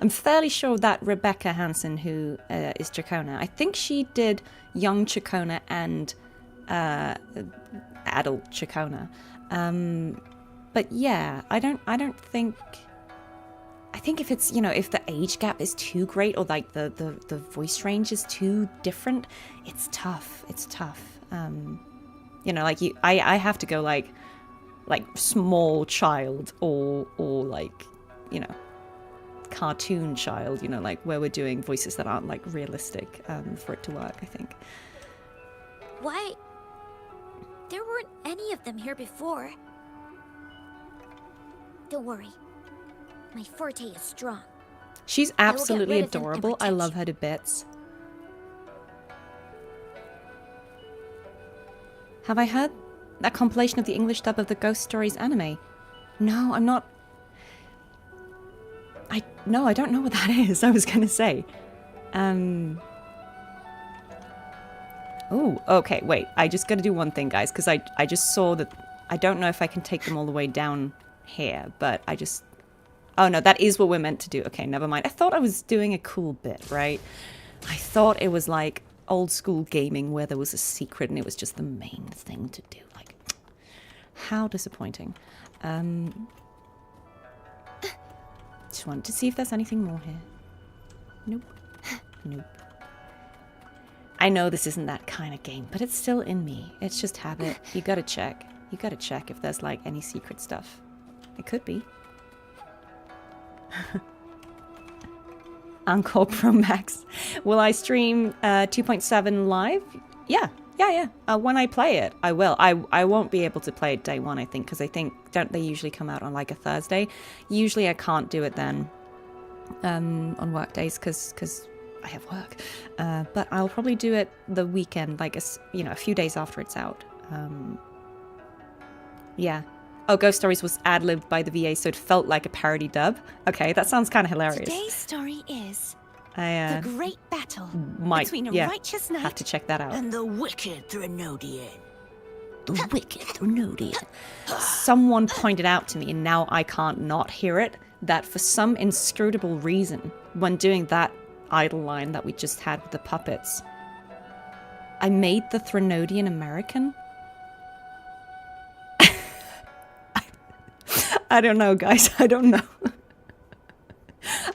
I'm fairly sure that Rebecca Hansen, who is Chacona, I think she did young Chacona and adult Chacona. But yeah, I don't think. I think if it's, you know, if the age gap is too great or like the voice range is too different, it's tough. It's tough. You know, like I have to go like small child or like, you know, cartoon child, you know, like where we're doing voices that aren't like realistic for it to work, I think. Why? There weren't any of them here before. Don't worry. My forte is strong. She's absolutely adorable. I love her to bits. Have I heard that compilation of the English dub of the Ghost Stories anime? No, I'm not. No, I don't know what that is. I was gonna say. Oh, okay, wait. I just gotta do one thing, guys, because I just saw that. I don't know if I can take them all the way down here, but I just. Oh no, that is what we're meant to do. Okay, never mind. I thought I was doing a cool bit, right? I thought it was like old school gaming where there was a secret and it was just the main thing to do. Like, how disappointing. Just wanted to see if there's anything more here. Nope. Nope. I know this isn't that kind of game, but it's still in me. It's just habit. You gotta check. You gotta check if there's like any secret stuff. It could be. Encore Pro Max. Will I stream 2.7 live? Yeah. When I play it, I will. I won't be able to play it day one, I think, because I think, don't they usually come out on like a Thursday? Usually I can't do it then on work days because I have work. But I'll probably do it the weekend, like a few days after it's out. Yeah. Oh, Ghost Stories was ad-libbed by the VA, so it felt like a parody dub. Okay, that sounds kind of hilarious. Today's story is the great battle between a righteous knight have to check that out. and the wicked Threnodian. The wicked Threnodian. Someone pointed out to me, and now I can't not hear it, that for some inscrutable reason, when doing that idle line that we just had with the puppets, I made the Threnodian American. I don't know, guys. I don't know.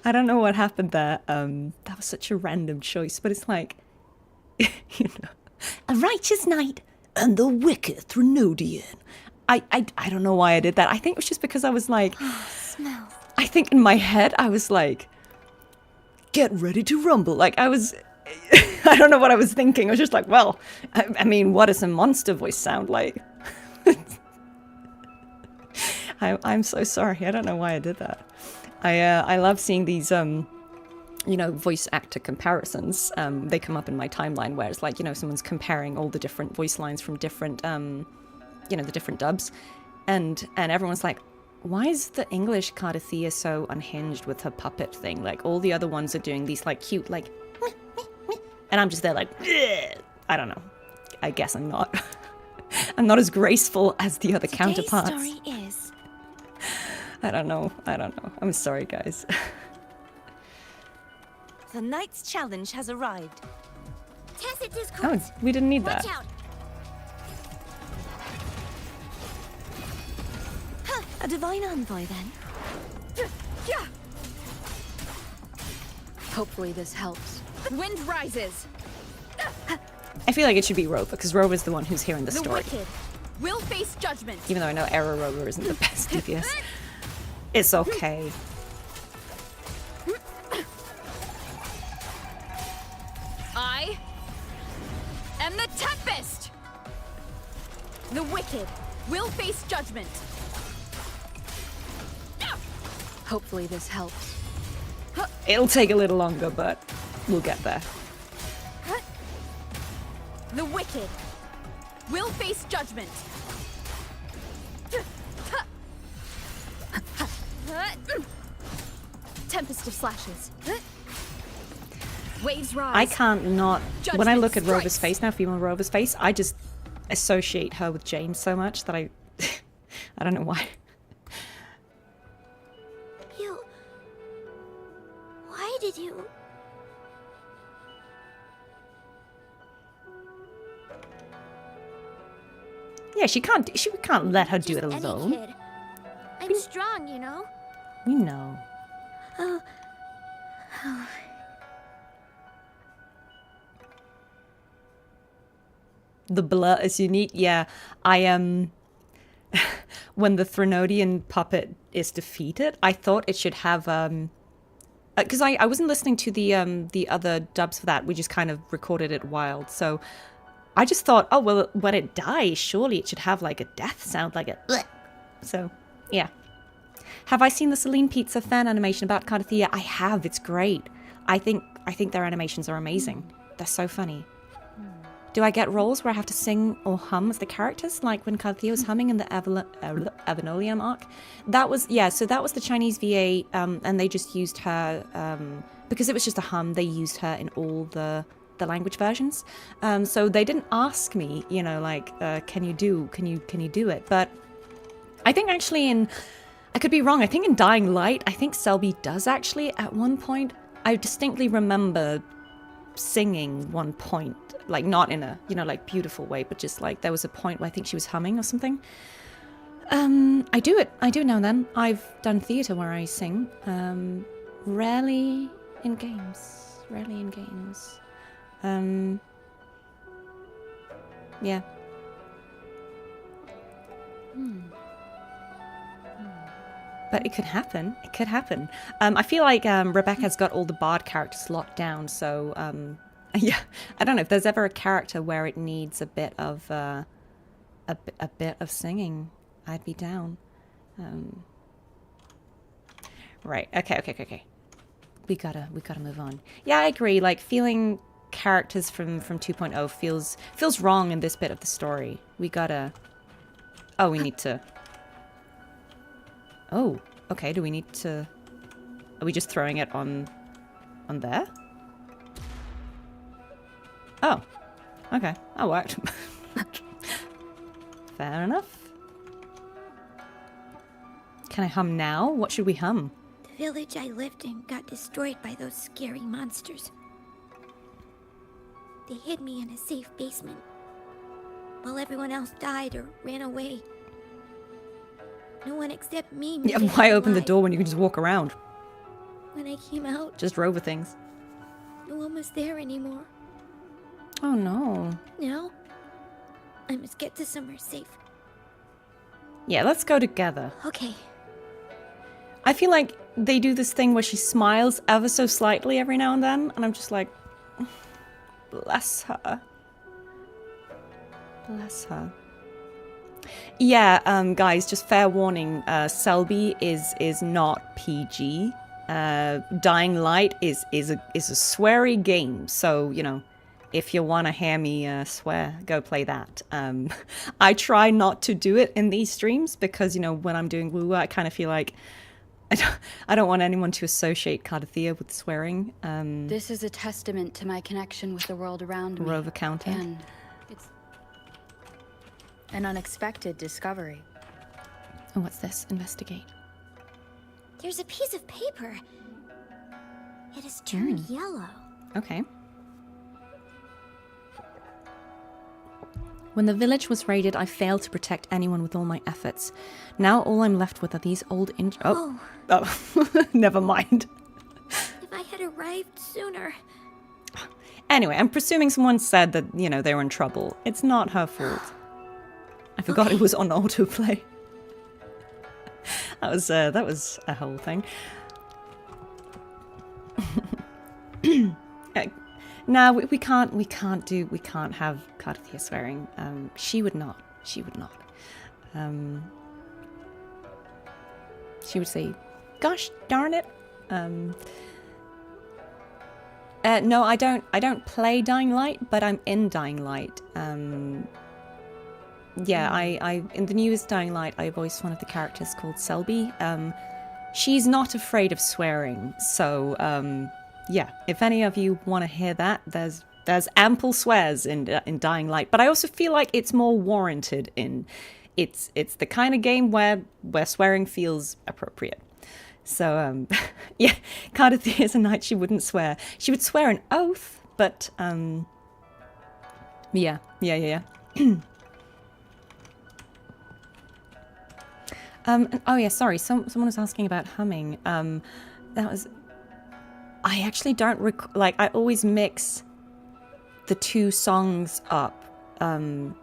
I don't know what happened there. That was such a random choice, but it's like, you know, a righteous knight and the wicked Threnodian. I don't know why I did that. I think it was just because I was like, Smells. I think in my head I was like, get ready to rumble. Like I was, I don't know what I was thinking. I was just like, well, I mean, what does a monster voice sound like? I'm so sorry. I don't know why I did that. I love seeing these, voice actor comparisons. They come up in my timeline where it's like, someone's comparing all the different voice lines from different, the different dubs. And everyone's like, why is the English Cartethyia so unhinged with her puppet thing? Like, all the other ones are doing these, like, cute, like, and I'm just there like, I don't know. I guess I'm not. I'm not as graceful as the other counterparts. Today's story is... I don't know. I'm sorry, guys. The knight's challenge has arrived. Oh, we didn't need that. Out. A divine envoy, then. Hopefully this helps. Wind rises. I feel like it should be Rover, because Rover's the one who's hearing the story. Wicked will face judgment. Even though I know Error Rover isn't the best DPS. It's okay. I am the Tempest. The wicked will face judgment. Hopefully this helps. It'll take a little longer, but we'll get there. The wicked will face judgment. Tempest of slashes. Waves rise. I can't not... when I look at Judgment Rover's face now, female Rover's face, I just associate her with Jane so much that I... I don't know why. did you? Yeah, she can't let her do it Just any alone. kid. I'm strong, you know? We know. Oh. Oh. The blur is unique. Yeah, I am. When the Threnodian puppet is defeated, I thought it should have because I wasn't listening to the other dubs for that. We just kind of recorded it wild. So I just thought, oh well, when it dies, surely it should have like a death sound, like a. Bleh. So yeah. Have I seen the Celine Pizza fan animation about Cartethyia? I have. It's great. I think their animations are amazing. They're so funny. Do I get roles where I have to sing or hum as the characters, like when Cartethyia was humming in the Avenolium arc? That was, yeah, so that was the Chinese VA, and they just used her, because it was just a hum, they used her in all the language versions. So they didn't ask me, you know, like, can you do it? But I think actually I could be wrong, I think in Dying Light, I think Selby does actually at one point. I distinctly remember singing one point, like not in a, you know, like beautiful way, but just like there was a point where I think she was humming or something. I do it now and then. I've done theatre where I sing, rarely in games. Yeah. But it could happen. I feel like Rebecca's got all the bard characters locked down, so yeah. I don't know if there's ever a character where it needs a bit of a bit of singing. I'd be down. Right. Okay. We gotta move on. Yeah, I agree. Like feeling characters from 2.0 feels wrong in this bit of the story. We gotta. Oh, we need to. Oh, okay, do we need to... Are we just throwing it on there? Oh, okay, that worked. Fair enough. Can I hum now? What should we hum? The village I lived in got destroyed by those scary monsters. They hid me in a safe basement, while everyone else died or ran away. No one except me made Yeah, it why open the alive. door when you can just walk around? When I came out, Just rover things. no one was there anymore. Oh no. Now, I must get to somewhere safe. Yeah, let's go together. Okay. I feel like they do this thing where she smiles ever so slightly every now and then, and I'm just like, bless her. Bless her. Yeah, guys, just fair warning, Selby is not PG. Dying Light is a sweary game, so, you know, if you want to hear me swear, go play that. I try not to do it in these streams because, you know, when I'm doing woo-woo, I kind of feel like I don't want anyone to associate Cartethyia with swearing. This is a testament to my connection with the world around me. Rover counter. And it's an unexpected discovery. Oh, what's this? Investigate. There's a piece of paper. It has turned yellow. Okay. When the village was raided, I failed to protect anyone with all my efforts. Now all I'm left with are these old Oh, never mind. If I had arrived sooner. Anyway, I'm presuming someone said that, you know, they were in trouble. It's not her fault. I forgot it was on autoplay. That was a whole thing. No, we can't have Cartethyia swearing. She would not. She would say, "Gosh darn it." No, I don't play Dying Light, but I'm in Dying Light. Yeah, I in the newest Dying Light, I voiced one of the characters called Selby. She's not afraid of swearing, so yeah. If any of you want to hear that, there's ample swears in Dying Light, but I also feel like it's more warranted in. It's the kind of game where swearing feels appropriate. So, yeah, Cartethyia is a knight she wouldn't swear. She would swear an oath, but, yeah. Oh yeah, sorry, someone was asking about humming. That was... I actually don't like, I always mix the two songs up. I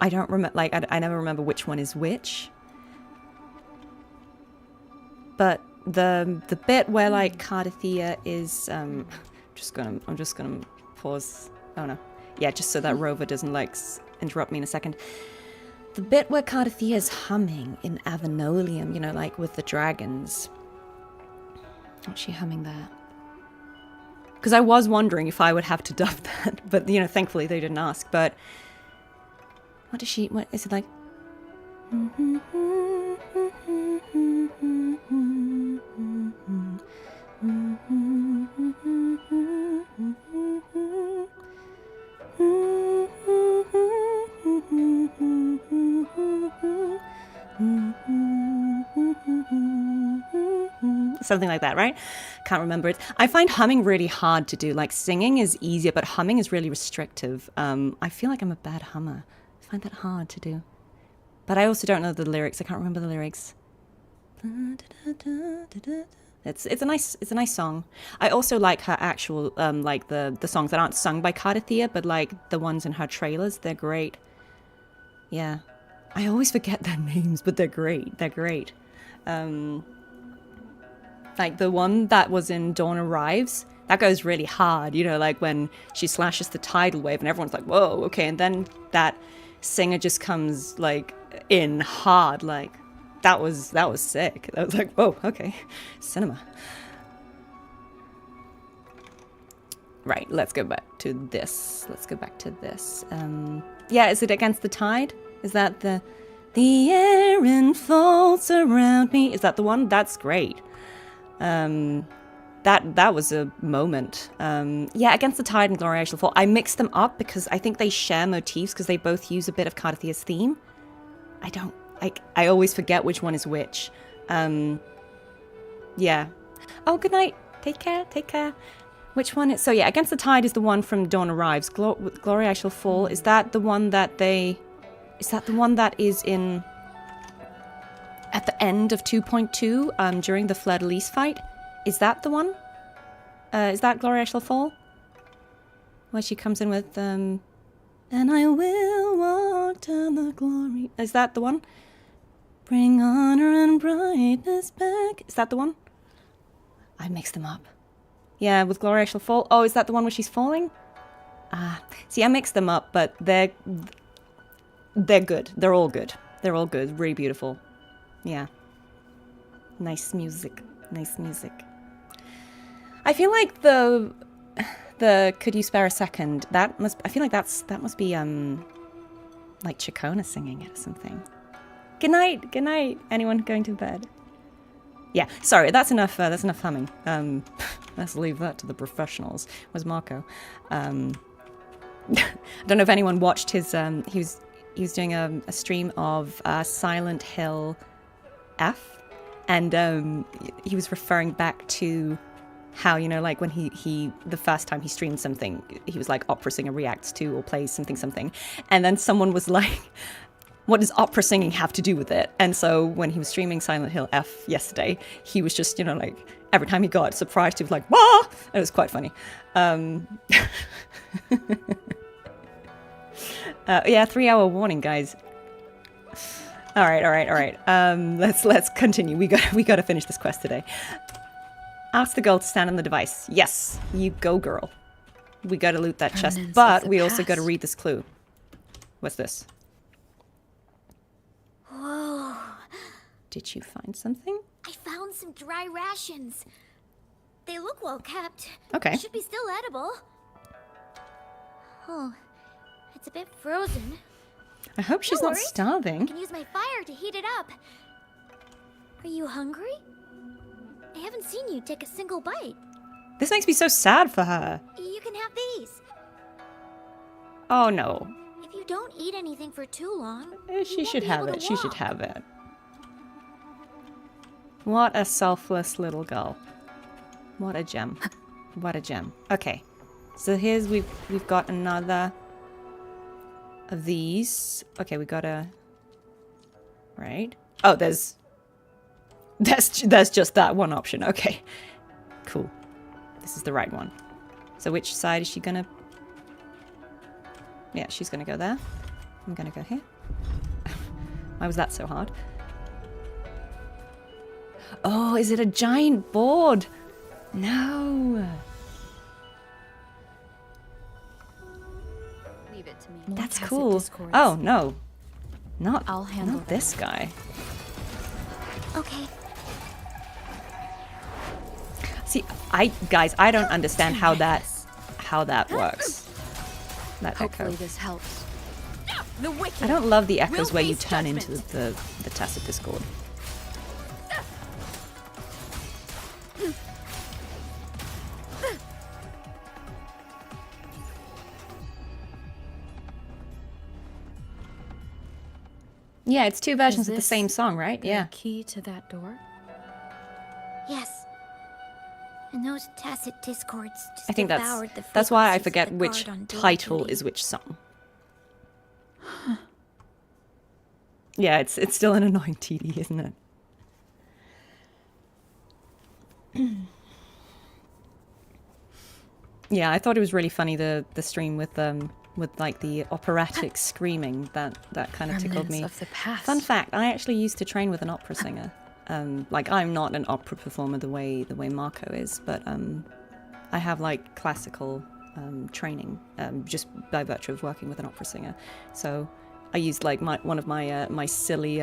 don't remember, like, I never remember which one is which. But the bit where, like, Cartethyia is, I'm just gonna pause. Oh no. Yeah, just so that Rover doesn't, like, interrupt me in a second. The bit where Cartethyia is humming in Avenolium, you know, like with the dragons. What's she humming there? Because I was wondering if I would have to dub that, but, you know, thankfully they didn't ask. But what is it like? Something like that, right? Can't remember it. I find humming really hard to do. Like, singing is easier, but humming is really restrictive. I feel like I'm a bad hummer. I find that hard to do. But I also don't know the lyrics. I can't remember the lyrics. It's a nice song. I also like her actual like the songs that aren't sung by Cartethyia, but like the ones in her trailers. They're great. Yeah, I always forget their names, but they're great. They're great. Like the one that was in Dawn Arrives, that goes really hard, you know, like when she slashes the tidal wave and everyone's like, whoa, okay, and then that singer just comes like in hard, like that was sick. That was like, whoa, okay, cinema. Right, let's go back to this. Yeah, is it Against the Tide? Is that the air enfolds around me? Is that the one? That's great. That was a moment. Yeah, Against the Tide and Glory I Shall Fall. I mixed them up because I think they share motifs because they both use a bit of Cartethia's theme. I always forget which one is which. Yeah. Oh, good night. Take care. Which one is... So yeah, Against the Tide is the one from Dawn Arrives. Glory I Shall Fall. Is that the one that they... Is that the one that is in... At the end of 2.2, during the Fleur-de-Lis fight? Is that the one? Is that Glory I Shall Fall? Where she comes in with, and I will walk down the glory... Is that the one? Bring honor and brightness back. Is that the one? I mixed them up. Yeah, with Glory I Shall Fall. Oh, is that the one where she's falling? See, I mixed them up, but they're good. They're all good. They're all good. Really beautiful. Yeah. Nice music. I feel like the Could You Spare a Second, I feel like that must be like Chacona singing it or something. Good night. Anyone going to bed? Yeah, sorry, that's enough humming. Let's leave that to the professionals. Where's Marco? I don't know if anyone watched his he was doing a stream of Silent Hill F, and he was referring back to how, you know, like when he the first time he streamed something, he was like, opera singer reacts to or plays something, and then someone was like, what does opera singing have to do with it? And so when he was streaming Silent Hill F yesterday, he was just, you know, like every time he got surprised, he was like, wah! And it was quite funny. Yeah, 3-hour warning, guys. All right. Let's continue. We got to finish this quest today. Ask the girl to stand on the device. Yes, you go, girl. We got to loot that chest, but we also got to read this clue. What's this? Whoa. Did you find something? I found some dry rations. They look well kept. Okay. Should be still edible. Oh, it's a bit frozen. I hope she's not starving. I can use my fire to heat it up. Are you hungry? I haven't seen you take a single bite. This makes me so sad for her. You can have these. Oh no. If you don't eat anything for too long, She should have it. She should have it. What a selfless little girl. What a gem. What a gem. Okay. So here's we've got another of these. Okay, we got a right. Oh, there's just that one option. Okay. Cool. This is the right one. So which side is she gonna? Yeah, she's gonna go there. I'm gonna go here. Why was that so hard? Oh, is it a giant board? No. Leave it to me. That's cool. Oh, no. I'll handle not this guy. Okay. See, guys, I don't understand how that works. That Hopefully echo. this helps. The wicked. I don't love the echoes will where you face turn judgment. into the tacit discord. Yeah, it's two versions of the same song, right? Yeah. Key to that door? Yes. And those tacit discords just I think devoured the that's why I frequencies of forget the which guard on duty title duty. is which song. Yeah, it's still an annoying TD, isn't it? Yeah, I thought it was really funny the stream with like the operatic screaming that kind of tickled me. Remnants of the past. Fun fact: I actually used to train with an opera singer. Like I'm not an opera performer the way Marco is, but I have like classical training just by virtue of working with an opera singer. So I used like one of my silly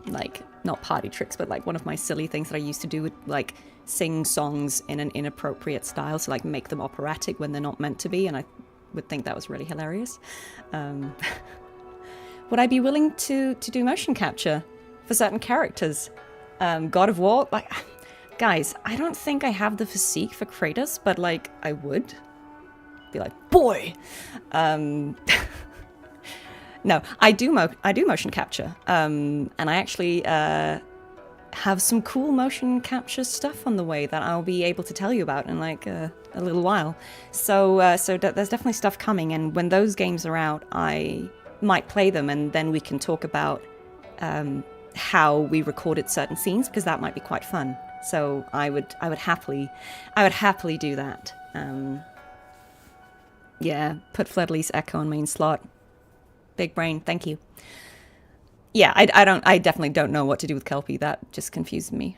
like not party tricks, but like one of my silly things that I used to do would like sing songs in an inappropriate style, so like make them operatic when they're not meant to be, and I would think that was really hilarious. Would I be willing to do motion capture for certain characters? God of War, like, guys, I don't think I have the physique for Kratos, but like I would be like, boy. No, I do motion capture, and I actually have some cool motion capture stuff on the way that I'll be able to tell you about in like a little while. So there's definitely stuff coming, and when those games are out, I might play them, and then we can talk about how we recorded certain scenes, because that might be quite fun. So I would happily do that. Yeah, put Fledley's Echo on main slot. Big brain, thank you. Yeah, I definitely don't know what to do with Kelpie. That just confused me.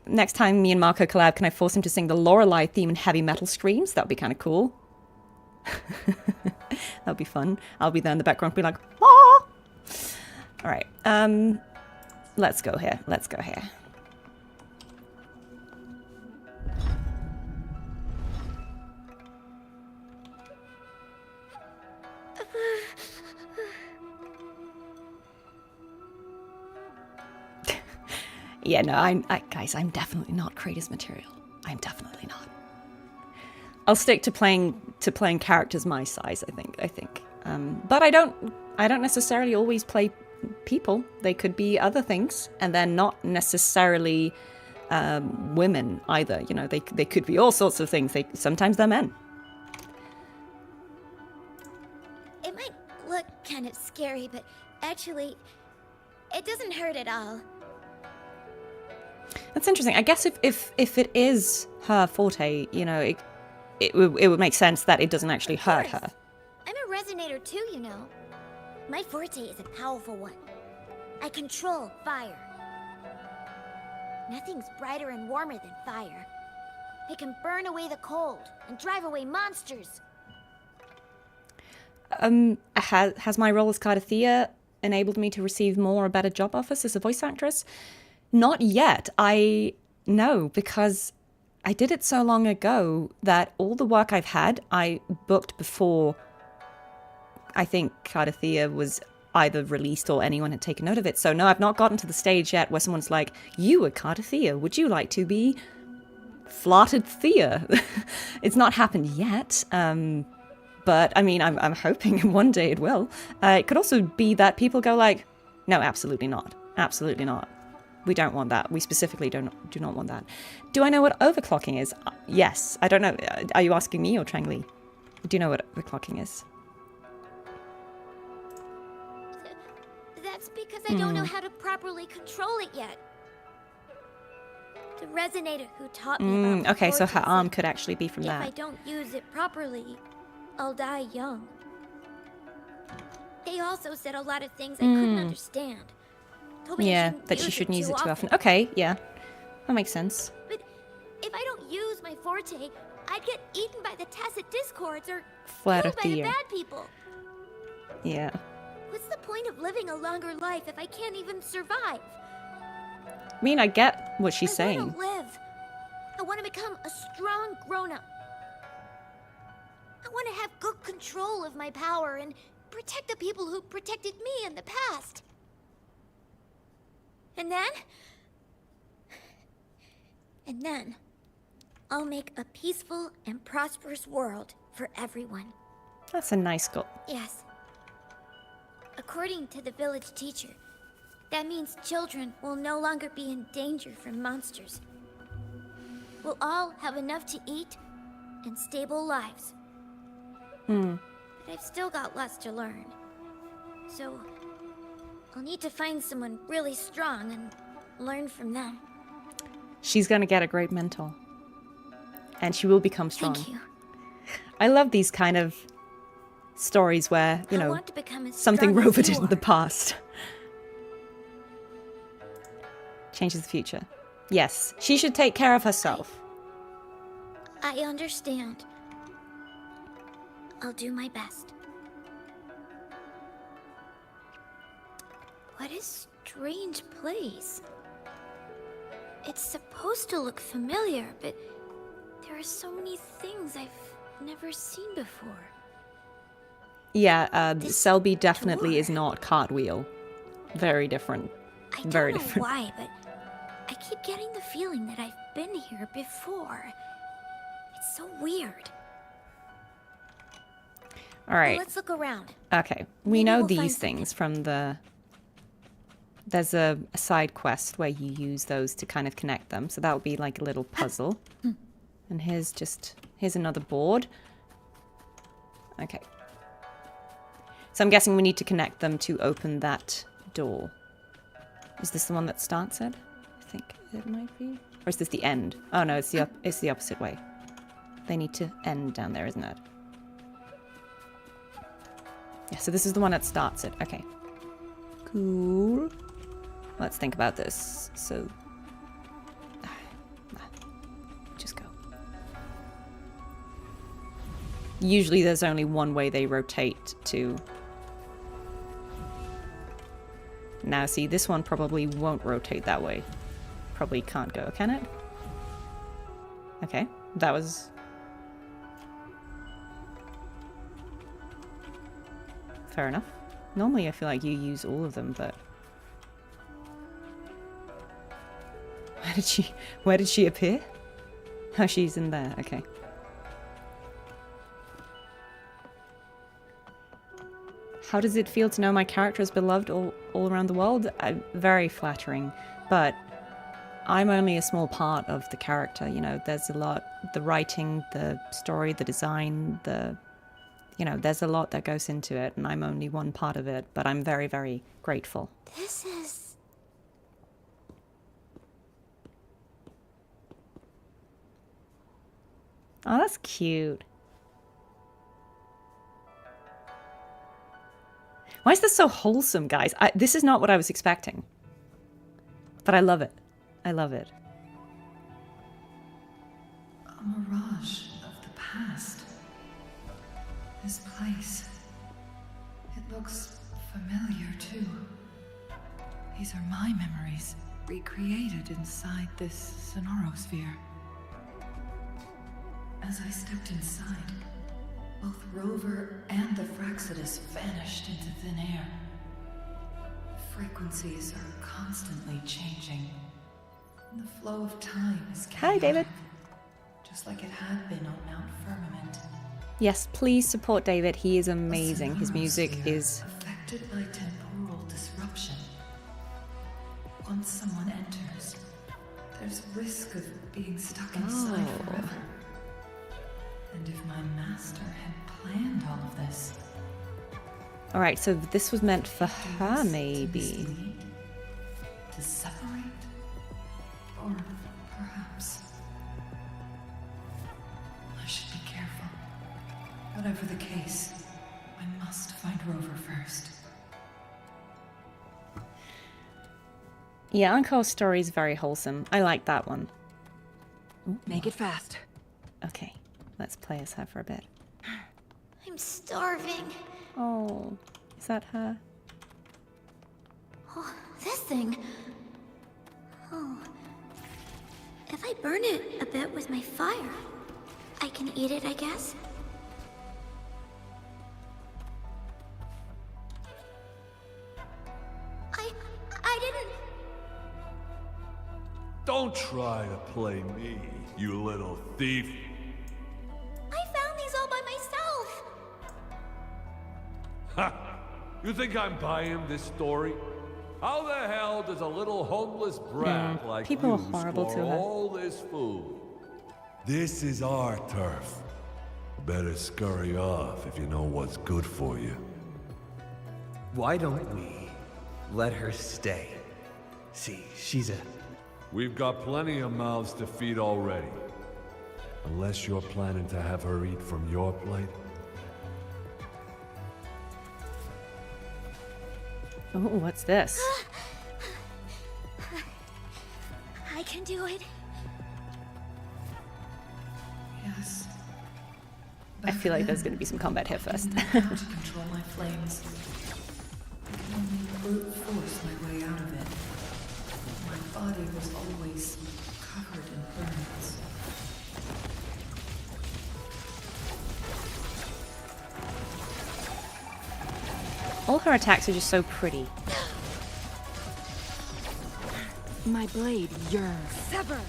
Next time me and Marco collab, can I force him to sing the Lorelei theme in heavy metal screams? That would be kind of cool. That would be fun. I'll be there in the background, be like, ah! All right, let's go here. Let's go here. Yeah, no, guys, I'm definitely not Kratos material. I'm definitely not. I'll stick to playing characters my size. I think. But I don't necessarily always play people. They could be other things, and they're not necessarily women either. You know, they could be all sorts of things. Sometimes they're men. It might look kind of scary, but actually, it doesn't hurt at all. That's interesting. I guess if it is her forte, you know, it would make sense that it doesn't actually hurt her. I'm a resonator too, you know. My forte is a powerful one. I control fire. Nothing's brighter and warmer than fire. It can burn away the cold and drive away monsters. Has my role as Cartethyia enabled me to receive more or better job offers as a voice actress? Not yet. No, because I did it so long ago that all the work I've had, I booked before I think Cartethyia was either released or anyone had taken note of it. So no, I've not gotten to the stage yet where someone's like, you are Cartethyia, would you like to be flarted Thea? It's not happened yet. But I mean, I'm hoping one day it will. It could also be that people go like, no, absolutely not. Absolutely not. We don't want that. We specifically do not want that. Do I know what overclocking is? Yes. I don't know. Are you asking me or Changli? Do you know what overclocking is? That's because I don't know how to properly control it yet. The resonator who taught me about okay, so her vortices arm said could actually be from if that. I don't use it properly, I'll die young. They also said a lot of things I couldn't understand. Told me Yeah, that she shouldn't use it too often. Okay, yeah. That makes sense. But if I don't use my forte, I'd get eaten by the tacit discords or killed by the Cartethyia. bad people. Yeah. What's the point of living a longer life if I can't even survive? I mean, I get what she's saying. I want to live. I want to become a strong grown-up. I want to have good control of my power and protect the people who protected me in the past. And then, I'll make a peaceful and prosperous world for everyone. That's a nice goal. Yes. According to the village teacher, that means children will no longer be in danger from monsters. We'll all have enough to eat and stable lives. But I've still got lots to learn. So, I'll need to find someone really strong and learn from them. She's gonna get a great mentor. And she will become strong. Thank you. I love these kind of stories where, you I know, want to become as something strong as Rover you did in the are. past. Changes the future. Yes, she should take care of herself. I understand. I'll do my best. What a strange place. It's supposed to look familiar, but there are so many things I've never seen before. Yeah, Selby definitely is not Cartwheel. Very different. I don't Very know different. why, but I keep getting the feeling that I've been here before. It's so weird. All right. Let's look around. Okay, we Maybe know we'll find these things from the... There's a side quest where you use those to kind of connect them. So that would be like a little puzzle. And here's another board. Okay. So I'm guessing we need to connect them to open that door. Is this the one that starts it? I think it might be. Or is this the end? Oh no, it's the opposite way. They need to end down there, isn't it? Yeah, so this is the one that starts it. Okay. Cool. Let's think about this. So... just go. Usually there's only one way they rotate to... Now see, this one probably won't rotate that way. Probably can't go, can it? Okay, that was... fair enough. Normally I feel like you use all of them, but... Where did she appear? Oh, she's in there, okay. How does it feel to know my character is beloved all around the world? Very flattering, but I'm only a small part of the character, you know, there's a lot, the writing, the story, the design, you know, there's a lot that goes into it, and I'm only one part of it, but I'm very, very grateful. This is... Oh, that's cute. Why is this so wholesome, guys? This is not what I was expecting. But I love it. I love it. A mirage of the past. This place. It looks familiar, too. These are my memories, recreated inside this sonorosphere. As I stepped inside, both Rover and the Fraxidus vanished into thin air. Frequencies are constantly changing. And the flow of time is chaotic. Hi, David. Just like it had been on Mount Firmament. Yes, please support David. He is amazing. His music is... affected by temporal disruption. Once someone enters, there's risk of being stuck inside forever. And if my master had planned all of this... Alright, so this was meant for her, maybe. To separate? Or perhaps... I should be careful. Whatever the case, I must find Rover first. Yeah, Uncle's story is very wholesome. I like that one. Ooh. Make it fast. Okay, let's play as her for a bit. I'm starving. Oh, is that her? Oh, this thing. Oh. If I burn it a bit with my fire, I can eat it, I guess? I didn't... Don't try to play me, you little thief. I found these all by myself. Ha! You think I'm buying this story? How the hell does a little homeless brat like people you are horrible score to her. all this food? This is our turf. Better scurry off if you know what's good for you. Why don't we let her stay? See, she's a... We've got plenty of mouths to feed already. Unless you're planning to have her eat from your plate. Oh, what's this? I can do it. Yes. I feel like there's going to be some combat here first. How to control my flames. I can only brute force my way out of it. My body was always covered in burns. All her attacks are just so pretty. My blade yearns. Sever!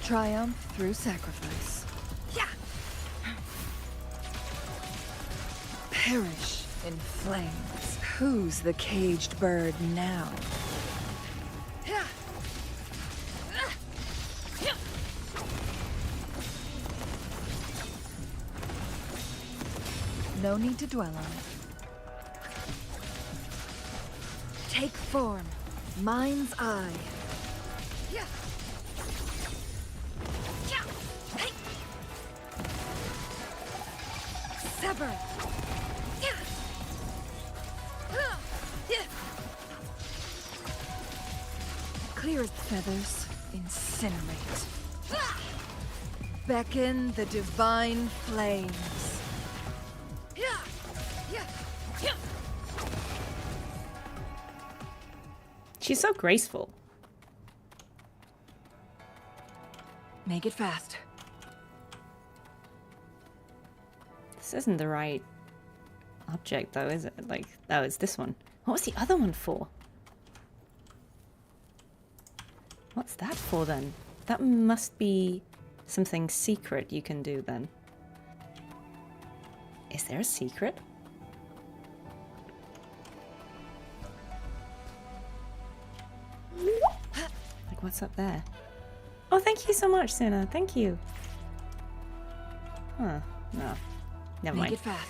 Triumph through sacrifice. Yeah! Perish in flames. Who's the caged bird now? No need to dwell on it. Take form. Mind's eye. Sever. Clear its feathers. Incinerate. Beckon the divine flames. She's so graceful. Make it fast. This isn't the right object, though, is it? Like, oh, it's this one. What was the other one for? What's that for, then? That must be something secret you can do, then. Is there a secret? Like, what's up there? Oh, thank you so much, Suna. Thank you. Huh. No. Never mind. Make it fast.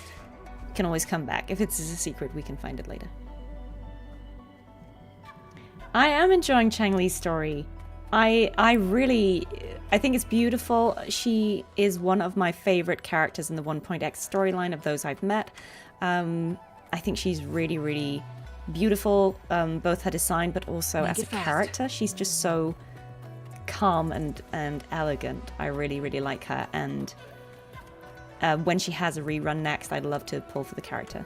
Can always come back. If it's a secret, we can find it later. I am enjoying Changli's story. I think it's beautiful. She is one of my favorite characters in the 1.x storyline of those I've met. I think she's really, really beautiful, both her design, but also as a character. She's just so calm and elegant. I really, really like her. And when she has a rerun next, I'd love to pull for the character.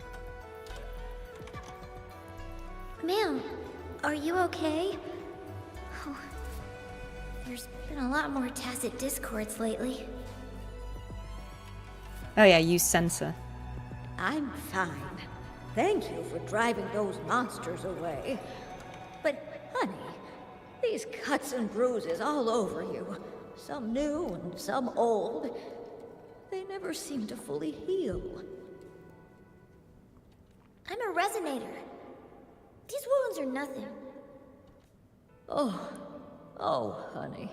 Ma'am, are you okay? Oh, there's been a lot more tacit discords lately. Oh yeah, use censor. I'm fine. Thank you for driving those monsters away. But, honey, these cuts and bruises all over you, some new and some old, they never seem to fully heal. I'm a resonator. These wounds are nothing. Oh, honey.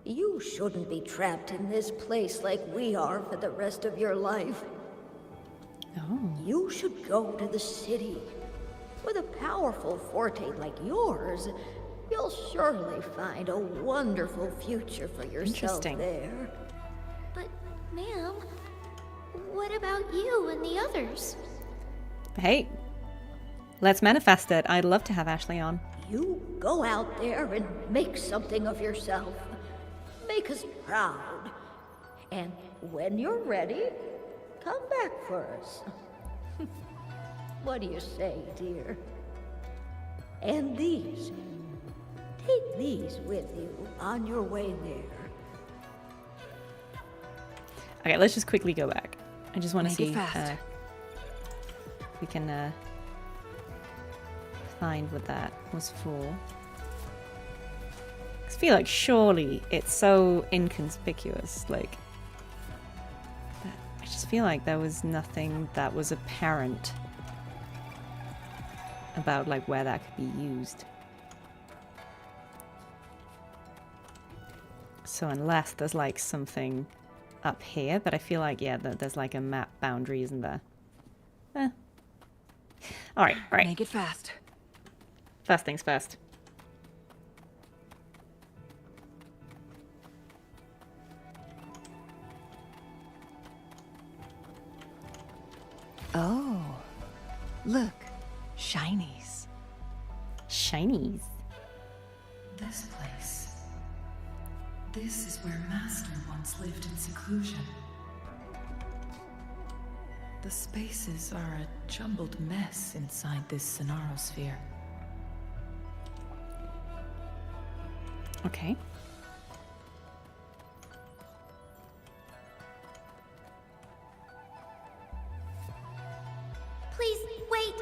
You shouldn't be trapped in this place like we are for the rest of your life. Oh. You should go to the city. With a powerful forte like yours, you'll surely find a wonderful future for yourself there. But, ma'am, what about you and the others? Hey, let's manifest it. I'd love to have Ashley on. You go out there and make something of yourself. Make us proud. And when you're ready, come back for us. What do you say, dear? And these. Take these with you on your way there. Okay, let's just quickly go back. I just want to Make see it fast. if we can find what that was for. I feel like surely it's so inconspicuous, like that I just feel like there was nothing that was apparent about like where that could be used. So unless there's like something up here, but I feel like there's like a map boundary, isn't there? All right. Make it fast. First things first. Oh, look, shinies. Shinies. This place. This is where Master once lived in seclusion. The spaces are a jumbled mess inside this Sonarosphere. Okay. Please, wait!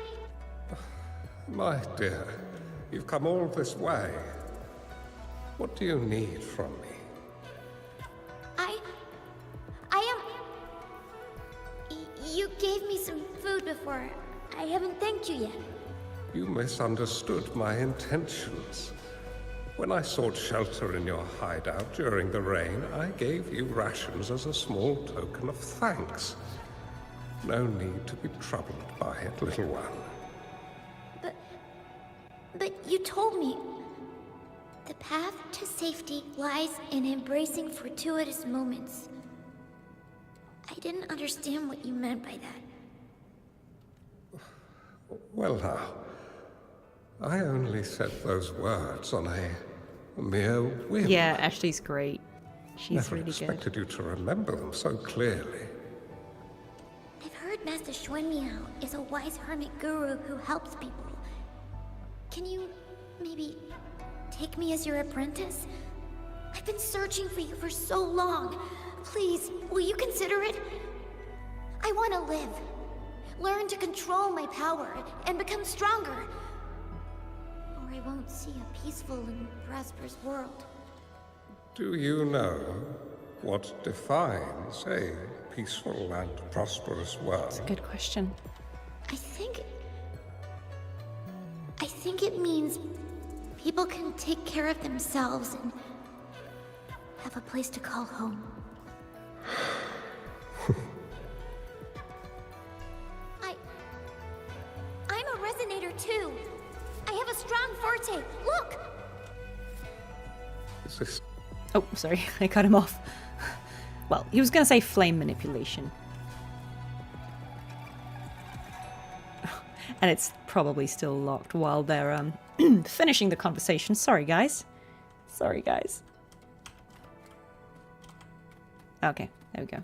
My dear, you've come all this way. What do you need from me? You gave me some food before. I haven't thanked you yet. You misunderstood my intentions. When I sought shelter in your hideout during the rain, I gave you rations as a small token of thanks. No need to be troubled by it, little one. But you told me the path to safety lies in embracing fortuitous moments. I didn't understand what you meant by that. Well now, I only said those words on a mere whim. Yeah, Ashley's great. She's Never really expected good. you to remember them so clearly. I've heard Master Xuanmiao is a wise hermit guru who helps people. Can you maybe take me as your apprentice? I've been searching for you for so long. Please, will you consider it? I want to live. Learn to control my power and become stronger. Or I won't see a peaceful and prosperous world. Do you know what defines a peaceful and prosperous world? That's a good question. I think it means people can take care of themselves and have a place to call home. I'm a resonator too. I have a strong forte. Look! Is this... Oh, sorry, I cut him off. Well, he was going to say flame manipulation. And it's probably still locked while they're finishing the conversation. Sorry, guys. Sorry, guys. Okay, there we go.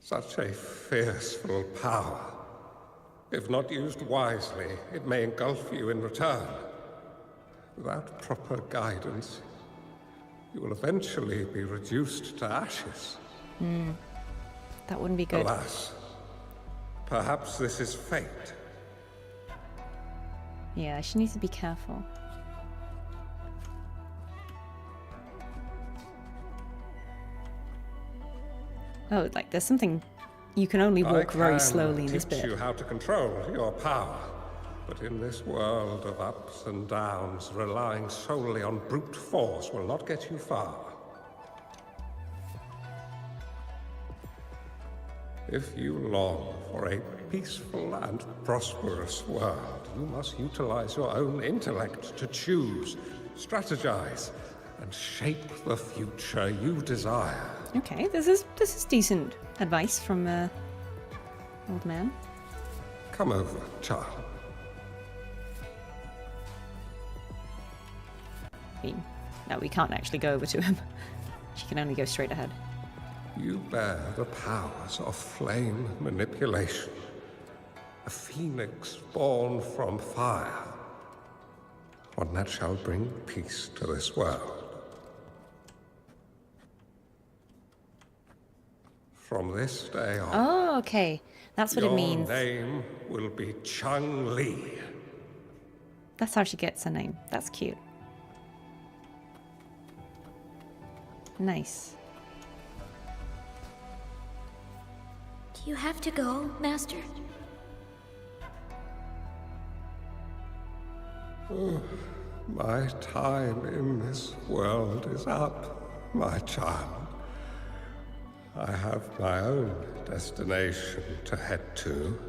Such a fearful power. If not used wisely, it may engulf you in return. Without proper guidance, you will eventually be reduced to ashes. That wouldn't be good. Alas, perhaps this is fate. Yeah, she needs to be careful. Oh, like there's something you can only walk very slowly in this teach bit. you how to control your power, But in this world of ups and downs, relying solely on brute force will not get you far. If you long for a peaceful and prosperous world, you must utilize your own intellect to choose, strategize, and shape the future you desire. Okay, this is decent advice from old man. Come over, child. I mean, no, we can't actually go over to him. She can only go straight ahead. You bear the powers of flame manipulation. A phoenix born from fire. One that shall bring peace to this world. From this day on... Oh, okay. That's what it means. Your name will be Changli. That's how she gets her name. That's cute. Nice. Do you have to go, Master? Oh, my time in this world is up, my child. I have my own destination to head to.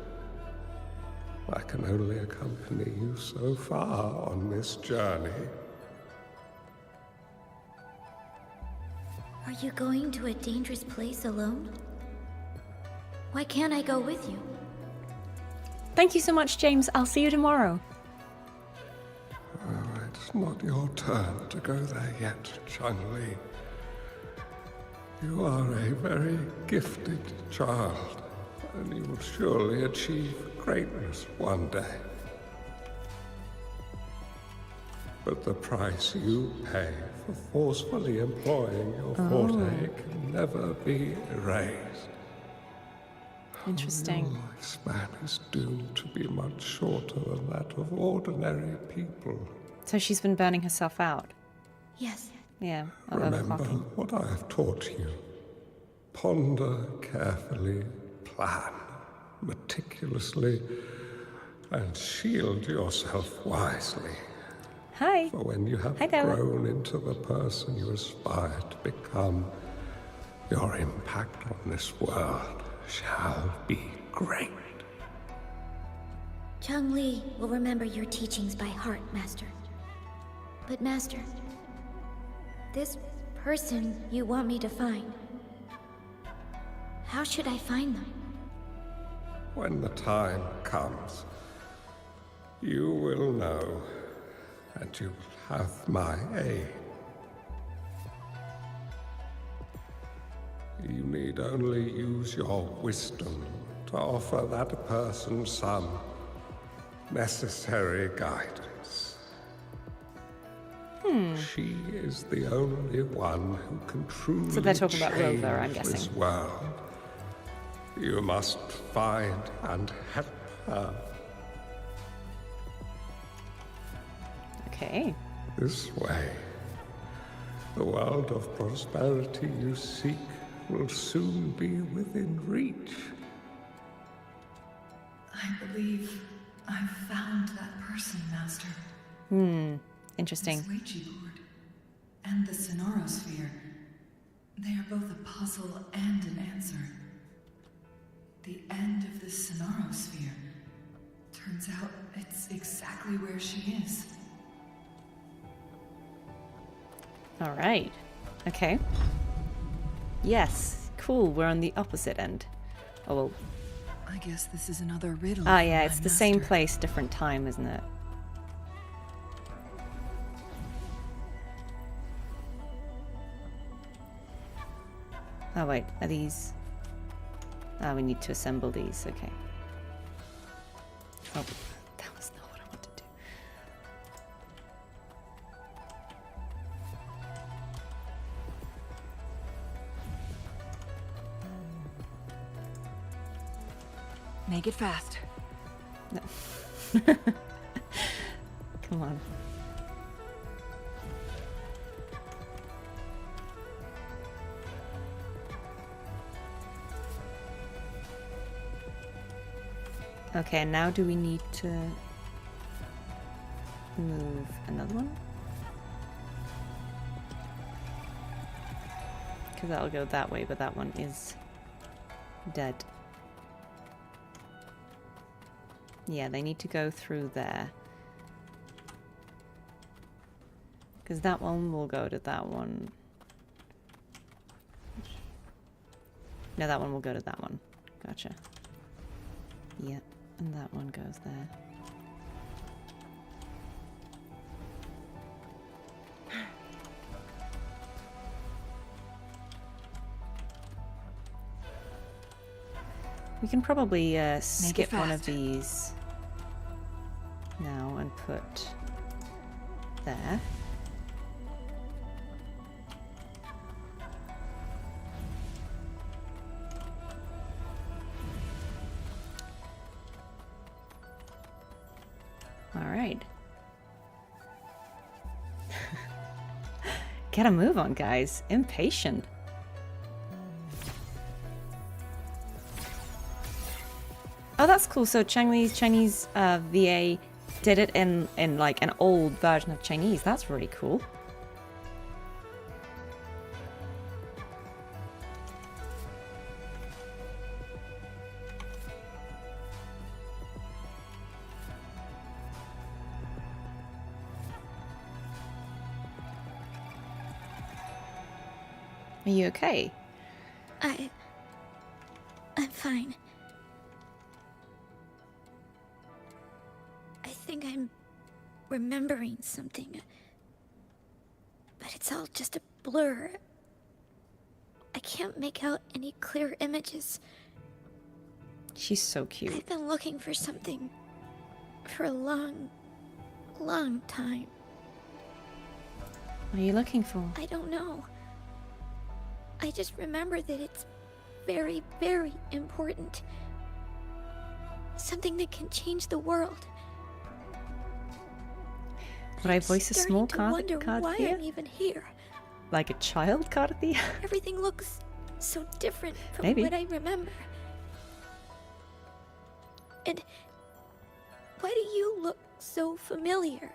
I can only accompany you so far on this journey. Are you going to a dangerous place alone? Why can't I go with you? Thank you so much, James. I'll see you tomorrow. Oh, it's not your turn to go there yet, Changli. You are a very gifted child, and you will surely achieve greatness one day. But the price you pay for forcefully employing your forte can never be erased. Interesting. Your lifespan is doomed to be much shorter than that of ordinary people. So she's been burning herself out. Yes. Yeah. Remember what I have taught you. Ponder carefully, plan meticulously, and shield yourself wisely. Hi. For when you have grown into the person you aspire to become, your impact on this world shall be great. Changli will remember your teachings by heart, Master. But Master, this person you want me to find, how should I find them? When the time comes, you will know, and you will have my aid. You need only use your wisdom to offer that person some necessary guidance. She is the only one who can truly So they're talking about change Rover, I'm guessing. this world. You must find and help her. Okay. This way, the world of prosperity you seek will soon be within reach. I believe I've found that person, Master. Interesting. This Ouija board and the Sonorosphere. They are both a puzzle and an answer. The end of the Sonorosphere. Turns out it's exactly where she is. All right. Okay. Yes. Cool. We're on the opposite end. Oh, well. I guess this is another riddle. Ah, yeah. It's the same place, different time, isn't it? Oh, wait. Are these... Ah, we need to assemble these. Okay. Oh, that was not what I wanted to do. Make it fast. No. Come on. Okay, now do we need to... move another one. Because that'll go that way, but that one is dead. Yeah, they need to go through there. Because that one will go to that one. No, that one will go to that one. Gotcha. Yep, and that one goes there. We can probably skip one of these now and put there. All right. Get a move on, guys. Impatient. Oh, that's cool. So Changli's Chinese VA did it in like an old version of Chinese. That's really cool. Are you okay? I'm fine. I think I'm remembering something. But it's all just a blur. I can't make out any clear images. She's so cute. I've been looking for something for a long, long time. What are you looking for? I don't know. I just remember that it's very, very important. Something that can change the world. Would I voice a small wonder why Cartethyia? I'm even here. Like a child Cartethyia? Everything looks so different from Maybe. what I remember. And why do you look so familiar?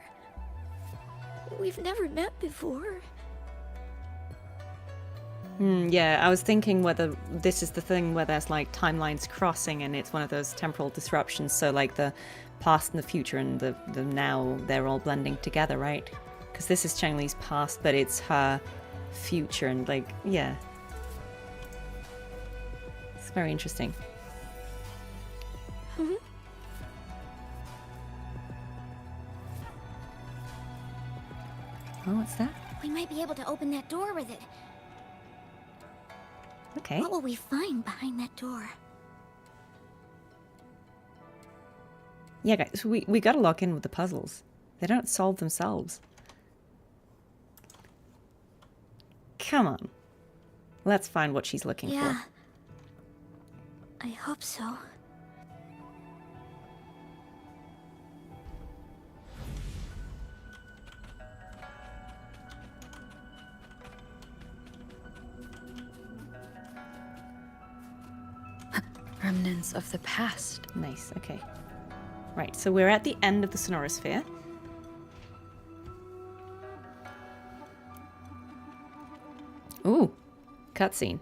We've never met before. Yeah, I was thinking whether this is the thing where there's like timelines crossing and it's one of those temporal disruptions. So like the past and the future and the now, they're all blending together, right? Because this is Changli's past, but it's her future and like, yeah. It's very interesting. Mm-hmm. Oh, what's that? We might be able to open that door with it. Okay. What will we find behind that door? Yeah, guys, we gotta lock in with the puzzles. They don't solve themselves. Come on. Let's find what she's looking Yeah. for. I hope so. Remnants of the past. Nice, okay. Right, so we're at the end of the sonorosphere. Ooh, cutscene.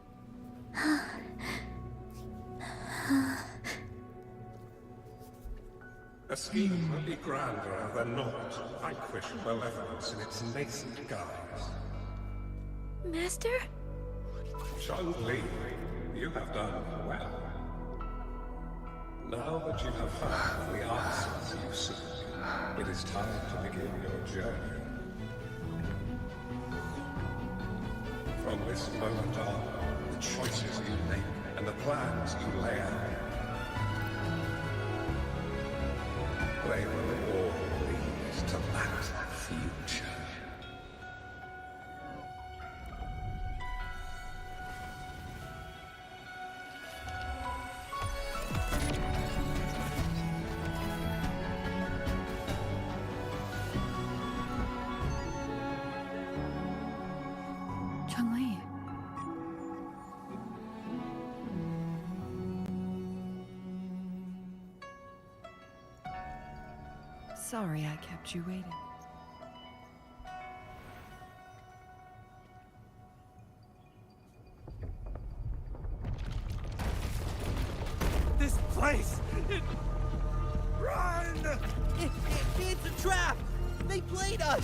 A scheme would be grander than not to vanquish malevolence in its nascent guise. Master? Changli, you have done well. Now that you have found the answers you seek, it is time to begin your journey. From this moment on, the choices you make and the plans you lay out, they will all lead to that future. Changli. Sorry I kept you waiting. place! Run! It's a trap! They played us!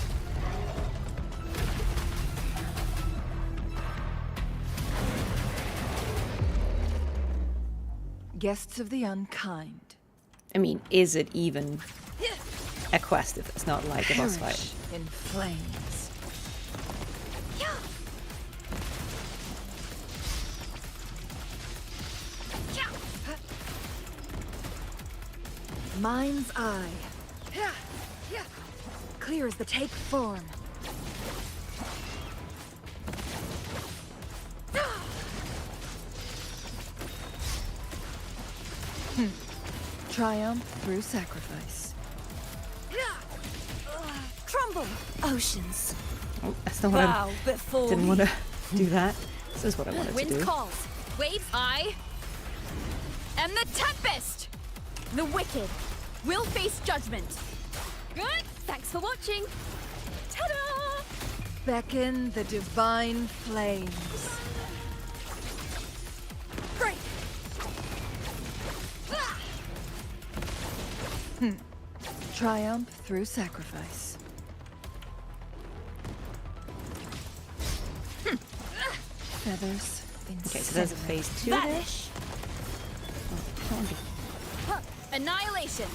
Guests of the unkind. I mean, is it even a quest if it's not like a boss Perish fight? in flames. Mind's eye. Clear as the take form. Triumph through sacrifice. Crumble, oceans. Oh, that's not what I didn't want to do that. This is what I wanted Wind to do. calls. Waves I am the tempest. The wicked will face judgment. Good. Thanks for watching. Ta-da! Beckon the divine flames. Break. Triumph through sacrifice. Feathers. Okay, so there's a phase 2 there. Vanish. Annihilation.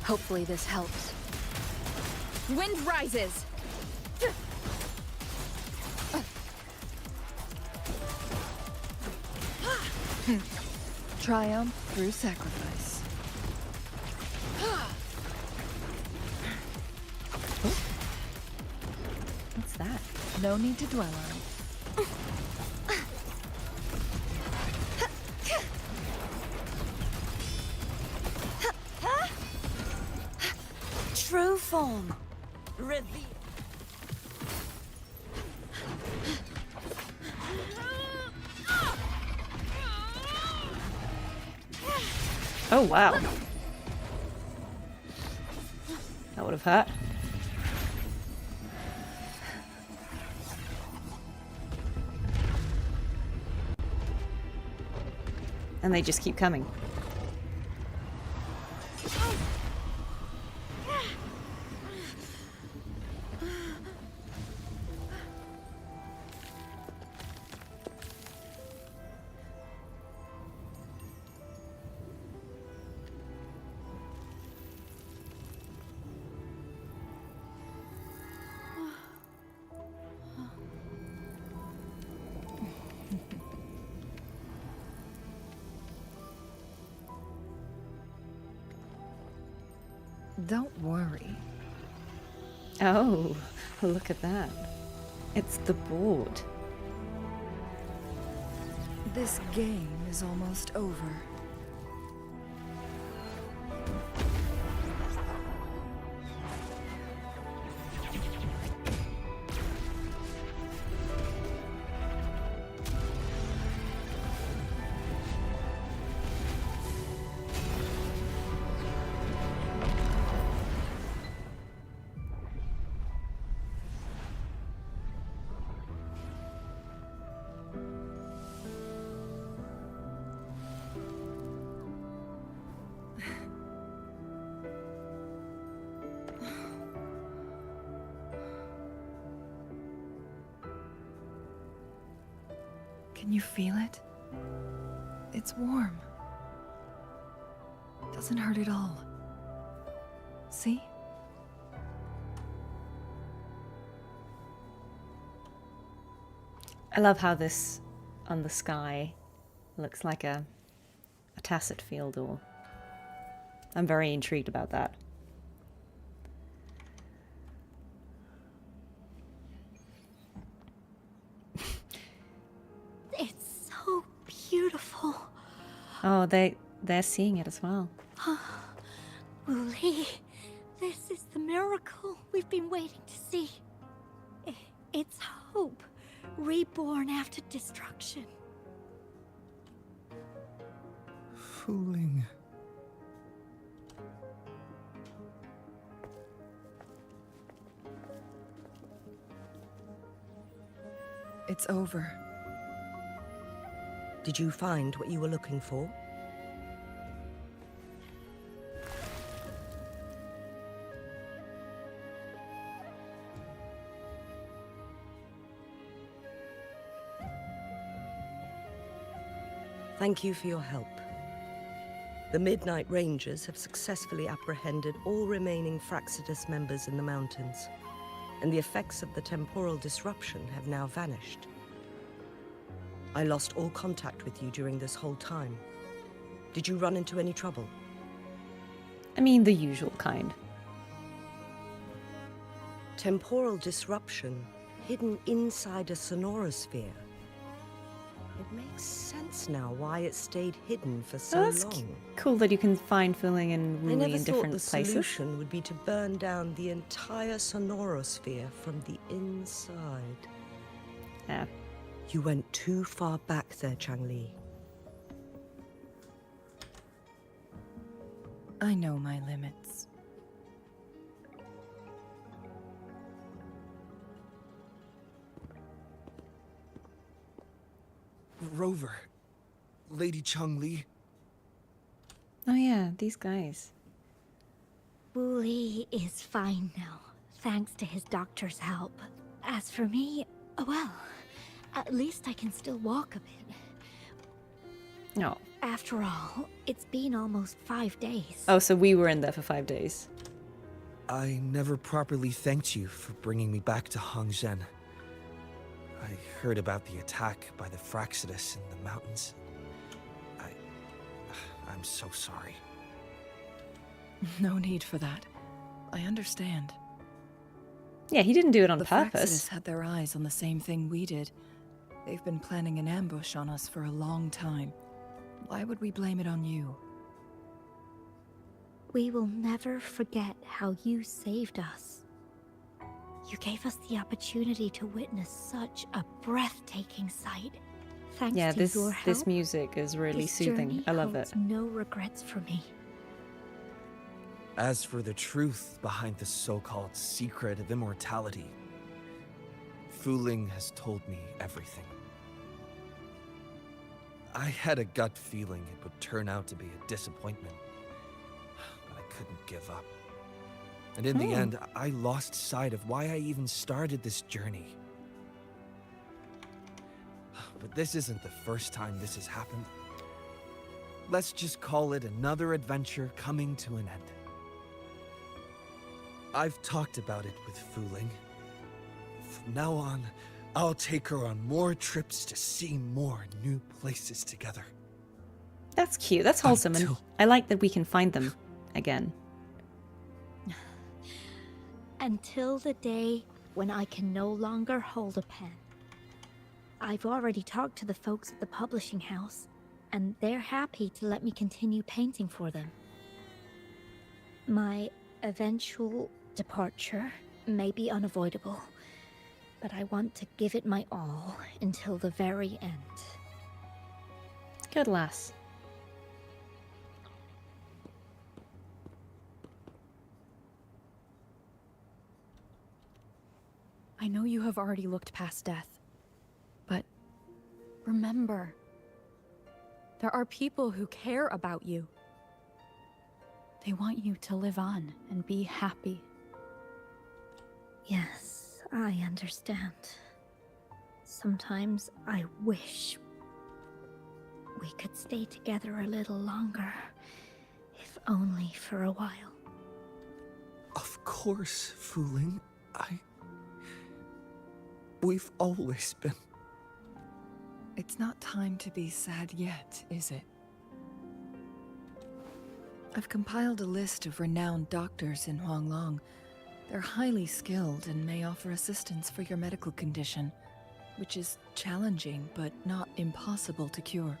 Hopefully this helps. Wind rises. Triumph through sacrifice. What's that? No need to dwell on. True form. Reveal. Oh, wow. That would have hurt. And they just keep coming. Don't worry. Oh, look at that. It's the board. This game is almost over. Can you feel it? It's warm. Doesn't hurt at all. See? I love how this on the sky looks like a tacet field door. I'm very intrigued about that. It's so beautiful. Oh, they're seeing it as well. Wooly, this is the miracle we've been waiting to see. It's hope, reborn after destruction. Fuling. It's over. Did you find what you were looking for? Thank you for your help. The Midnight Rangers have successfully apprehended all remaining Fraxidus members in the mountains, and the effects of the temporal disruption have now vanished. I lost all contact with you during this whole time. Did you run into any trouble? I mean, the usual kind. Temporal disruption hidden inside a sonorosphere. It makes sense now why it stayed hidden for so That's long. Cool that you can find Fuling and I Wooly never in thought different the places. solution would be to burn down the entire sonorosphere from the inside. Yeah. You went too far back there, Changli. I know my limits. Rover. Lady Changli. Oh yeah, these guys. Wooly is fine now, thanks to his doctor's help. As for me, well, at least I can still walk a bit. No. After all, it's been almost 5 days. Oh, so we were in there for 5 days. I never properly thanked you for bringing me back to Hongzhen. I heard about the attack by the Fraxidus in the mountains. I'm so sorry. No need for that. I understand. Yeah, he didn't do it on the purpose. Fraxidus had their eyes on the same thing we did. They've been planning an ambush on us for a long time. Why would we blame it on you? We will never forget how you saved us. You gave us the opportunity to witness such a breathtaking sight. Thanks Yeah, to this your help, this music is really this soothing. journey I love it. holds no regrets for me. As for the truth behind the so-called secret of immortality, Fuling has told me everything. I had a gut feeling it would turn out to be a disappointment, but I couldn't give up. And in the end, I lost sight of why I even started this journey. But this isn't the first time this has happened. Let's just call it another adventure coming to an end. I've talked about it with Fuling. From now on, I'll take her on more trips to see more new places together. That's cute. That's wholesome, and I like that we can find them again. Until the day when I can no longer hold a pen. I've already talked to the folks at the publishing house, and they're happy to let me continue painting for them. My eventual departure may be unavoidable, but I want to give it my all until the very end. Good lass. I know you have already looked past death, but remember, there are people who care about you. They want you to live on and be happy. Yes, I understand. Sometimes I wish we could stay together a little longer, if only for a while. Of course, Fuling. We've always been... It's not time to be sad yet, is it? I've compiled a list of renowned doctors in Huanglong. They're highly skilled and may offer assistance for your medical condition, which is challenging but not impossible to cure.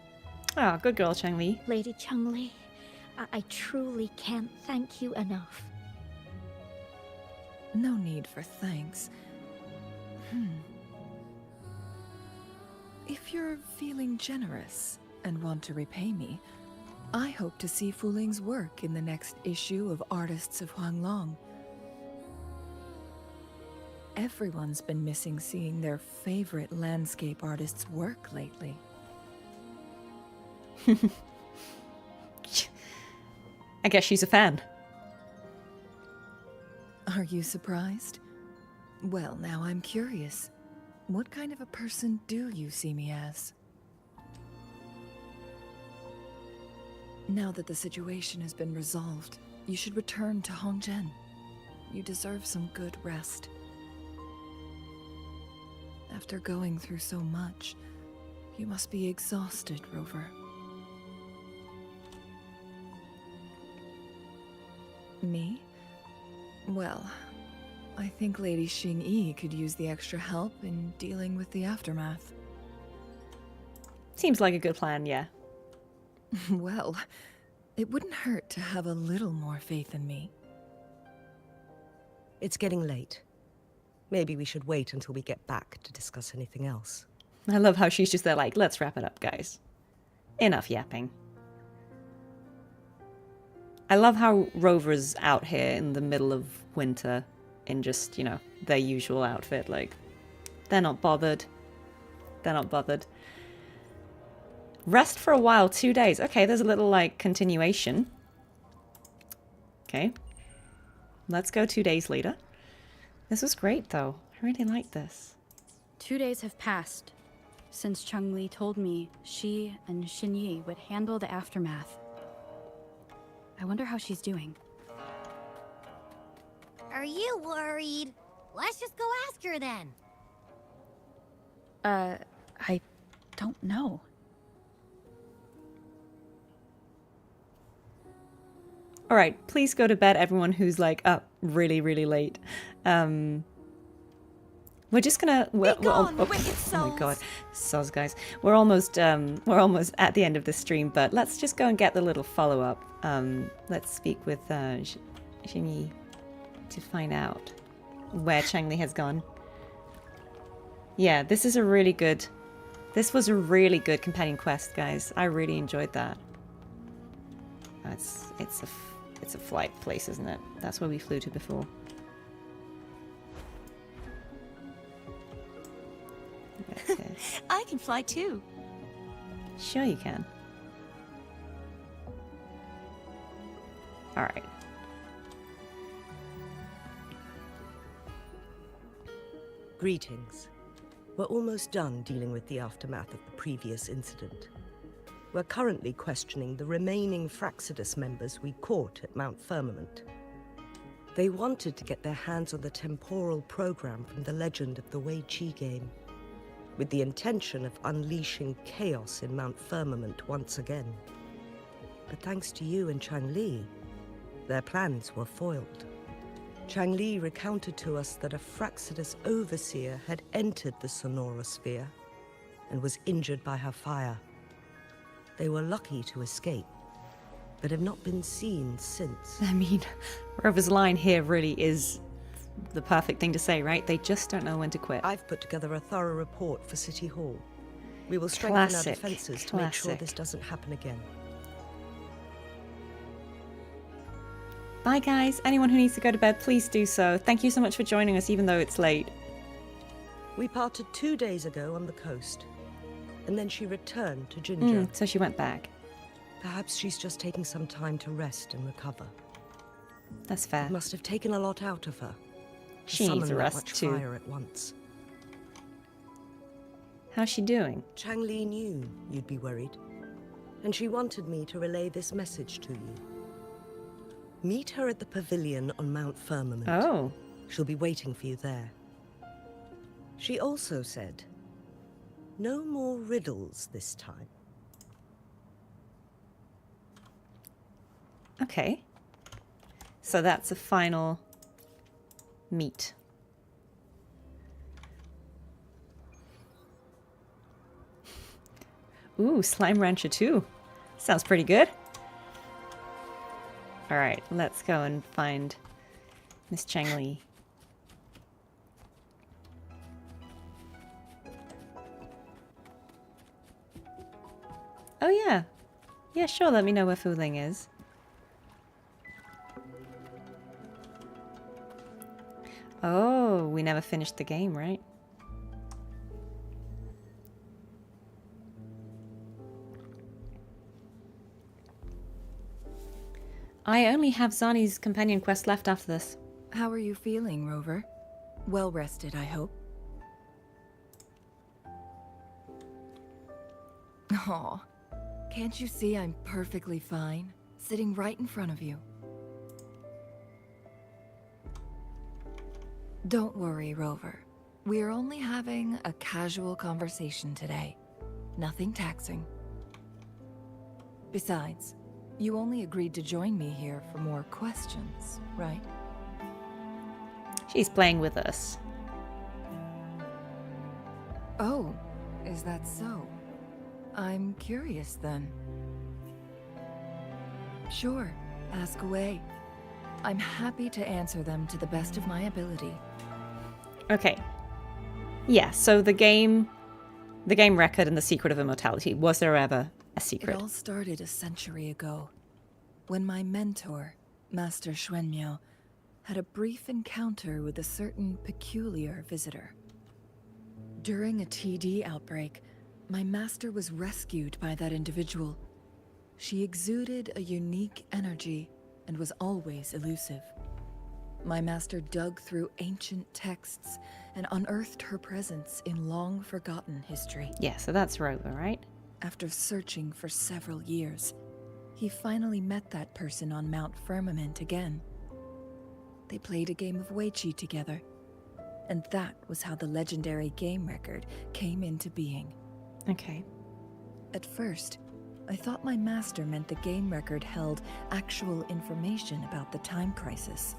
Ah, good girl, Changli. Lady Changli, I truly can't thank you enough. No need for thanks. If you're feeling generous and want to repay me, I hope to see Fuling's work in the next issue of Artists of Huanglong. Everyone's been missing seeing their favorite landscape artist's work lately. I guess she's a fan. Are you surprised? Well, now I'm curious. What kind of a person do you see me as? Now that the situation has been resolved, you should return to Hongzhen. You deserve some good rest. After going through so much, you must be exhausted, Rover. Me? Well, I think Lady Xingyi could use the extra help in dealing with the aftermath. Seems like a good plan, yeah. Well, it wouldn't hurt to have a little more faith in me. It's getting late. Maybe we should wait until we get back to discuss anything else. I love how she's just there like, let's wrap it up, guys. Enough yapping. I love how Rover's out here in the middle of winter in just, you know, their usual outfit. Like, they're not bothered. They're not bothered. Rest for a while, 2 days. Okay, there's a little, like, continuation. Okay. Let's go 2 days later. This was great, though. I really like this. 2 days have passed since Changli told me she and Xingyi would handle the aftermath. I wonder how she's doing. Are you worried? Let's just go ask her then. I don't know. All right, please go to bed, everyone who's like up really, really late. We're just gonna. Oh my god, soz guys. We're almost at the end of the stream, but let's just go and get the little follow up. Let's speak with Xingyi to find out where Changli has gone. Yeah, this is a really good. This was a really good companion quest, guys. I really enjoyed that. It's a flight place, isn't it? That's where we flew to before. I can fly too. Sure you can. All right. Greetings. We're almost done dealing with the aftermath of the previous incident. We're currently questioning the remaining Fraxidus members we caught at Mount Firmament. They wanted to get their hands on the temporal program from the legend of the Wei Qi game, with the intention of unleashing chaos in Mount Firmament once again. But thanks to you and Changli, their plans were foiled. Changli recounted to us that a Fraxidus overseer had entered the Sonorosphere and was injured by her fire. They were lucky to escape, but have not been seen since. I mean, Rover's line here really is the perfect thing to say, right? They just don't know when to quit. I've put together a thorough report for City Hall. We will strengthen our defenses to make sure this doesn't happen again. Bye, guys. Anyone who needs to go to bed, please do so. Thank you so much for joining us, even though it's late. We parted 2 days ago on the coast, and then she returned to Jinzhou. So she went back. Perhaps she's just taking some time to rest and recover. That's fair. It must have taken a lot out of her. She needs a rest much too. Fire at once. How's she doing? Changli knew you'd be worried, and she wanted me to relay this message to you. Meet her at the pavilion on Mount Firmament. Oh. She'll be waiting for you there. She also said, no more riddles this time. Okay. So that's a final meet. Ooh, Slime Rancher 2. Sounds pretty good. Alright, let's go and find Miss Changli. Oh yeah. Yeah, sure, let me know where Fuling is. Oh, we never finished the game, right? I only have Zani's companion quest left after this. How are you feeling, Rover? Well rested, I hope. Aw. Can't you see I'm perfectly fine, sitting right in front of you? Don't worry, Rover. We're only having a casual conversation today. Nothing taxing. Besides, you only agreed to join me here for more questions, right? She's playing with us. Oh, is that so? I'm curious then. Sure, ask away. I'm happy to answer them to the best of my ability. Okay. Yeah, so the game record and the secret of immortality. Was there ever a secret? It all started a century ago, when my mentor, Master Xuanmiao, had a brief encounter with a certain peculiar visitor. During a TD outbreak, my master was rescued by that individual. She exuded a unique energy and was always elusive. My master dug through ancient texts and unearthed her presence in long-forgotten history. Yeah, so that's Rover, right? After searching for several years, he finally met that person on Mount Firmament again. They played a game of Weiqi together, and that was how the legendary game record came into being. Okay. At first, I thought my master meant the game record held actual information about the time crisis.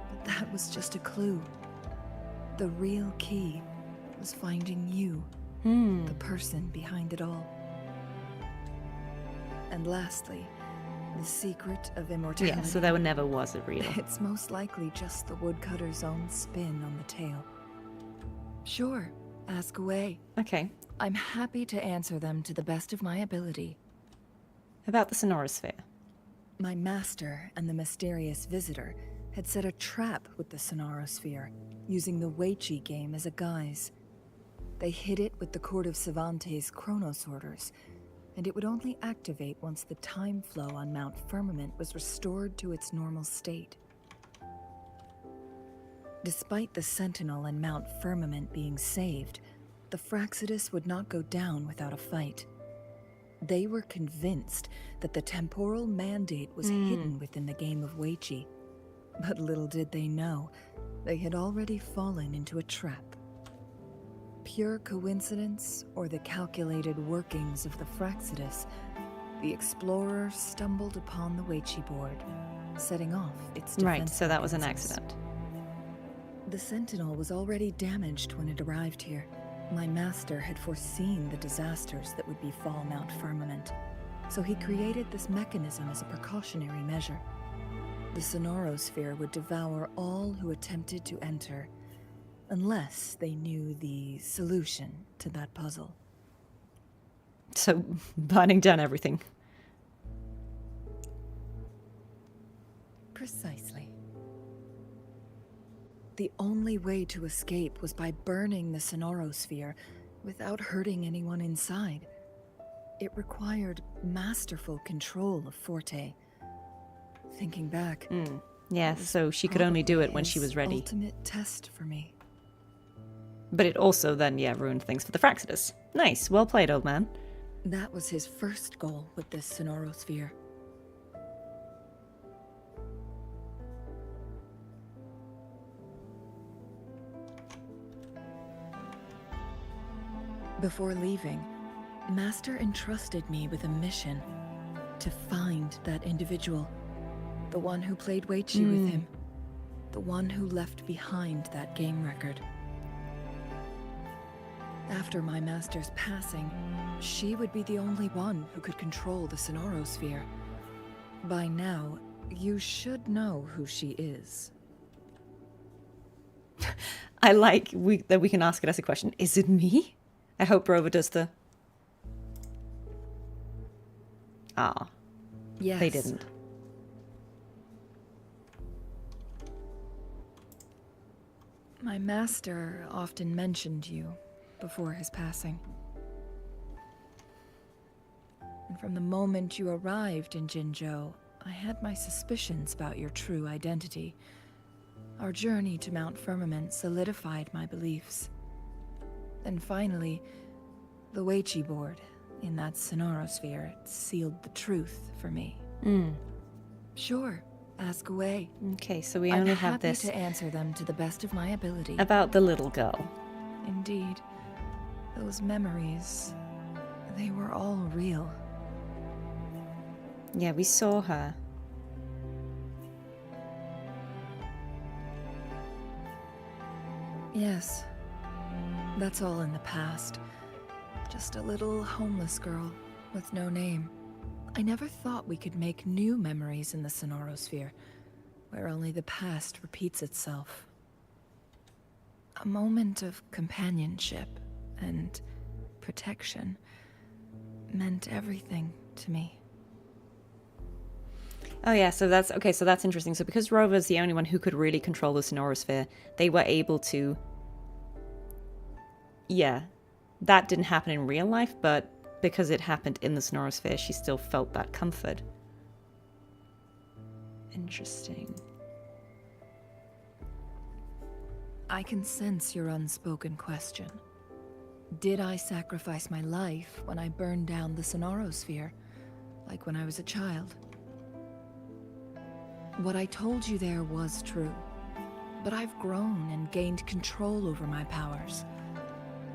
But that was just a clue. The real key was finding you, the person behind it all. And lastly, the secret of immortality. Yeah, so there never was a real. It's most likely just the woodcutter's own spin on the tale. Sure, ask away. Okay. I'm happy to answer them to the best of my ability. About the Sonorosphere. My master and the mysterious visitor had set a trap with the Sonorosphere, using the Weiqi game as a guise. They hid it with the Court of Savante's Chronos orders, and it would only activate once the time flow on Mount Firmament was restored to its normal state. Despite the Sentinel and Mount Firmament being saved, the Fraxidus would not go down without a fight. They were convinced that the temporal mandate was hidden within the game of Weiqi. But little did they know, they had already fallen into a trap. Pure coincidence or the calculated workings of the Fraxidus, the explorer stumbled upon the Weiqi board, setting off its defense. Right, so that was an accident. The Sentinel was already damaged when it arrived here. My master had foreseen the disasters that would befall Mount Firmament, so he created this mechanism as a precautionary measure. The Sonorosphere would devour all who attempted to enter, unless they knew the solution to that puzzle. So, burning down everything. Precisely. The only way to escape was by burning the Sonorosphere without hurting anyone inside. It required masterful control of Forte. Thinking back, yeah, so she could only do it when she was ready. Ultimate test for me. But it also then, ruined things for the Fraxidus. Nice, well played, old man. That was his first goal with this Sonorosphere. Before leaving, Master entrusted me with a mission to find that individual. The one who played Weiqi with him. The one who left behind that game record. After my master's passing, she would be the only one who could control the Sonorosphere. By now, you should know who she is. I like that we can ask it as a question. Is it me? I hope Rover does the... Yes. They didn't. My master often mentioned you before his passing. And from the moment you arrived in Jinzhou, I had my suspicions about your true identity. Our journey to Mount Firmament solidified my beliefs. And finally, the Weiqi board in that sonorosphere, it sealed the truth for me. Sure, ask away. Okay, so we I'm only have happy this to answer them to the best of my ability. about the little girl. Indeed. Those memories, they were all real. Yeah, we saw her. Yes. That's all in the past. Just a little homeless girl with no name. I never thought we could make new memories in the sonorosphere, where only the past repeats itself. A moment of companionship and protection meant everything to me. Oh yeah, so that's okay, so that's interesting. So because Rover's the only one who could really control the sonorosphere, they were able to... Yeah, that didn't happen in real life, but because it happened in the sonorosphere, she still felt that comfort. Interesting. I can sense your unspoken question. Did I sacrifice my life when I burned down the sonorosphere, like when I was a child? What I told you there was true, but I've grown and gained control over my powers.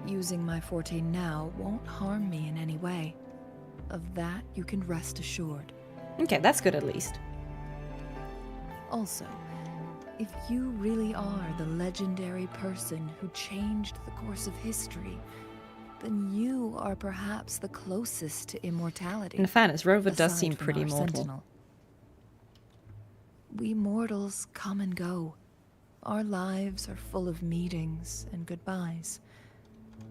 Using my forte now won't harm me in any way. Of that, you can rest assured. Okay, that's good at least. Also, if you really are the legendary person who changed the course of history, then you are perhaps the closest to immortality. In fairness, Rover does aside seem from pretty our mortal. sentinel. We mortals come and go. Our lives are full of meetings and goodbyes.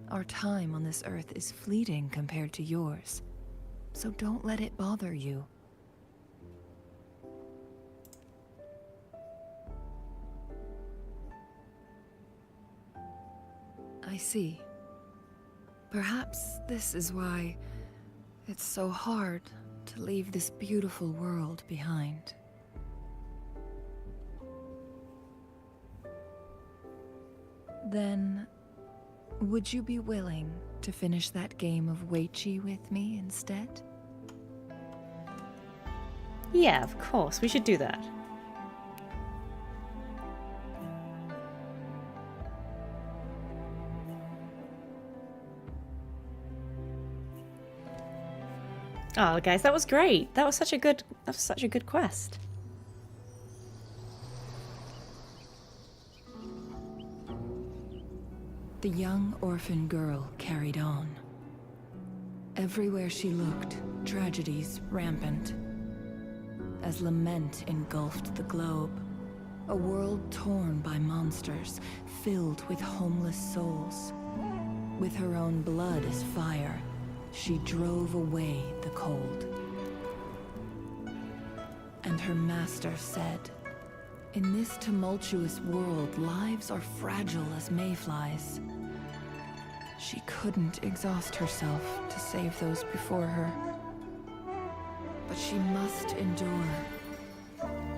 Our time on this earth is fleeting compared to yours, so don't let it bother you. I see. Perhaps this is why it's so hard to leave this beautiful world behind. Then, would you be willing to finish that game of Weichi with me instead? Yeah, of course, we should do that. Oh, guys, that was great. That was such a good quest. The young orphan girl carried on. Everywhere she looked, tragedies rampant. As lament engulfed the globe, a world torn by monsters, filled with homeless souls. With her own blood as fire, she drove away the cold. And her master said, "In this tumultuous world, lives are fragile as mayflies." She couldn't exhaust herself to save those before her. But she must endure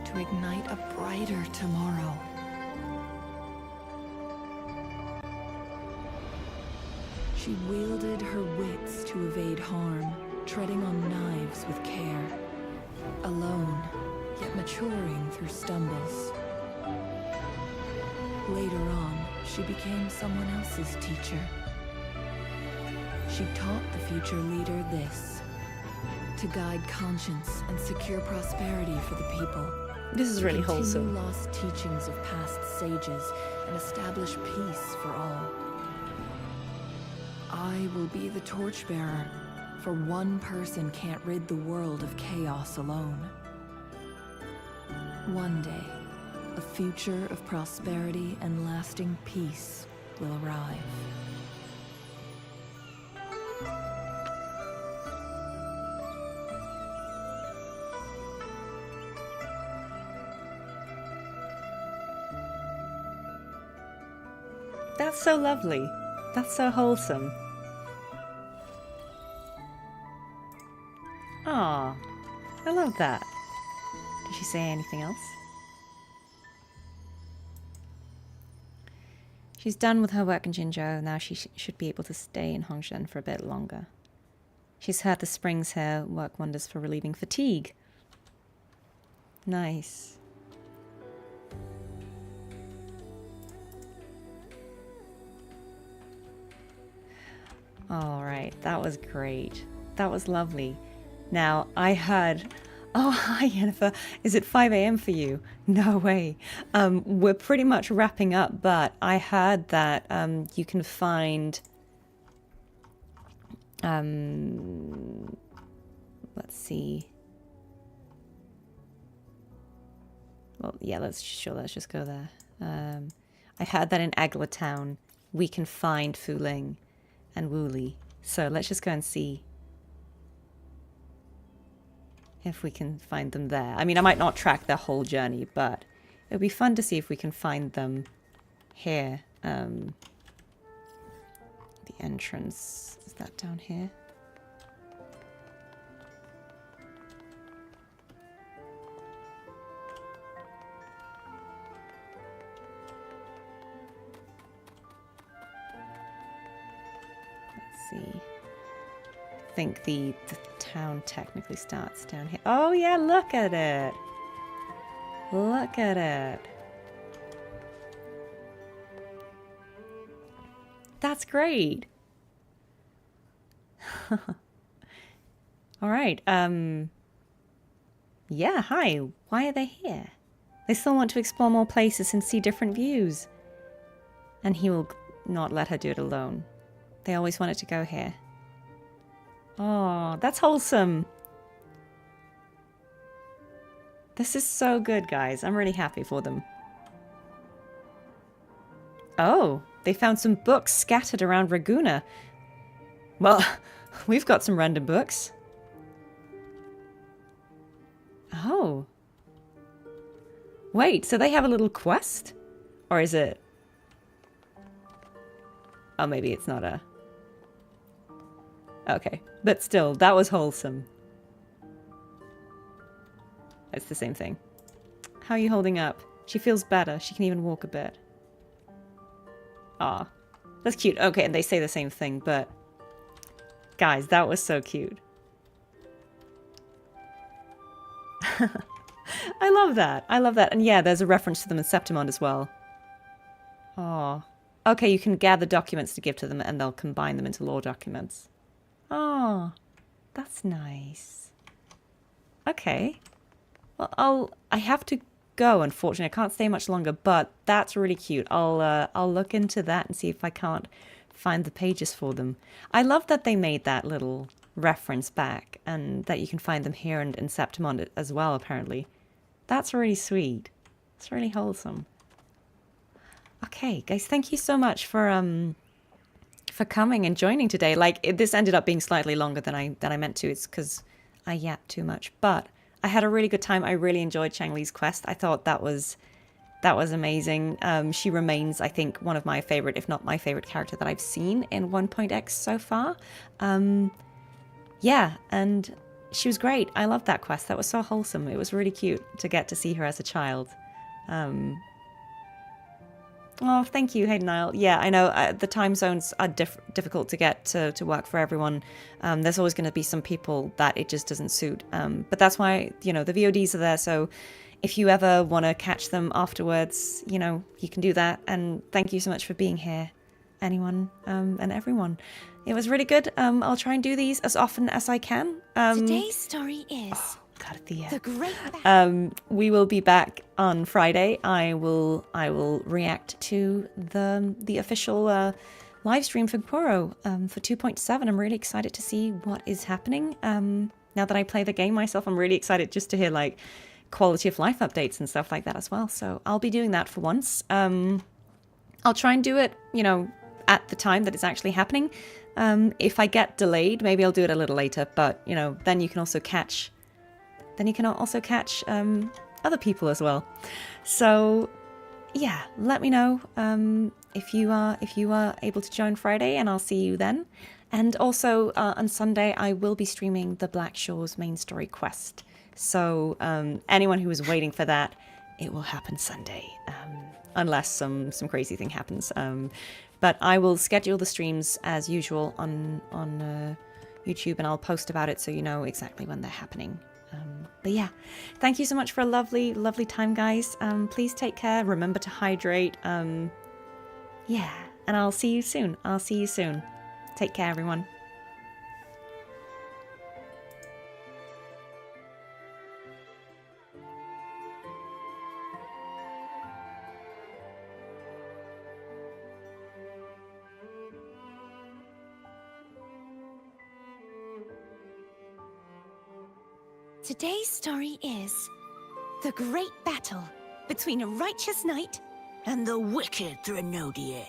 to ignite a brighter tomorrow. She wielded her wits to evade harm, treading on knives with care. Alone, yet maturing through stumbles. Later on, she became someone else's teacher. She taught the future leader this: to guide conscience and secure prosperity for the people. This is really wholesome. Continue lost teachings of past sages and establish peace for all. I will be the torchbearer, for one person can't rid the world of chaos alone. One day, a future of prosperity and lasting peace will arrive. That's so lovely. That's so wholesome. Aw, I love that. Did she say anything else? She's done with her work in Jinzhou. Now she should be able to stay in Hongzhen for a bit longer. She's heard the springs here work wonders for relieving fatigue. Nice. All right, that was great. That was lovely. Now, I heard... Oh, hi, Yennefer. Is it 5 a.m. for you? No way. We're pretty much wrapping up, but I heard that you can find... let's see. Well, yeah, let's just go there. I heard that in Agla Town we can find Fuling and Wooly. So let's just go and see if we can find them there. I mean, I might not track their whole journey, but it would be fun to see if we can find them here. The entrance, is that down here? Let's see. I think the town technically starts down here. Oh yeah, look at it. Look at it. That's great. All right. Yeah, hi. Why are they here? They still want to explore more places and see different views. And he will not let her do it alone. They always wanted to go here. Oh, that's wholesome. This is so good, guys. I'm really happy for them. Oh, they found some books scattered around Raguna. Well, we've got some random books. Oh. Wait, so they have a little quest? Or is it... Oh, maybe it's not a... Okay, but still, that was wholesome. It's the same thing. How are you holding up? She feels better. She can even walk a bit. Aw, that's cute. Okay, and they say the same thing, but... Guys, that was so cute. I love that. I love that. And yeah, there's a reference to them in Septimond as well. Aw. Okay, you can gather documents to give to them and they'll combine them into lore documents. Oh, that's nice. Okay. Well, I have to go, unfortunately. I can't stay much longer, but that's really cute. I'll look into that and see if I can't find the pages for them. I love that they made that little reference back and that you can find them here and in Septimond as well, apparently. That's really sweet. It's really wholesome. Okay, guys, thank you so much for coming and joining today. Like, this ended up being slightly longer than I meant to. It's because I yapped too much, but I had a really good time. I really enjoyed Changli's quest. I thought that was amazing. She remains, I think, one of my favorite, if not my favorite character that I've seen in 1.x so far. Yeah, and she was great. I loved that quest. That was so wholesome. It was really cute to get to see her as a child. Oh, thank you, Hayden Isle. Yeah, I know the time zones are difficult to get to work for everyone. There's always going to be some people that it just doesn't suit. But that's why, the VODs are there. So if you ever want to catch them afterwards, you can do that. And thank you so much for being here, anyone and everyone. It was really good. I'll try and do these as often as I can. Today's story is... Cartethyia. The Great We will be back on Friday. I will react to the official live stream for Puro for 2.7. I'm really excited to see what is happening. Now that I play the game myself, I'm really excited just to hear like quality of life updates and stuff like that as well. So I'll be doing that for once. I'll try and do it, at the time that it's actually happening. If I get delayed, maybe I'll do it a little later. But then you can also catch. Then you can also catch other people as well. So, yeah, let me know if you are able to join Friday, and I'll see you then. And also on Sunday, I will be streaming the Black Shores main story quest. So anyone who is waiting for that, it will happen Sunday, unless some crazy thing happens. But I will schedule the streams as usual on YouTube, and I'll post about it so you know exactly when they're happening. But yeah, thank you so much for a lovely, lovely time, guys. Please take care. Remember to hydrate. Yeah, and I'll see you soon. I'll see you soon. Take care, everyone. Today's story is the great battle between a righteous knight and the wicked Threnodian.